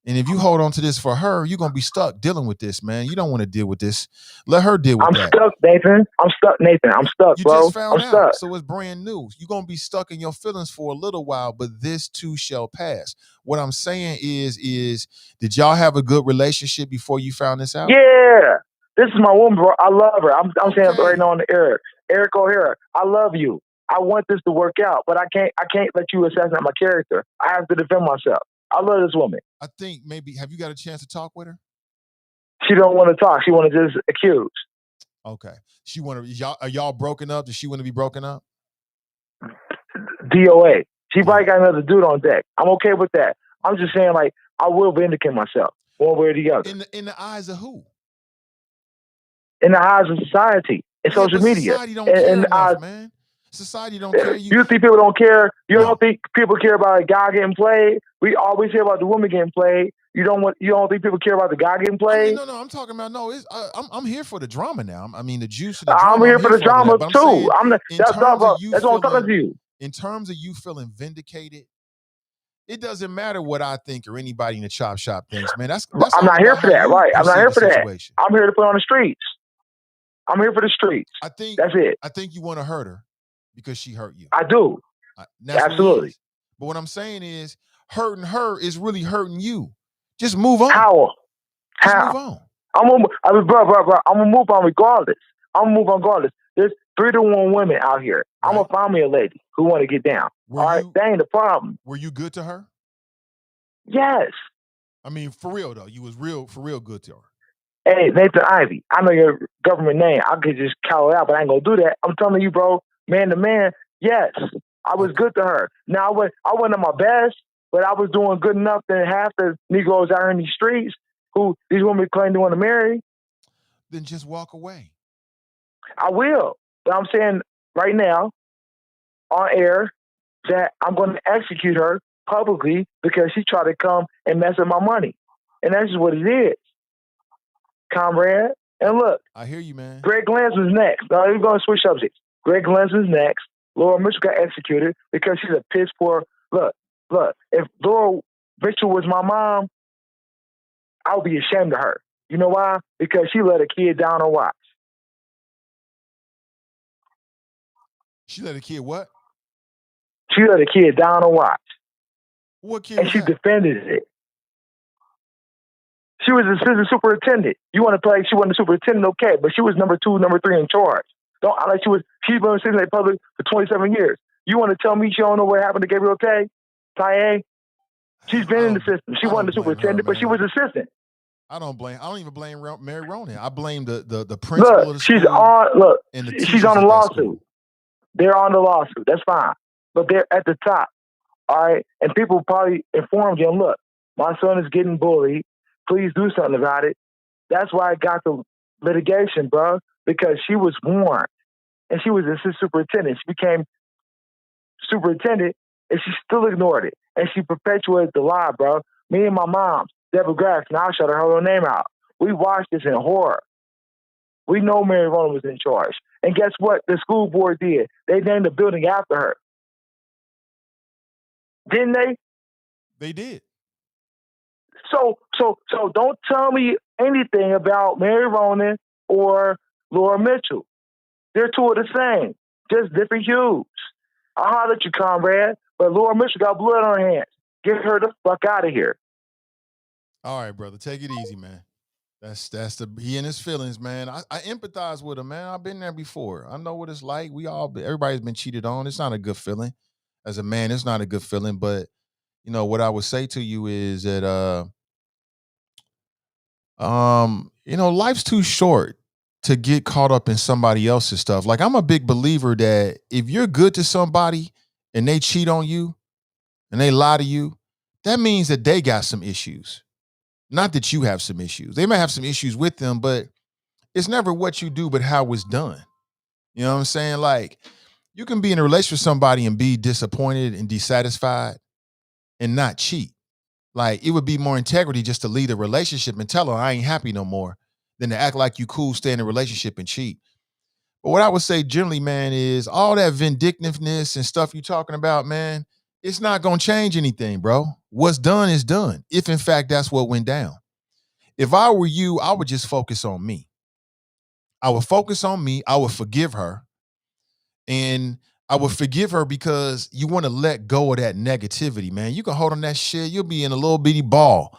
And if you hold on to this for her, you're going to be stuck dealing with this, man. You don't want to deal with this. Let her deal with that. I'm stuck, Nathan. I'm stuck, you bro. You just found I'm out, stuck. so it's brand new. You're going to be stuck in your feelings for a little while, but this too shall pass. What I'm saying is did y'all have a good relationship before you found this out? Yeah. This is my woman, bro. I love her. I'm saying it right now on the air. Eric O'Hara, I love you. I want this to work out, but I can't let you assassinate my character. I have to defend myself. I love this woman. I think maybe, have you got a chance to talk with her? She don't want to talk. She want to just accuse. Okay. Are y'all broken up? Does she want to be broken up? DOA. She probably got another dude on deck. I'm okay with that. I'm just saying, like, I will vindicate myself one way or the other. In the eyes of who? In the eyes of society and social media. Society don't care enough, man. Society don't care. You think people don't care? You don't think people care about a guy getting played? We always hear about the woman getting played. You don't think people care about the guy getting played? No. I'm talking about I'm here for the drama now. I mean, the juice of the drama. I'm here for the drama too. That's what I'm talking to you. In terms of you feeling vindicated, it doesn't matter what I think or anybody in the chop shop thinks, man. I'm not here for that, right? I'm not here for that. I'm here to put on the streets. I'm here for the streets. That's it. I think you want to hurt her. because she hurt you. I do. That's Absolutely. what it is. But what I'm saying is, hurting her is really hurting you. Just move on. How? Just move on. I'm gonna move on regardless. There's 3 to 1 women out here. Right. I'm gonna find me a lady who want to get down. All right, that ain't the problem. Were you good to her? Yes. I mean, for real though, you was for real good to her. Hey, Nathan Ivy, I know your government name. I could just call it out, but I ain't gonna do that. I'm telling you, bro, man to man, yes, I was good to her. Now I wasn't at my best, but I was doing good enough that half the Negroes out here in these streets who these women claim they want to marry. Then just walk away. I will. But I'm saying right now, on air, that I'm going to execute her publicly because she tried to come and mess with my money. And that's just what it is, comrade. And look, I hear you, man. Greg Lenz was next. Now, we're going to switch subjects. Greg Lenz was next. Laura Mitchell got executed because she's a piss poor. Look, if Laura Mitchell was my mom, I would be ashamed of her. You know why? Because she let a kid down on watch. She let a kid what? She let a kid down on watch. What kid? And she defended it. She was assistant superintendent. You want to play? She wasn't a superintendent, okay, but she was number 2, number 3 in charge. She's been in Cincinnati Public for 27 years. You want to tell me she don't know what happened to Gabriel Tay? Taye? She's been in the system. She wasn't the superintendent, but she was assistant. I don't even blame Mary Ronan. I blame the principal of the school. She's on the lawsuit. They're on the lawsuit. That's fine. But they're at the top. All right? And people probably informed them, look, my son is getting bullied. Please do something about it. That's why I got the litigation, bro, because she was warned. And she was assistant superintendent. She became superintendent, and she still ignored it. And she perpetuated the lie, bro. Me and my mom, Deborah Grass, and I'll shout her whole name out. We watched this in horror. We know Mary Ronan was in charge. And guess what the school board did? They named the building after her. Didn't they? They did. So don't tell me anything about Mary Ronan or Laura Mitchell. They're two of the same, just different hues. I'll holler at you, comrade, but Laura Mitchell got blood on her hands. Get her the fuck out of here. All right, brother. Take it easy, man. That's he and his feelings, man. I empathize with him, man. I've been there before. I know what it's like. Everybody's been cheated on. It's not a good feeling. As a man, it's not a good feeling. But you know what I would say to you is that life's too short to get caught up in somebody else's stuff. Like, I'm a big believer that if you're good to somebody and they cheat on you and they lie to you, that means that they got some issues. Not that you have some issues. They may have some issues with them, but it's never what you do, but how it's done. You know what I'm saying? Like, you can be in a relationship with somebody and be disappointed and dissatisfied and not cheat. Like, it would be more integrity just to leave the relationship and tell her I ain't happy no more than to act like you cool, stay in a relationship and cheat. But what I would say generally, man, is all that vindictiveness and stuff you talking about, man, it's not going to change anything, bro. What's done is done, if in fact that's what went down. If I were you, I would just focus on me. I would focus on me. I would forgive her. And I would forgive her because you want to let go of that negativity, man. You can hold on that shit. You'll be in a little bitty ball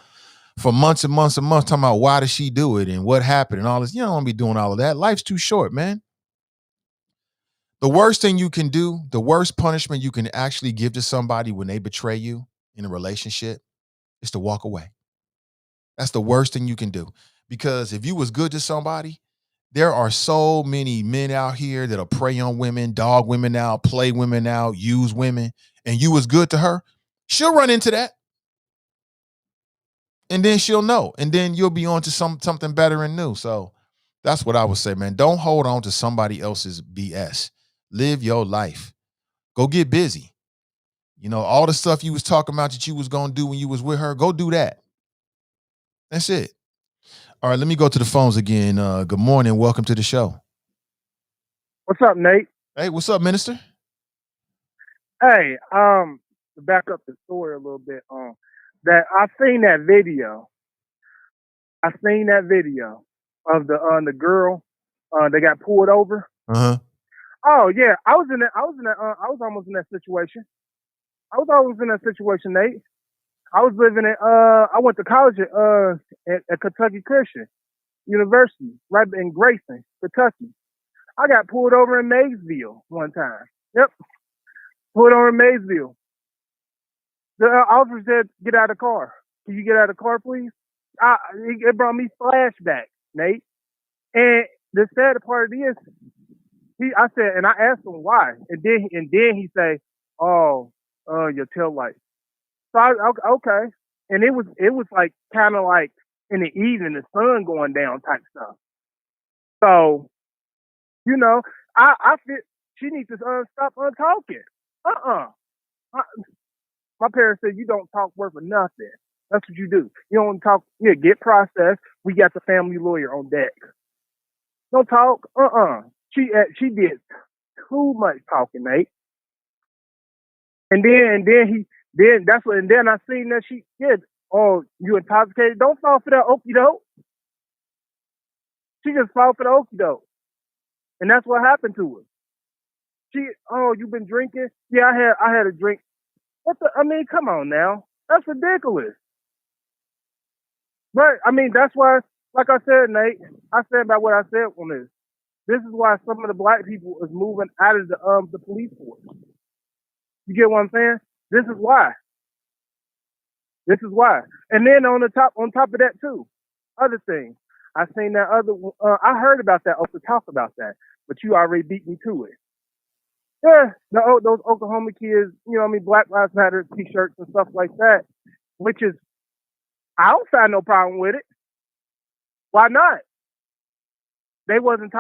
for months and months and months talking about why did she do it and what happened and all this. You don't want to be doing all of that. Life's too short, man. The worst thing you can do, the worst punishment you can actually give to somebody when they betray you in a relationship is to walk away. That's the worst thing you can do. Because if you was good to somebody, there are so many men out here that'll prey on women, dog women out, play women out, use women, and you was good to her, she'll run into that. And then she'll know. And then you'll be on to something better and new. So that's what I would say, man. Don't hold on to somebody else's BS. Live your life. Go get busy. You know, all the stuff you was talking about that you was going to do when you was with her, go do that. That's it. All right, let me go to the phones again. Good morning. Welcome to the show. What's up, Nate? Hey, what's up, Minister? Hey, to back up the story a little bit, that I seen that video. of the girl that got pulled over. Uh-huh. Oh yeah, I was almost in that situation. I was always in that situation, Nate. I was living in I went to college at Kentucky Christian University, right in Grayson, Kentucky. I got pulled over in Maysville one time. Yep, pulled over in Maysville. The officer said, "Get out of the car. Can you get out of the car, please?" It brought me flashbacks, Nate. And the sad part is, I said, and I asked him why, and then he say, "Oh, your tail light." So okay, and it was like kind of like in the evening, the sun going down type stuff. So I feel she needs to stop talking. My parents said you don't talk worth of nothing. That's what you do. You don't talk. Yeah, get processed. We got the family lawyer on deck. Don't talk. She did too much talking, mate. And then I seen that she did. Oh, you intoxicated? Don't fall for that okie doke. She just fell for the okie doke, and that's what happened to her. You been drinking? Yeah, I had a drink. Come on now. That's ridiculous. Right. That's why, like I said, Nate, I said about what I said on this. This is why some of the black people is moving out of the police force. You get what I'm saying? This is why. And then on top of that too, other thing, I seen that I heard about that, to talk about that, but you already beat me to it. Yeah, those Oklahoma kids, Black Lives Matter t-shirts and stuff like that, which is, I don't find no problem with it. Why not? They wasn't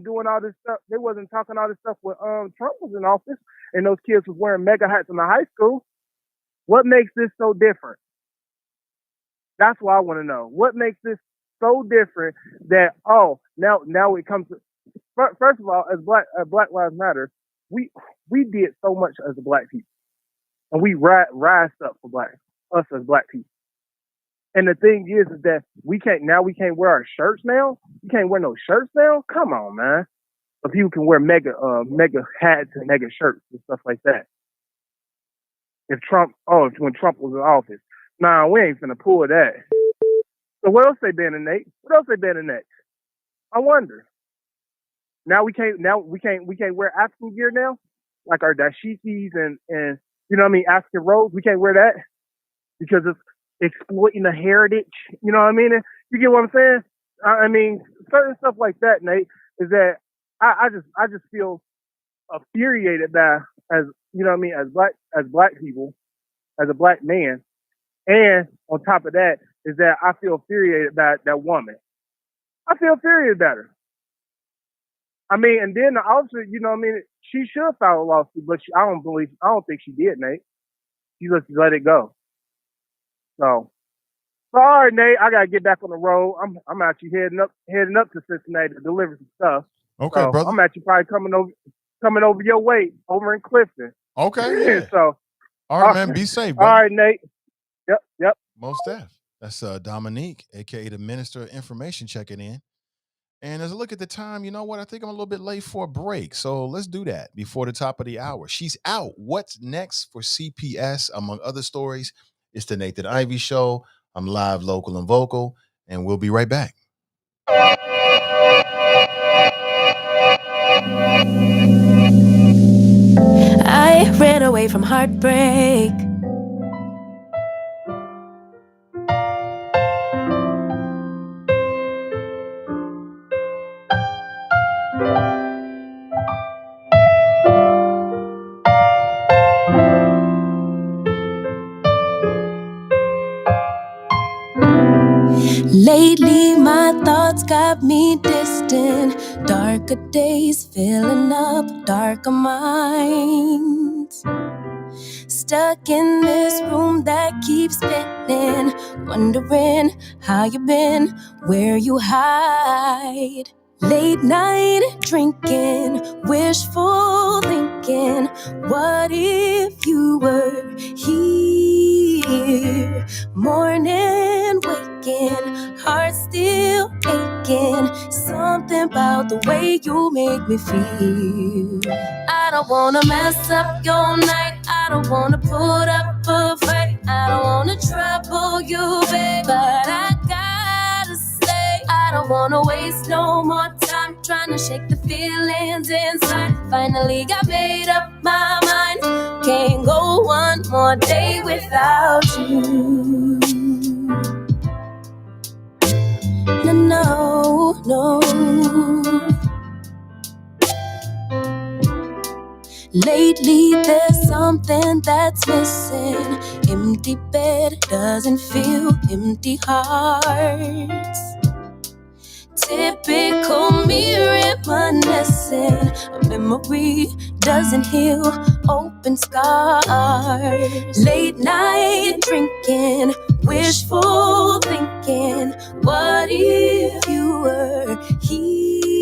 doing all this stuff. They wasn't talking all this stuff when Trump was in office, and those kids was wearing mega hats in the high school. What makes this so different? That's what I want to know. What makes this so different that now it comes to, first of all, as Black Lives Matter, we did so much as a black people, and we rised up for us as black people. And the thing is that we can't wear our shirts now. You can't wear no shirts now. Come on, man. But people can wear mega hats and mega shirts and stuff like that. When Trump was in office, nah, we ain't finna pull that. So what else they banning, Nate? What else they banning next? I wonder. Now we can't wear African gear now, like our dashikis and African robes. We can't wear that because it's exploiting the heritage. You know what I mean? You get what I'm saying? Certain stuff like that, Nate, is that I just feel infuriated by, as black people, as a black man, and on top of that is that I feel infuriated by that woman. I feel infuriated about her. And then the officer, she should file a lawsuit, but I don't think she did, Nate. She just let it go. So all right, Nate, I gotta get back on the road. I'm actually heading up to Cincinnati to deliver some stuff. Okay, so brother. I'm actually probably coming over your way over in Clifton. Okay, yeah. So all right, man, be safe, brother. All right, Nate. Yep. Most def. That's Dominique, aka the Minister of Information, checking in. And as I look at the time, you know what? I think I'm a little bit late for a break. So let's do that before the top of the hour. She's out. What's next for CPS, among other stories? It's the Nathan Ivy Show. I'm live, local, and vocal, and we'll be right back. I ran away from heartbreak. Lately, my thoughts got me distant. Darker days filling up darker minds. Stuck in this room that keeps spinning, wondering how you been, where you hide. Late night drinking, wishful thinking, what if you were here? Morning waking drinking, heart still aching. Something about the way you make me feel. I don't wanna mess up your night. I don't wanna put up a fight. I don't wanna trouble you, babe, but I gotta say I don't wanna waste no more time trying to shake the feelings inside. Finally got made up my mind. Can't go one more day without you. No, no. Lately there's something that's missing. Empty bed doesn't feel empty hearts. Typical me reminiscing. A memory doesn't heal open scars. Late night drinking, wishful thinking. What if you were here?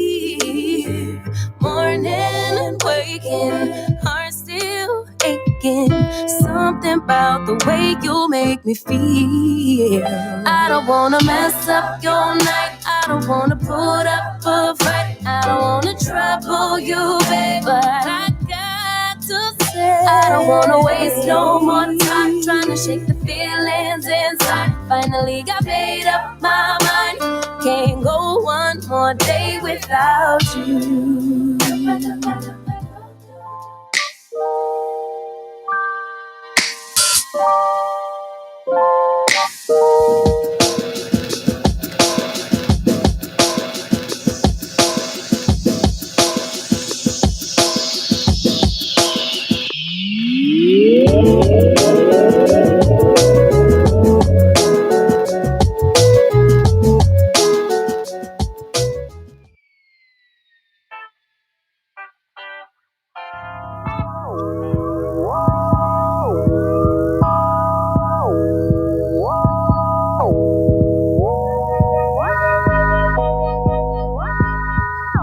Morning and waking, heart still aching. Something about the way you make me feel. I don't wanna mess up your night. I don't wanna put up a fight. I don't wanna trouble you, babe, but I got to say I don't wanna waste no more time trying to shake the feelings inside. Finally got made up my mind. Can't go one more day without you.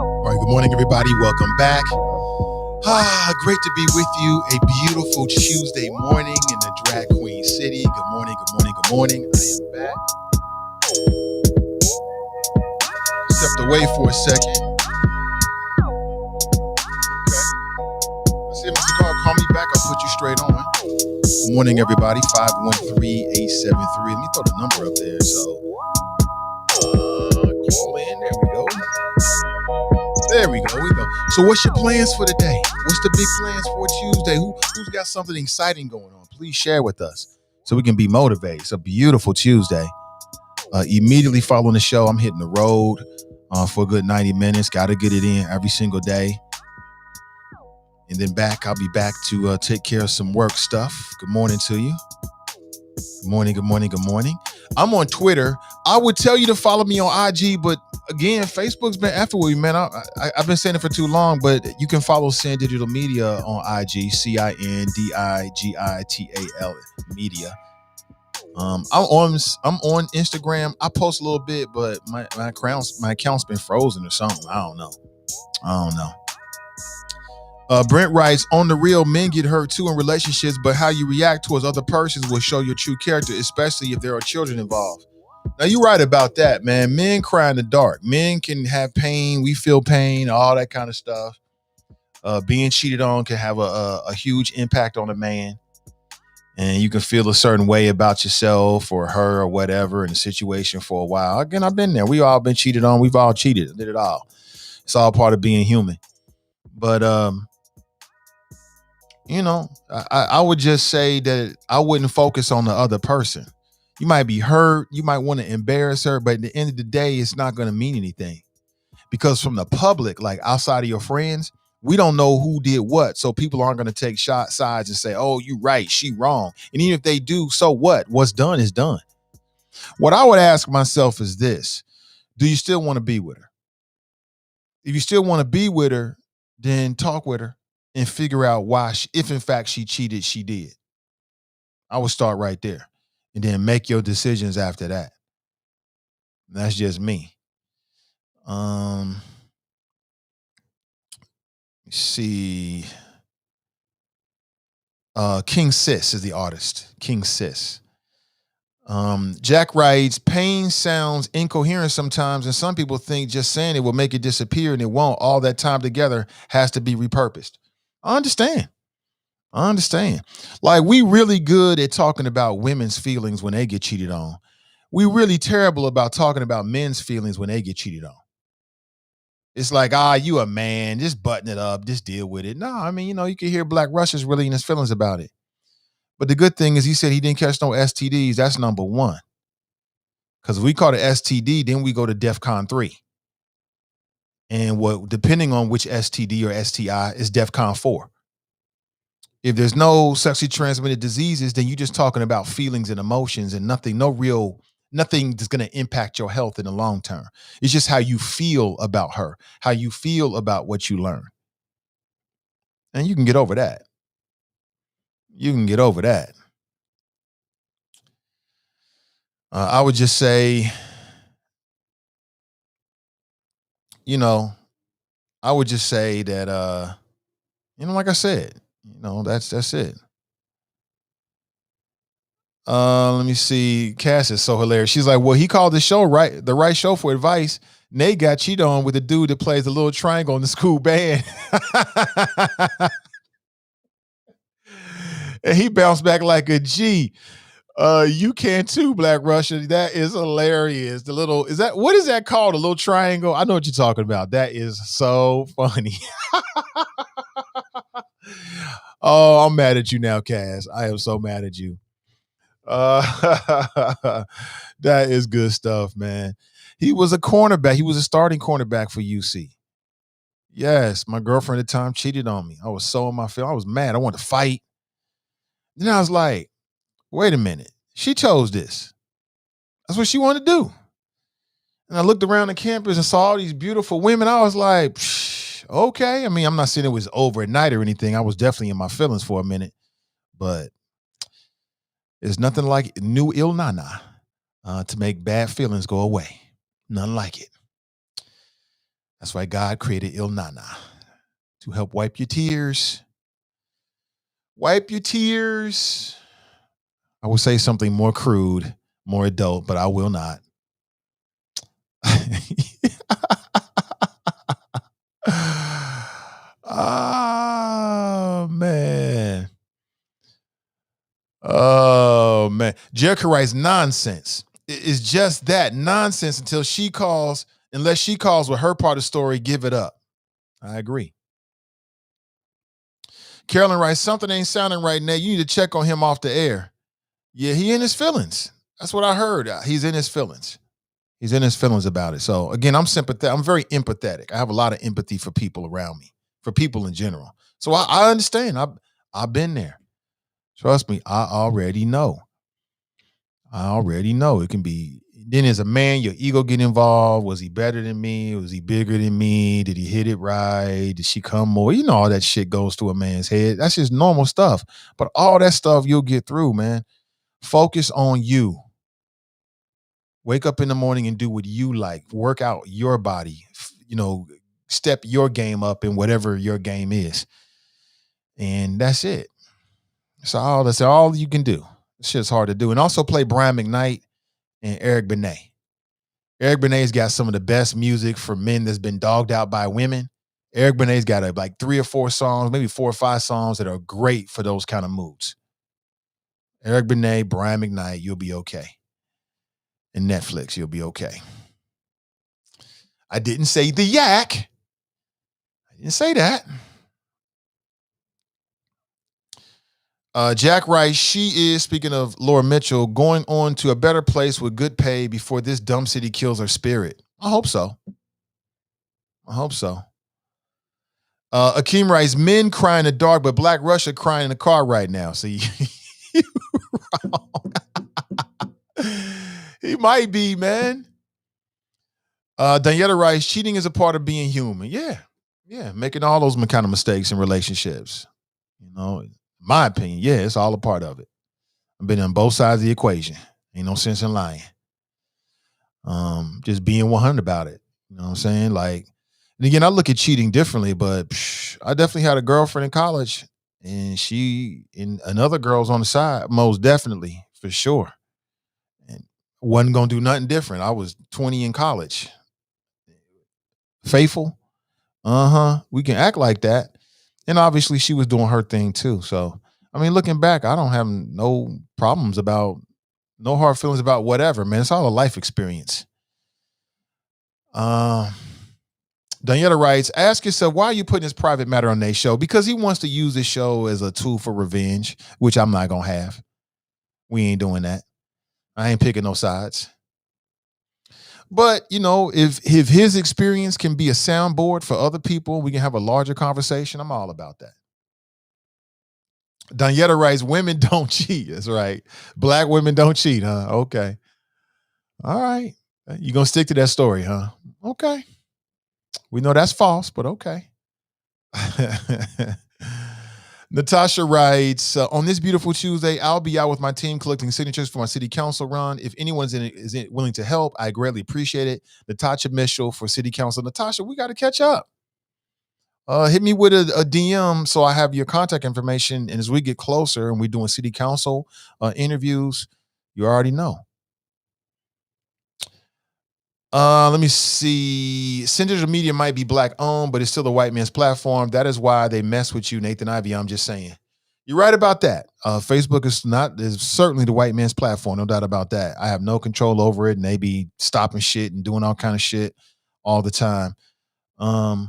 All right, good morning, everybody. Welcome back. Great to be with you. A beautiful Tuesday morning in the Drag Queen City. Good morning, good morning, good morning. I am back. Stepped away for a second. Okay. Let's see, Mr. Call me back. I'll put you straight on. Good morning, everybody. 513-873. Let me throw the number up there. So, call in. There we go. There we go. So what's your plans for the day? What's the big plans for Tuesday? Who's got something exciting going on? Please share with us so we can be motivated. It's a beautiful Tuesday. Immediately following the show, I'm hitting the road for a good 90 minutes. Got to get it in every single day. And then I'll be back to take care of some work stuff. Good morning to you. Good morning, good morning, good morning. I'm on Twitter. I would tell you to follow me on IG, but again, Facebook's been effing with me, man. I've been saying it for too long, but you can follow Sin Digital Media on IG, CINDIGITAL Media. I'm on Instagram. I post a little bit, but my account's been frozen or something. I don't know. Brent writes, on the real, men get hurt too in relationships, but how you react towards other persons will show your true character, especially if there are children involved. Now, you're right about that, man. Men cry in the dark. Men can have pain. We feel pain, all that kind of stuff. Being cheated on can have a huge impact on a man. And you can feel a certain way about yourself or her or whatever in a situation for a while. Again, I've been there. We've all been cheated on. We've all cheated. Did it all. It's all part of being human. But, I would just say that I wouldn't focus on the other person. You might be hurt. You might want to embarrass her. But at the end of the day, it's not going to mean anything. Because from the public, like outside of your friends, we don't know who did what. So people aren't going to take sides and say, oh, you right, she wrong. And even if they do, so what? What's done is done. What I would ask myself is this. Do you still want to be with her? If you still want to be with her, then talk with her and figure out why, if in fact she cheated, she did. I would start right there and then make your decisions after that. That's just me. Let's see. King Sis is the artist. King Sis. Jack writes, pain sounds incoherent sometimes, and some people think just saying it will make it disappear, and it won't. All that time together has to be repurposed. I understand. Like, we really good at talking about women's feelings when they get cheated on. We really terrible about talking about men's feelings when they get cheated on. It's like, you a man, just button it up, just deal with it. No, I mean, you can hear Black Russia's really in his feelings about it. But the good thing is he said he didn't catch no STDs. That's number one. Because if we call it STD, then we go to DEFCON 3. And depending on which STD or STI, is DEFCON 4. If there's no sexually transmitted diseases, then you're just talking about feelings and emotions and nothing that's going to impact your health in the long term. It's just how you feel about her, how you feel about what you learn. And you can get over that. I would just say, that, like I said, that's it. Let me see. Cass is so hilarious. She's like, well, he called the show the right show for advice. Nate got cheated on with the dude that plays the little triangle in the school band. And he bounced back like a G. You can too, Black Russia. That is hilarious. What is that called? A little triangle? I know what you're talking about. That is so funny. Oh, I'm mad at you now, Cass. I am so mad at you. That is good stuff, man. He was a cornerback. He was a starting cornerback for UC. Yes, my girlfriend at the time cheated on me. I was so in my feelings. I was mad. I wanted to fight. Then I was like, wait a minute. She chose this. That's what she wanted to do. And I looked around the campus and saw all these beautiful women. I was like, okay. I mean, I'm not saying it was over at night or anything. I was definitely in my feelings for a minute. But there's nothing like new Il Nana to make bad feelings go away. None like it. That's why God created Il Nana, to help wipe your tears. Wipe your tears. I will say something more crude, more adult, but I will not. Oh, man. Jericho writes nonsense. It's just that, nonsense, unless she calls with her part of the story, give it up. I agree. Carolyn writes, something ain't sounding right, Nate. You need to check on him off the air. Yeah, he in his feelings. That's what I heard. He's in his feelings. He's in his feelings about it. So again, I'm sympathetic. I'm very empathetic. I have a lot of empathy for people around me, for people in general. So I understand. I've been there. Trust me, I already know. It can be. Then as a man, your ego get involved. Was he better than me? Was he bigger than me? Did he hit it right? Did she come more? All that shit goes through a man's head. That's just normal stuff. But all that stuff you'll get through, man. Focus on you. Wake up in the morning and do what you like. Work out your body. Step your game up in whatever your game is. And that's it. That's all you can do. This shit's hard to do. And also play Brian McKnight and Eric Benet. Eric Benet's got some of the best music for men that's been dogged out by women. Eric Benet's got like 3 or 4 songs, maybe 4 or 5 songs that are great for those kind of moods. Eric Benet, Brian McKnight, you'll be okay. And Netflix, you'll be okay. I didn't say the yak. I didn't say that. Jack writes, she is, speaking of Laura Mitchell, going on to a better place with good pay before this dumb city kills her spirit. I hope so. Akeem writes, men cry in the dark, but Black Russia crying in the car right now. See, he might be, man. Daniela writes, cheating is a part of being human. Yeah, making all those kind of mistakes in relationships. My opinion, yeah, it's all a part of it. I've been on both sides of the equation. Ain't no sense in lying. Just being 100 about it. You know what I'm saying? Like, and again, I look at cheating differently, but I definitely had a girlfriend in college, and she and another girl's on the side, most definitely, for sure. Wasn't gonna do nothing different. I was 20 in college. Faithful. We can act like that. And obviously she was doing her thing too. So, I mean, looking back, I don't have no problems about, no hard feelings about whatever, man. It's all a life experience. Daniela writes, ask yourself, why are you putting this private matter on their show? Because he wants to use this show as a tool for revenge, which I'm not going to have. We ain't doing that. I ain't picking no sides. But, you know, if his experience can be a soundboard for other people, we can have a larger conversation. I'm all about that. Daniela writes, women don't cheat. That's right. Black women don't cheat, huh? Okay. All right. You gonna stick to that story, huh? Okay. We know that's false, but okay. Natasha writes, on this beautiful Tuesday, I'll be out with my team collecting signatures for my city council run. If anyone's willing to help, I greatly appreciate it. Natasha Mitchell for city council. Natasha, we got to catch up. Hit me with a DM so I have your contact information. And as we get closer and we're doing city council interviews, you already know. Let me see. Digital media might be black owned, but it's still the white man's platform. That is why they mess with you, Nathan Ivey. I'm just saying. You're right about that. Facebook is certainly the white man's platform, no doubt about that. I have no control over it, and they be stopping shit and doing all kind of shit all the time. I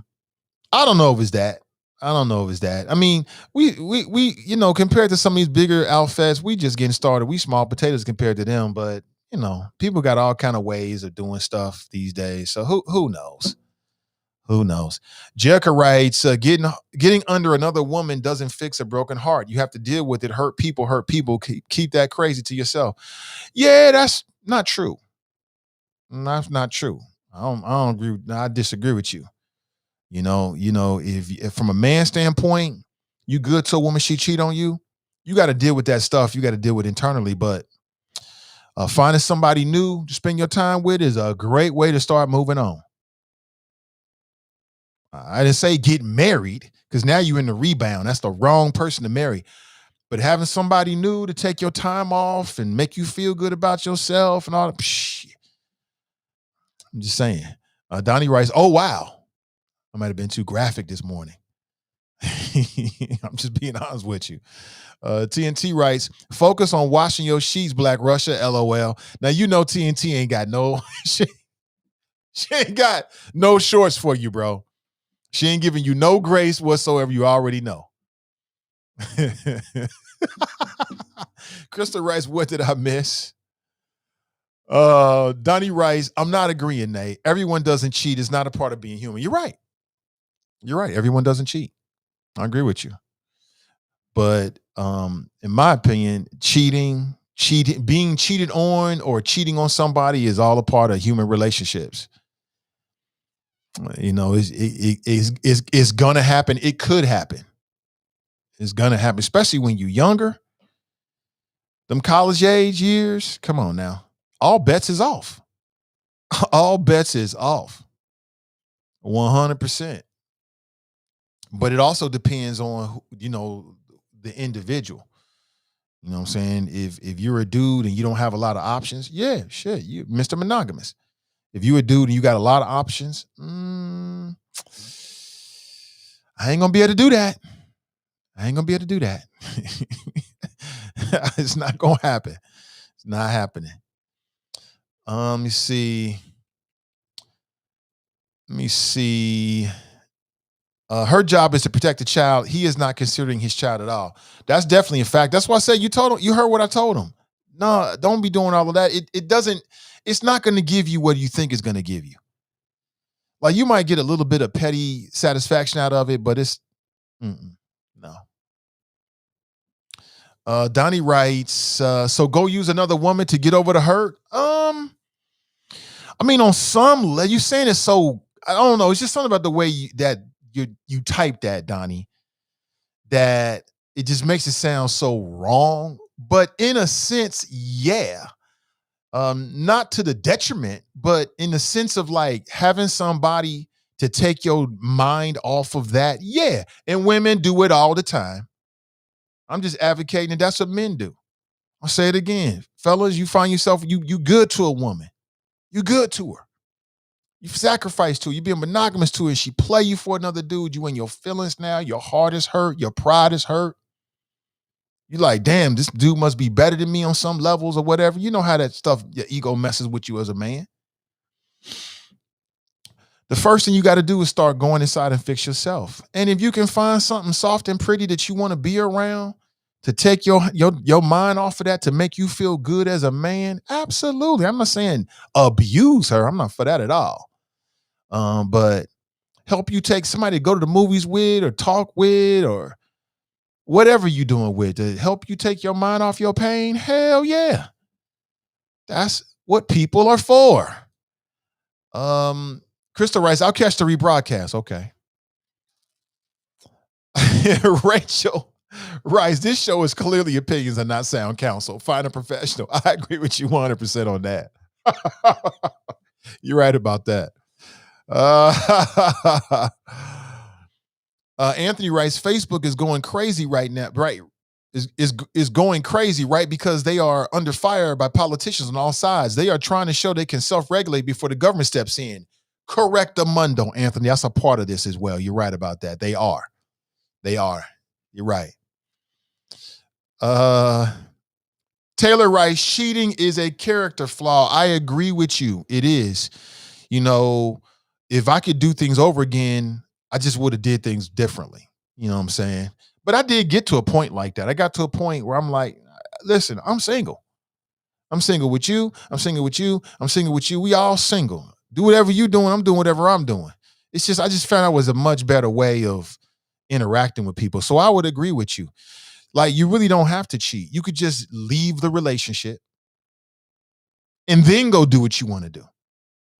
don't know if it's that. I mean, we you know, compared to some of these bigger outfits, we just getting started. We small potatoes compared to them, but you know, people got all kind of ways of doing stuff these days. So who knows? Who knows? Jerica writes, getting under another woman doesn't fix a broken heart. You have to deal with it. Hurt people. Keep that crazy to yourself. Yeah, that's not true. That's not true. I don't agree. I disagree with you. You know, if from a man standpoint, you good to a woman, she cheat on you, you got to deal with that stuff. You got to deal with internally. But finding somebody new to spend your time with is a great way to start moving on. I didn't say get married, because now you're in the rebound. That's the wrong person to marry. But having somebody new to take your time off and make you feel good about yourself and all that. I'm just saying. Donnie writes, oh, wow. I might have been too graphic this morning. I'm just being honest with you. TNT writes, focus on washing your sheets, Black Russia, LOL. Now, you know TNT ain't got no, she ain't got no shorts for you, bro. She ain't giving you no grace whatsoever. You already know. Crystal writes, what did I miss? Donnie writes, I'm not agreeing, Nate. Everyone doesn't cheat. It's not a part of being human. You're right. You're right. Everyone doesn't cheat. I agree with you. But in my opinion, being cheated on or cheating on somebody is all a part of human relationships. You know, it's gonna happen. It could happen. It's gonna happen, especially when you're younger. Them college age years, come on now. All bets is off. All bets is off. 100%. But it also depends on, you know, the individual. You know what I'm saying? If you're a dude and you don't have a lot of options, yeah, shit, you Mr. Monogamous. If you're a dude and you got a lot of options, I ain't gonna be able to do that. It's not gonna happen. It's not happening. Let me see. Her job is to protect the child. He is not considering his child at all. That's definitely a fact. That's why I said you heard what I told him. No, don't be doing all of that. It's not going to give you what you think it's going to give you. Like, you might get a little bit of petty satisfaction out of it, but it's no. Donnie writes, so go use another woman to get over the hurt. I mean, on some level, you saying it so, I don't know. It's just something about the way you type that, Donnie, that it just makes it sound so wrong. But in a sense, yeah. Not to the detriment, but in the sense of like having somebody to take your mind off of that. Yeah. And women do it all the time. I'm just advocating that that's what men do. I'll say it again. Fellas, you find yourself, you good to a woman. You good to her. You sacrifice to her. You being monogamous to her. She play you for another dude. You in your feelings now. Your heart is hurt. Your pride is hurt. You like, damn, this dude must be better than me on some levels or whatever. You know how that stuff, your ego messes with you as a man. The first thing you got to do is start going inside and fix yourself. And if you can find something soft and pretty that you want to be around to take your mind off of that, to make you feel good as a man, absolutely. I'm not saying abuse her. I'm not for that at all. But help you take somebody to go to the movies with or talk with or whatever you're doing with to help you take your mind off your pain. Hell yeah. That's what people are for. Crystal writes, I'll catch the rebroadcast. Okay. Rachel writes, this show is clearly opinions and not sound counsel. Find a professional. I agree with you 100% on that. You're right about that. Anthony writes, Facebook is going crazy right now, right? Is going crazy, right? Because they are under fire by politicians on all sides. They are trying to show they can self-regulate before the government steps in. Correctamundo, Anthony. That's a part of this as well. You're right about that. They are. You're right. Taylor writes, cheating is a character flaw. I agree with you. It is. You know, if I could do things over again, I just would have did things differently. You know what I'm saying? But I did get to a point like that. I got to a point where I'm like, listen, I'm single. I'm single with you. I'm single with you. I'm single with you. We all single. Do whatever you're doing. I'm doing whatever I'm doing. It's just, I just found out was a much better way of interacting with people. So I would agree with you. Like, you really don't have to cheat. You could just leave the relationship and then go do what you want to do.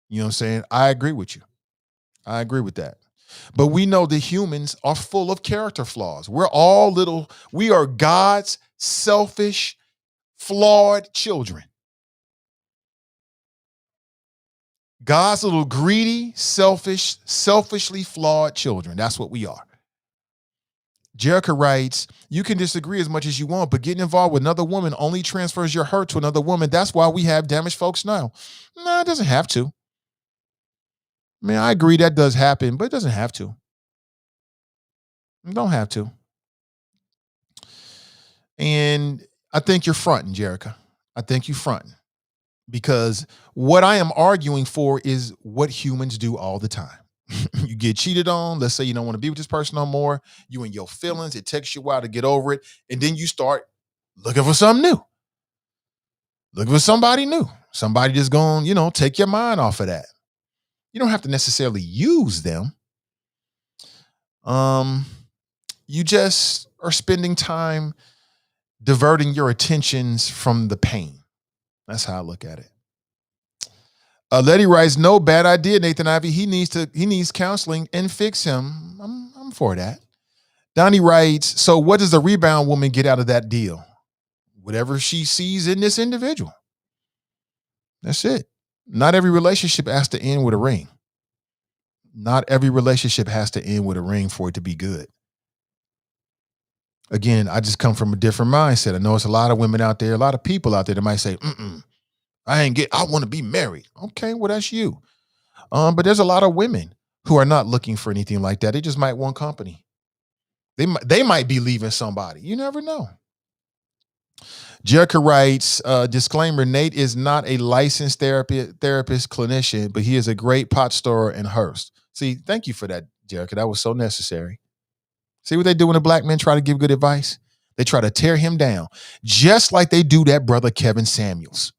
You know what I'm saying? I agree with you. I agree with that. But we know that humans are full of character flaws. We are God's selfish, flawed children. God's little greedy, selfish, selfishly flawed children. That's what we are. Jerica writes, you can disagree as much as you want, but getting involved with another woman only transfers your hurt to another woman. That's why we have damaged folks now. No, it doesn't have to. I mean, I agree that does happen, but it doesn't have to. You don't have to. And I think you're fronting, Jerica. I think you're fronting. Because what I am arguing for is what humans do all the time. You get cheated on. Let's say you don't want to be with this person no more. You in your feelings. It takes you a while to get over it. And then you start looking for something new. Looking for somebody new. Somebody just going, take your mind off of that. You don't have to necessarily use them. You just are spending time diverting your attentions from the pain. That's how I look at it. Letty writes, no, bad idea, Nathan Ivey. He needs counseling and fix him. I'm for that. Donnie writes, so what does the rebound woman get out of that deal? Whatever she sees in this individual. That's it. Not every relationship has to end with a ring. Not every relationship has to end with a ring for it to be good. Again, I just come from a different mindset. I know it's a lot of women out there, a lot of people out there that might say, I want to be married. Okay, well, that's you. But there's a lot of women who are not looking for anything like that. They just might want company. They might be leaving somebody. You never know. Jerica writes, disclaimer, Nate is not a licensed therapist clinician, but he is a great pot stirrer in Hearst. See, thank you for that, Jerica. That was so necessary. See what they do when a black men try to give good advice? They try to tear him down, just like they do that brother Kevin Samuels.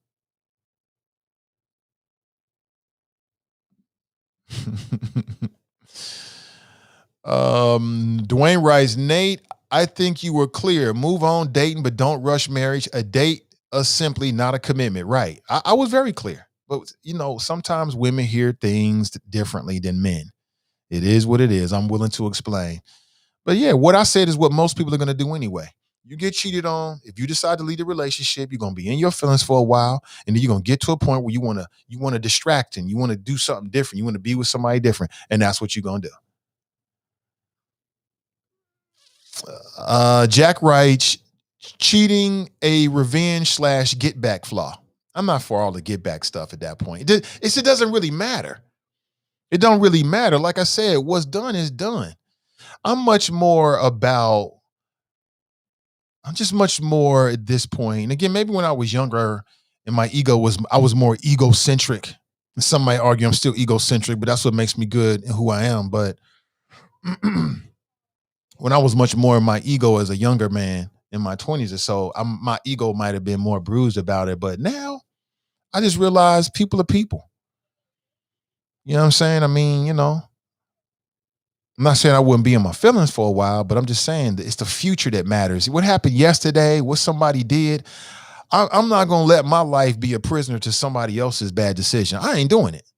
Dwayne writes, Nate, I think you were clear. Move on dating, but don't rush marriage. A date is simply not a commitment. Right. I was very clear. But, sometimes women hear things differently than men. It is what it is. I'm willing to explain. But yeah, what I said is what most people are going to do anyway. You get cheated on. If you decide to leave the relationship, you're going to be in your feelings for a while. And then you're going to get to a point where you want to distract and you want to do something different. You want to be with somebody different. And that's what you're going to do. Jack writes, cheating a revenge / get back flaw. I'm not for all the get back stuff at that point. It doesn't really matter. It don't really matter. Like I said, what's done is done. I'm just much more at this point. And again, maybe when I was younger and I was more egocentric. And some might argue I'm still egocentric, but that's what makes me good in who I am. But when I was much more in my ego as a younger man in my 20s or so, my ego might have been more bruised about it. But now I just realized people are people. You know what I'm saying? I mean, I'm not saying I wouldn't be in my feelings for a while, but I'm just saying that it's the future that matters. What happened yesterday, what somebody did, I'm not going to let my life be a prisoner to somebody else's bad decision. I ain't doing it.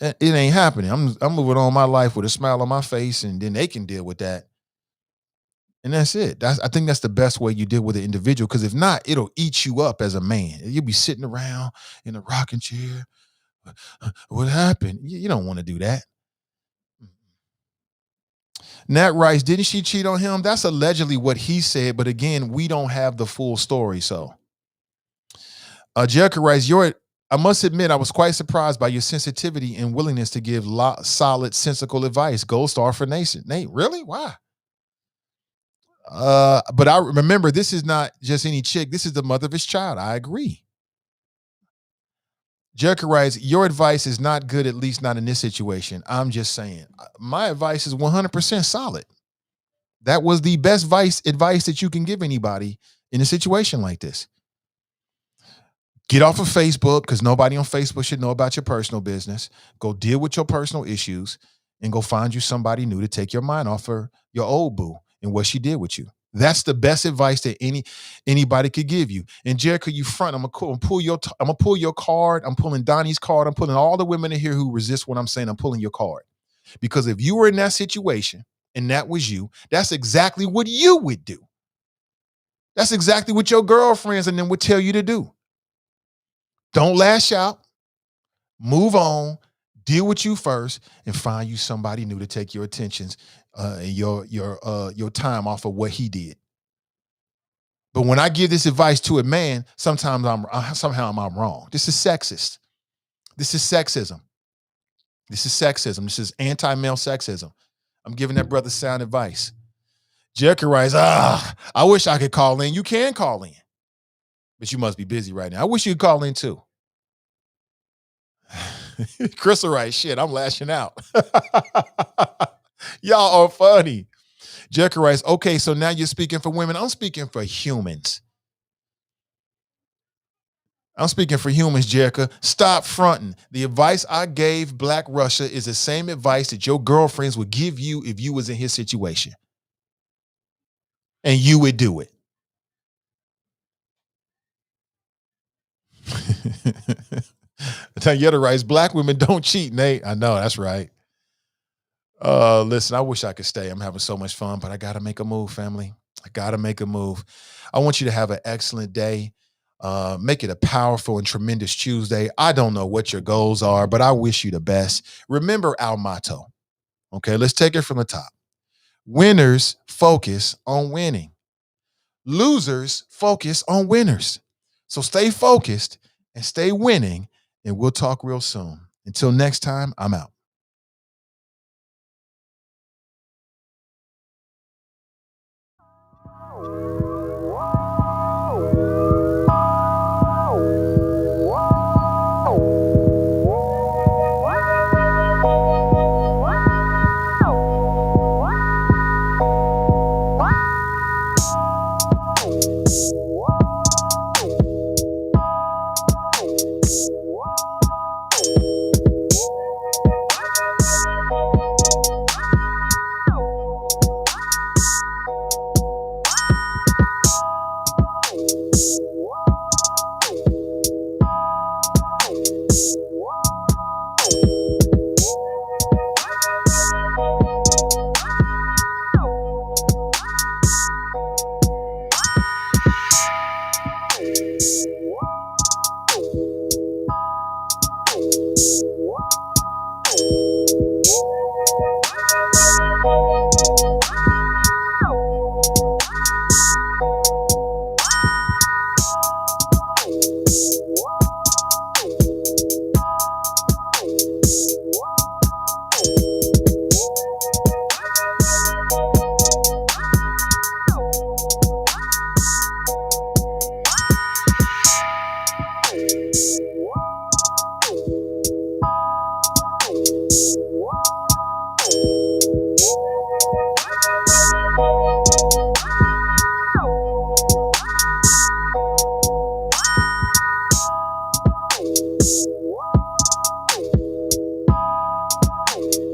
It ain't happening. I'm moving on my life with a smile on my face, and then they can deal with that. And that's it. I think that's the best way you deal with an individual, because if not, it'll eat you up as a man. You'll be sitting around in a rocking chair. What happened? You don't want to do that. Nat Rice, didn't she cheat on him? That's allegedly what he said, but again, we don't have the full story. So, Jericho Rice, I must admit, I was quite surprised by your sensitivity and willingness to give solid, sensical advice. Gold star for Nation. Nate, really? Why? But I remember, this is not just any chick. This is the mother of his child. I agree. Jericho Rice, your advice is not good, at least not in this situation. I'm just saying. My advice is 100% solid. That was the best advice that you can give anybody in a situation like this. Get off of Facebook, because nobody on Facebook should know about your personal business. Go deal with your personal issues and go find you somebody new to take your mind off of your old boo and what she did with you. That's the best advice that anybody could give you. And Jericho, you front. I'm gonna pull your card. I'm pulling Donnie's card. I'm pulling all the women in here who resist what I'm saying. I'm pulling your card, because if you were in that situation and that was you, that's exactly what you would do. That's exactly what your girlfriends and them would tell you to do. Don't lash out. Move on. Deal with you first, and find you somebody new to take your attentions and your time off of what he did. But when I give this advice to a man, somehow I'm wrong. This is sexist. This is sexism. This is sexism. This is anti-male sexism. I'm giving that brother sound advice. Jericho Rice, I wish I could call in. You can call in, but you must be busy right now. I wish you could call in too. Crystal Rice, shit, I'm lashing out. Y'all are funny. Jericho Rice, okay, so now you're speaking for women. I'm speaking for humans. Jericho. Stop fronting. The advice I gave Black Russia is the same advice that your girlfriends would give you if you was in his situation. And you would do it. I tell you the rights. Black women don't cheat, Nate. I know, that's right. Listen, I wish I could stay. I'm having so much fun, but I got to make a move, family. I got to make a move. I want you to have an excellent day. Make it a powerful and tremendous Tuesday. I don't know what your goals are, but I wish you the best. Remember our motto. Okay, let's take it from the top. Winners focus on winning. Losers focus on winners. So stay focused and stay winning, and we'll talk real soon. Until next time, I'm out.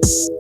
Yes.